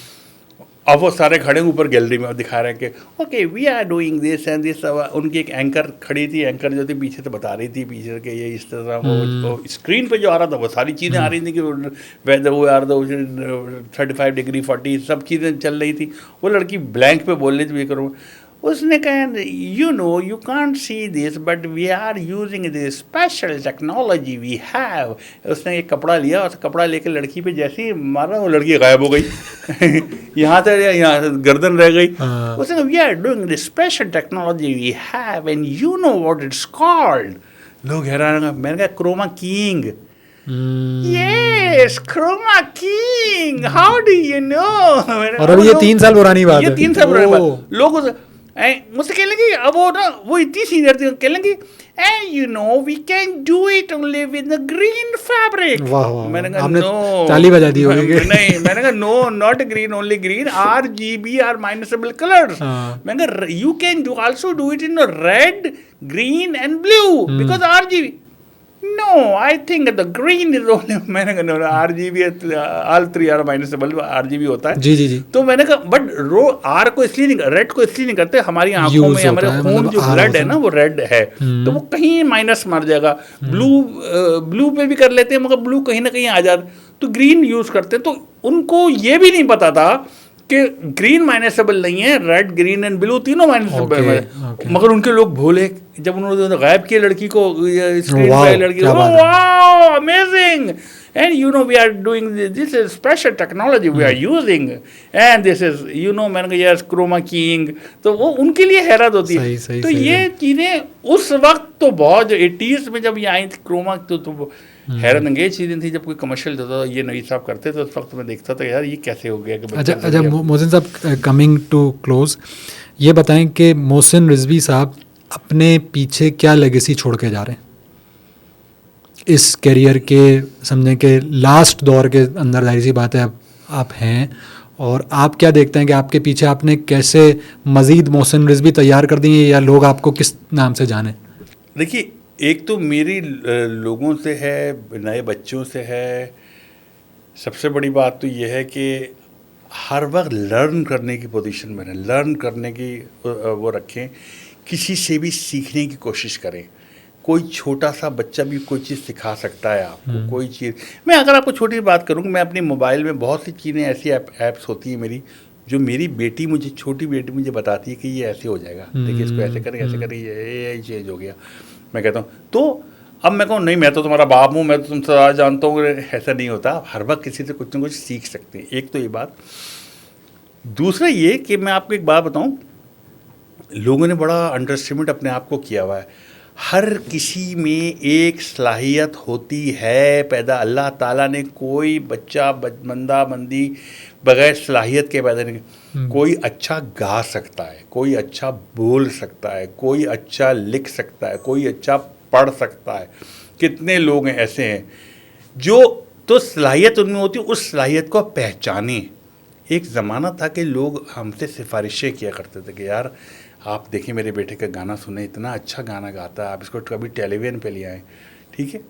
अब वो सारे खड़े ऊपर गैलरी में दिखा रहे हैं कि okay we are doing this and this. उनकी एक एंकर खड़ी थी, एंकर जो थी पीछे से बता रही थी, पीछे के ये इस तरह वो स्क्रीन पे जो आ रहा था वो सारी चीज़ें आ रही थी कि वेदर वो आ रहा था 35 डिग्री 40 सब चीज़ें चल रही थी। वो लड़की ब्लैंक पे बोल रही थी, ये करो। उसने कहा you know you can't see this but we are using this special technology we have. उसने एक कपड़ा लिया और कपड़ा लेकर लड़की पे जैसे ही मारा वो लड़की गायब हो गई यहाँ से यहाँ गर्दन रह गई। उसने we are doing this special technology we have and you know what it's called. लोग हैरान, मैंने कहा chroma keying. Yes, chroma keying. How do you know? और अब ये 3 साल पुरानी बात है। ये 3 साल पुरानी बात। लोग मुझसे कह लेंगे, अब वो ना वो इतनी सीनियर थी, कह लेंगे and you know we can do it only with the green fabric. मैंने कहा नो, ताली बजा दी होगी। नहीं, मैंने कहा no, not green, only green, RGB are माइनसेबल कलर्स। मैंने कहा you can do also do it in red, green and blue because RGB। No, I think the green is only, मैंने कहा RGB all 3 are minusable, RGB होता है। जी जी जी। तो मैंने कहा बट R को इसलिए नहीं, रेड को इसलिए नहीं करते, हमारी आंखों में हमारे खून जो ब्लड है ना वो रेड है, तो वो कहीं माइनस मार जाएगा। ब्लू पे भी कर लेते हैं मगर ब्लू कहीं ना कहीं आ जाता, तो ग्रीन यूज करते हैं। तो उनको ये भी नहीं पता था कि ग्रीन माइनसेबल नहीं है, रेड ग्रीन एंड ब्लू तीनों माइनसेबल है। मगर उनके लोग भोले, जब उन्होंने गायब किया लड़की को, स्क्रीन पे लड़की को, wow amazing and you know we are doing this is special technology we are using and this is you know, मैंने कहा यस क्रोमा कीइंग। तो वो उनके लिए हैरत होती है। तो ये चीज़ें उस वक्त तो बहुत, जो 80s में जब ये आई थी क्रोमा, तो हैरत अंगेज चीज़ें थी। जब कोई कमर्शियल होता था, ये नई साहब करते थे, उस वक्त मैं देखता था यार ये कैसे हो गया कि अच्छा मोहसिन साहब, कमिंग टू क्लोज, ये बताएं कि मोहसिन रिजवी साहब अपने पीछे क्या लेगेसी छोड़ के जा रहे हैं इस कैरियर के, समझें कि लास्ट दौर के अंदर? जाहिर सी बात है आप हैं, और आप क्या देखते हैं कि आपके पीछे आपने कैसे मज़ीद मोहसिन रिजवी तैयार कर दिए, या लोग आपको किस नाम से जाने? देखिए, एक तो मेरी लोगों से है, नए बच्चों से है। सबसे बड़ी बात तो यह है कि हर वक्त लर्न करने की पोजीशन में रहें, लर्न करने की वो रखें, किसी से भी सीखने की कोशिश करें। कोई छोटा सा बच्चा भी कोई चीज़ सिखा सकता है आपको, कोई चीज़। मैं अगर आपको छोटी बात करूँ, मैं अपने मोबाइल में बहुत सी चीज़ें ऐसी ऐप्स होती हैं मेरी, जो मेरी बेटी मुझे, छोटी बेटी मुझे बताती है कि ये ऐसे हो जाएगा, देखिए इसको ऐसे करें, ऐसे करें, ये चेंज हो गया। मैं कहता हूँ, तो अब मैं कहूँ नहीं मैं तो तुम्हारा बाप हूँ, मैं तो तुमसे ज़्यादा जानता हूँ, ऐसा नहीं होता। आप हर वक्त किसी से कुछ ना कुछ सीख सकते हैं। एक तो ये बात। दूसरा ये कि मैं आपको एक बात बताऊँ, लोगों ने बड़ा अंडरस्टिमेट अपने आप को किया हुआ है। हर किसी में एक सलाहियत होती है पैदा, अल्लाह ताला ने कोई बच्चा बंदा बंदी बगैर सलाहियत के पैदा नहीं। कोई अच्छा गा सकता है, कोई अच्छा बोल सकता है, कोई अच्छा लिख सकता है, कोई अच्छा पढ़ सकता है। कितने लोग हैं ऐसे हैं जो, तो सलाहियत उनमें होती है, उस सलाहियत को पहचानें। एक ज़माना था कि लोग हमसे सिफारिशें किया करते थे कि यार आप देखिए मेरे बेटे का गाना सुने, इतना अच्छा गाना गाता है, आप इसको कभी टेलीविज़न पे ले आए, ठीक है।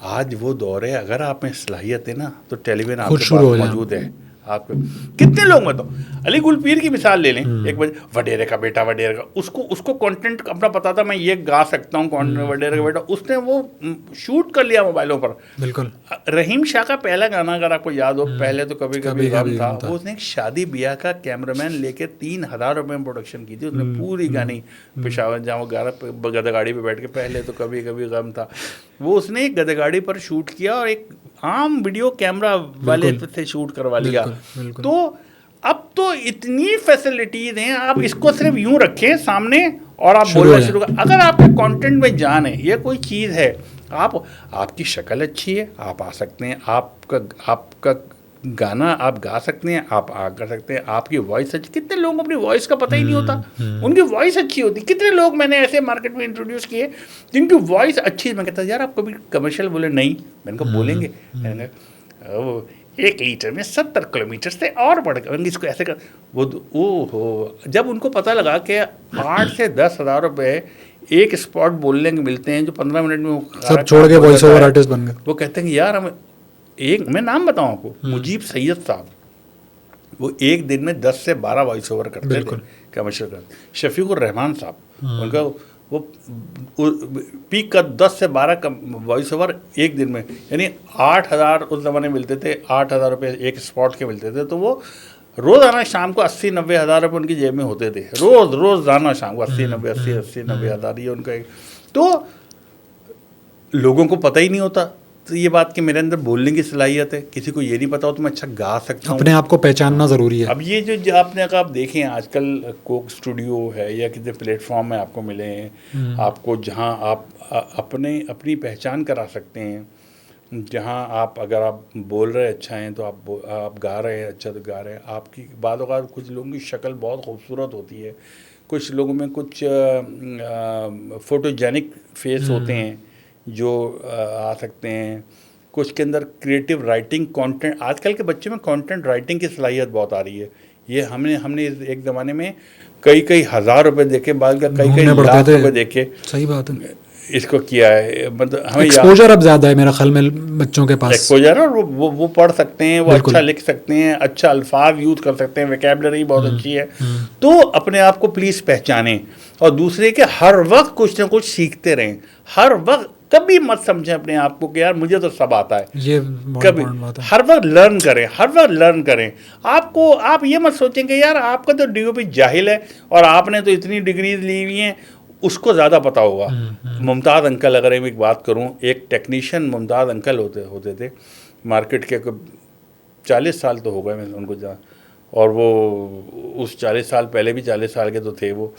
आज वो दौर है, अगर आप में सलाहियत है ना तो टेलीविज़न खुद आपके शुरू हो पास जाए। मौजूद है। आपको कितने लोग बताओ, अली गुलपीर की मिसाल ले लें, एक बजे वडेरे का बेटा, वडेरे का, उसको उसको कंटेंट अपना पता था, मैं ये गा सकता हूँ, वडेरे का बेटा, उसने वो शूट कर लिया मोबाइलों पर। बिल्कुल। रहीम शाह का पहला गाना अगर आपको याद हो, पहले तो कभी कभी कभी गम कभी था, गम था। वो उसने एक शादी ब्याह का कैमरामैन लेके 3,000 रुपये में प्रोडक्शन की थी उसने, पूरी गानी पेशावर, जहाँ वो गधगाड़ी पे बैठ के, पहले तो कभी कभी गम था, वो उसने एक गधगाड़ी पर शूट किया और एक आम वीडियो कैमरा वाले से शूट करवा लिया। बिल्कुल, बिल्कुल। तो अब तो इतनी फैसिलिटीज हैं, आप इसको सिर्फ यूं रखें सामने और आप शुरू बोलना हो शुरू कर। अगर आपके कंटेंट में जान है, ये कोई चीज़ है, आपकी शक्ल अच्छी है, आप आ सकते हैं, आपका गाना आप गा सकते हैं, आप आ कर सकते हैं, आपकी वॉइस अच्छी, कितने लोगों को अपनी वॉइस का पता ही नहीं होता, उनकी वॉइस अच्छी होती। कितने लोग मैंने ऐसे मार्केट में इंट्रोड्यूस किए जिनकी वॉइस अच्छी, मैं कहता यार आप कभी कमर्शियल बोले, नहीं, मैंने कहा बोलेंगे, मैंने कहा ओ 1 लीटर में 70 किलोमीटर से और बढ़ गए, इसको ऐसे कर, वो ओहो, जब उनको पता लगा कि 8 से 10,000 रुपये एक स्पॉट बोलने के मिलते हैं, जो 15 मिनट में वो सब छोड़ के वॉइस ओवर आर्टिस्ट बन गए। वो कहते हैं कि यार हम मैं नाम बताऊं आपको, मुजीब सैयद साहब, वो एक दिन में 10 से 12 वॉइस ओवर करते थे, कमर्शियल करते। शफीकुर रहमान साहब, उनका वो पीक का 10 से 12 वॉइस ओवर एक दिन में, यानी 8,000 उस ज़माने मिलते थे, 8,000 रुपये एक स्पॉट के मिलते थे, तो वो रोज़ाना शाम को 80-90 हज़ार रुपये उनकी जेब में होते थे, रोज़ाना शाम को 80-90 हज़ार, ये उनका एक। तो लोगों को पता ही नहीं होता, तो ये बात कि मेरे अंदर बोलने की सलाहियत है, किसी को ये नहीं पता हो तो मैं अच्छा गा सकता हूँ, अपने आप को पहचानना ज़रूरी है। अब ये जो आपने अगर आप देखें आजकल कोक स्टूडियो है या किसी प्लेटफॉर्म में आपको मिले हैं, आपको जहाँ आप अपनी पहचान करा सकते हैं, जहाँ आप अगर आप बोल रहे अच्छा हैं तो आप गा रहे हैं अच्छा तो गा रहे हैं, आपकी बात होगा। कुछ लोगों की शक्ल बहुत खूबसूरत होती है, कुछ लोगों में कुछ फोटोजेनिक फेस होते हैं जो आ सकते हैं, कुछ के अंदर क्रिएटिव राइटिंग कंटेंट, आजकल के बच्चे में कंटेंट राइटिंग की सलाहियत बहुत आ रही है। ये हमने एक ज़माने में कई हज़ार रुपए देके, बाद कई लाख रुपए देके, सही बात है, इसको किया है। मतलब हमें एक्सपोजर अब ज़्यादा है मेरा ख्याल में बच्चों के पास, एक्सपोजर, और वो पढ़ सकते हैं, वो अच्छा लिख सकते हैं, अच्छा अल्फाज यूज़ कर सकते हैं, वोकैबुलरी बहुत अच्छी है। तो अपने आप को प्लीज़ पहचानें, और दूसरे के हर वक्त कुछ ना कुछ सीखते रहें, हर वक्त कभी मत समझें अपने आप को कि यार मुझे तो सब आता है, ये कभी, हर वक्त लर्न करें, हर वक्त लर्न करें। आप ये मत सोचें कि यार आपका तो डीओपी जाहिल है और आपने तो इतनी डिग्रीज ली हुई हैं, उसको ज़्यादा पता होगा। मुमताज़ अंकल, अगर मैं एक बात करूं, एक टेक्नीशियन मुमताज़ अंकल होते थे मार्केट के, 40 साल तो हो गए मैं उनको जान, और वो उस 40 साल पहले भी 40 साल के तो थे वो,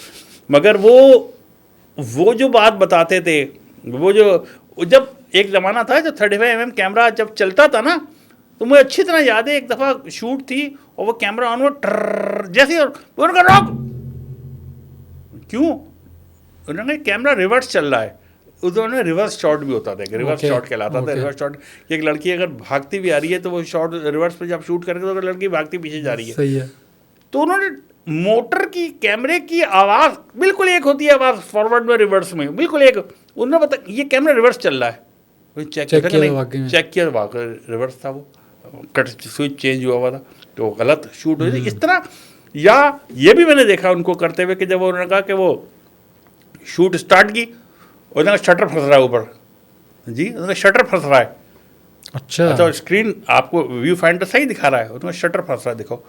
मगर वो जो बात बताते थे, वो जब एक ज़माना था जो 35mm कैमरा जब चलता था ना, तो मुझे अच्छी तरह याद है, एक दफ़ा शूट थी और वो कैमरा ऑन, वो जैसे उन्होंने कहा रॉक, क्यों, उन्होंने कैमरा रिवर्स चल रहा है, उन्होंने रिवर्स शॉट भी होता था, रिवर्स शॉट कहलाता था। रिवर्स शॉट, एक लड़की अगर भागती भी आ रही है तो वो शॉट रिवर्स पे जब शूट करेंगे तो अगर लड़की भागती पीछे जा रही है, सही है, तो उन्होंने मोटर की, कैमरे की आवाज़ बिल्कुल एक होती है, आवाज़ फॉरवर्ड में रिवर्स में बिल्कुल एक, उन्होंने बता ये कैमरा रिवर्स चल रहा है, चेक किया, वाकई रिवर्स था, वो कट स्विच चेंज हुआ था, तो गलत शूट हुई थी इस तरह। या ये भी मैंने देखा उनको करते हुए कि जब उन्होंने कहा कि वो शूट स्टार्ट की, उन्होंने शटर फंस रहा है ऊपर, जी उन्होंने शटर फंस रहा है, अच्छा स्क्रीन आपको व्यू फाइंडर सही दिखा रहा है, उन्होंने शटर फंस रहा है, देखो,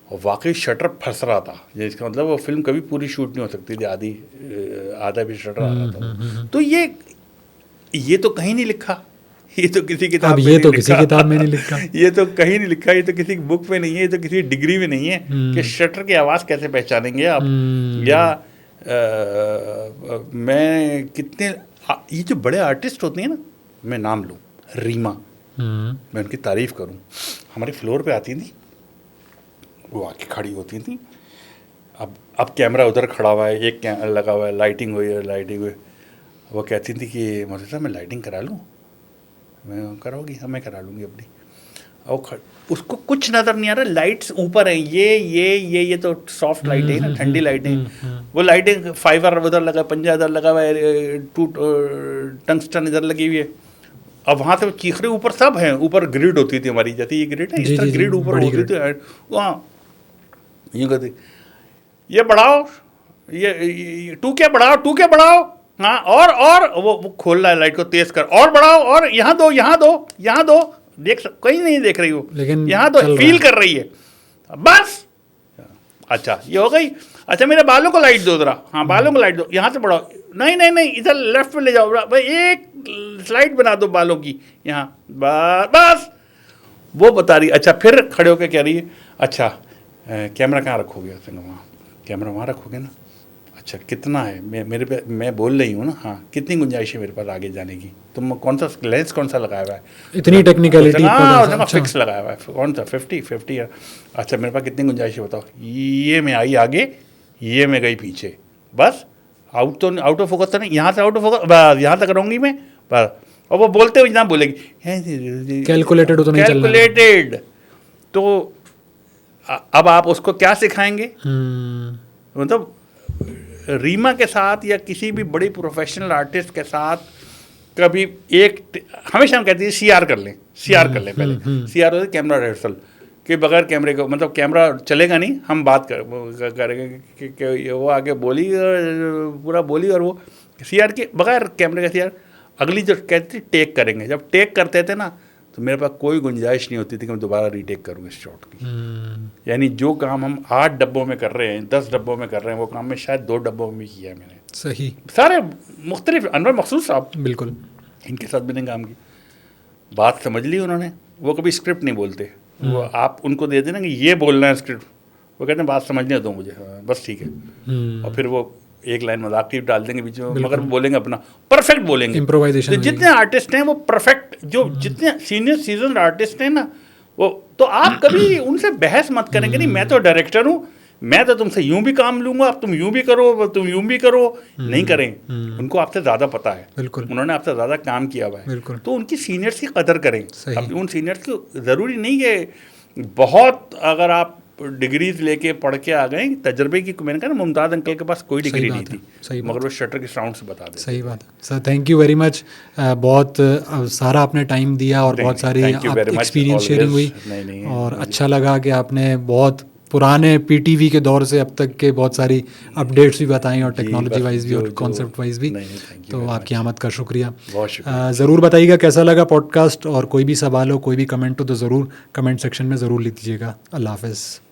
और वाकई शटर फंस रहा था, जिसका मतलब वो फिल्म कभी पूरी शूट नहीं हो सकती थी, आधा भी शटर आ रहा था। तो ये तो कहीं नहीं लिखा, ये तो किसी किताब में नहीं लिखा, ये तो कहीं नहीं लिखा, ये तो किसी बुक में नहीं है, ये तो किसी डिग्री में नहीं है कि शटर की आवाज़ कैसे पहचानेंगे आप। या मैं कितने ये जो बड़े आर्टिस्ट होते हैं ना, मैं नाम लूँ, रीमा, मैं उनकी तारीफ़ करूँ, हमारे फ्लोर पे आती थी, वो आके खड़ी होती थी, अब कैमरा उधर खड़ा हुआ है, एक लगा हुआ है, लाइटिंग हुई, वो कहती थी कि मुझे साहब मैं लाइटिंग करा लूँ, मैं कराओगी, हाँ मैं करा लूँगी अपनी। और उसको कुछ नज़र नहीं आ रहा, लाइट्स ऊपर है, ये तो सॉफ्ट लाइट है ना, ठंडी लाइट है, वो लाइटें फाइबर उधर लगा, पंजा इधर लगा हुआ है, टंगस्टन इधर लगी हुई है। अब वहाँ से चीखरे ऊपर सब हैं, ऊपर ग्रिड होती थी हमारी, जैसे ये ग्रिड है इस तरह ग्रिड ऊपर होती थी वहाँ। यूँ कहते ये बढ़ाओ, ये टू के बढ़ाओ, हाँ और वो खोल रहा है लाइट को तेज कर, और बढ़ाओ, और यहाँ दो देख कहीं नहीं देख रही हो, लेकिन यहाँ तो फील कर रही है बस। अच्छा ये हो गई, अच्छा मेरे बालों को लाइट दो जरा, हाँ बालों को लाइट दो, यहाँ से बढ़ाओ, नहीं इधर लेफ्ट में ले जाओ भाई, एक स्लाइड बना दो बालों की यहाँ, बस वो बता रही। अच्छा फिर खड़े होकर कह रही है अच्छा कैमरा कहाँ रखोगे, वहाँ कैमरा वहाँ रखोगे ना, अच्छा कितना है मेरे पे, मैं बोल रही हूँ ना, हाँ कितनी गुंजाइश है मेरे पास आगे जाने की, तुम कौन सा लेंस कौन सा लगाया हुआ है, इतनी टेक्निकलिटी, हाँ फिक्स लगाया हुआ है, कौन सा 50 है, अच्छा मेरे पास कितनी गुंजाइश है बताओ, ये मैं आई आगे, ये मैं गई पीछे, बस आउट ऑफ फोकस तो नहीं, यहाँ से आउट ऑफ फोकस, बस यहाँ तक रहूँगी मैं बस। और वो बोलते हुए जहाँ बोलेगी कैलकुलेटेड तो नहीं, कैलकुलेटेड, तो अब आप उसको क्या सिखाएंगे, मतलब रीमा के साथ या किसी भी बड़ी प्रोफेशनल आर्टिस्ट के साथ कभी एक हमेशा हम कहते हैं सीआर कर लें पहले, सीआर होता है कैमरा रिहर्सल, कि बगैर कैमरे को, मतलब कैमरा चलेगा नहीं, हम बात करेंगे कि वो आगे बोली पूरा बोली, और वो सीआर के बगैर कैमरे का सीआर। अगली जो कहती टेक करेंगे, जब टेक करते थे ना तो मेरे पास कोई गुंजाइश नहीं होती थी कि मैं दोबारा रीटेक करूँ इस शॉट की। यानी जो काम हम 8 डब्बों में कर रहे हैं, 10 डब्बों में कर रहे हैं, वो काम मैं शायद 2 डब्बों में किया है मैंने। सही, सारे मुख्तलिफ, अनवर मकसूद साहब बिल्कुल, इनके साथ मैंने काम की, बात समझ ली उन्होंने, वो कभी स्क्रिप्ट नहीं बोलते, वो आप उनको दे देना कि ये बोलना है स्क्रिप्ट, वो कहते हैं बात समझने दो मुझे, बस ठीक है, और फिर वो एक लाइन मजाक की डाल देंगे बीच में, मगर बोलेंगे अपना परफेक्ट बोलेंगे, इम्प्रोवाइजेशन। तो जितने आर्टिस्ट हैं वो परफेक्ट, जो जितने सीनियर सीजन आर्टिस्ट हैं ना वो, तो आप कभी उनसे बहस मत करेंगे, नहीं मैं तो डायरेक्टर हूँ, मैं तो तुमसे यूं भी काम लूंगा, अब तुम यूं भी करो, नहीं करें, उनको आपसे ज़्यादा पता है, बिल्कुल, उन्होंने आपसे ज़्यादा काम किया हुआ है, तो उनकी सीनियर्स की कदर करें। अब उन सीनियर्स की ज़रूरी नहीं है बहुत, अगर आप डिग्रीज लेके पढ़ के आ गए, तजर्बे की, मैंने कहा ना मुमताज़ अंकल के पास कोई डिग्री नहीं थी, मगर वो शटर के साउंड से बता देते। सही बात है sir, thank you very much, बहुत सारा आपने टाइम दिया और बहुत सारी एक्सपीरियंस शेयरिंग हुई, और अच्छा लगा कि आपने बहुत पुराने पीटीवी के दौर से अब तक के बहुत सारी अपडेट्स भी बताई, और टेक्नोलॉजी वाइज भी और कॉन्सेप्ट वाइज भी, तो आपकी आमद का शुक्रिया। ज़रूर बताइएगा कैसा लगा पॉडकास्ट, और कोई भी सवाल हो, कोई भी कमेंट हो तो ज़रूर कमेंट सेक्शन में ज़रूर लिख दीजिएगा। अल्लाह हाफ़िज़।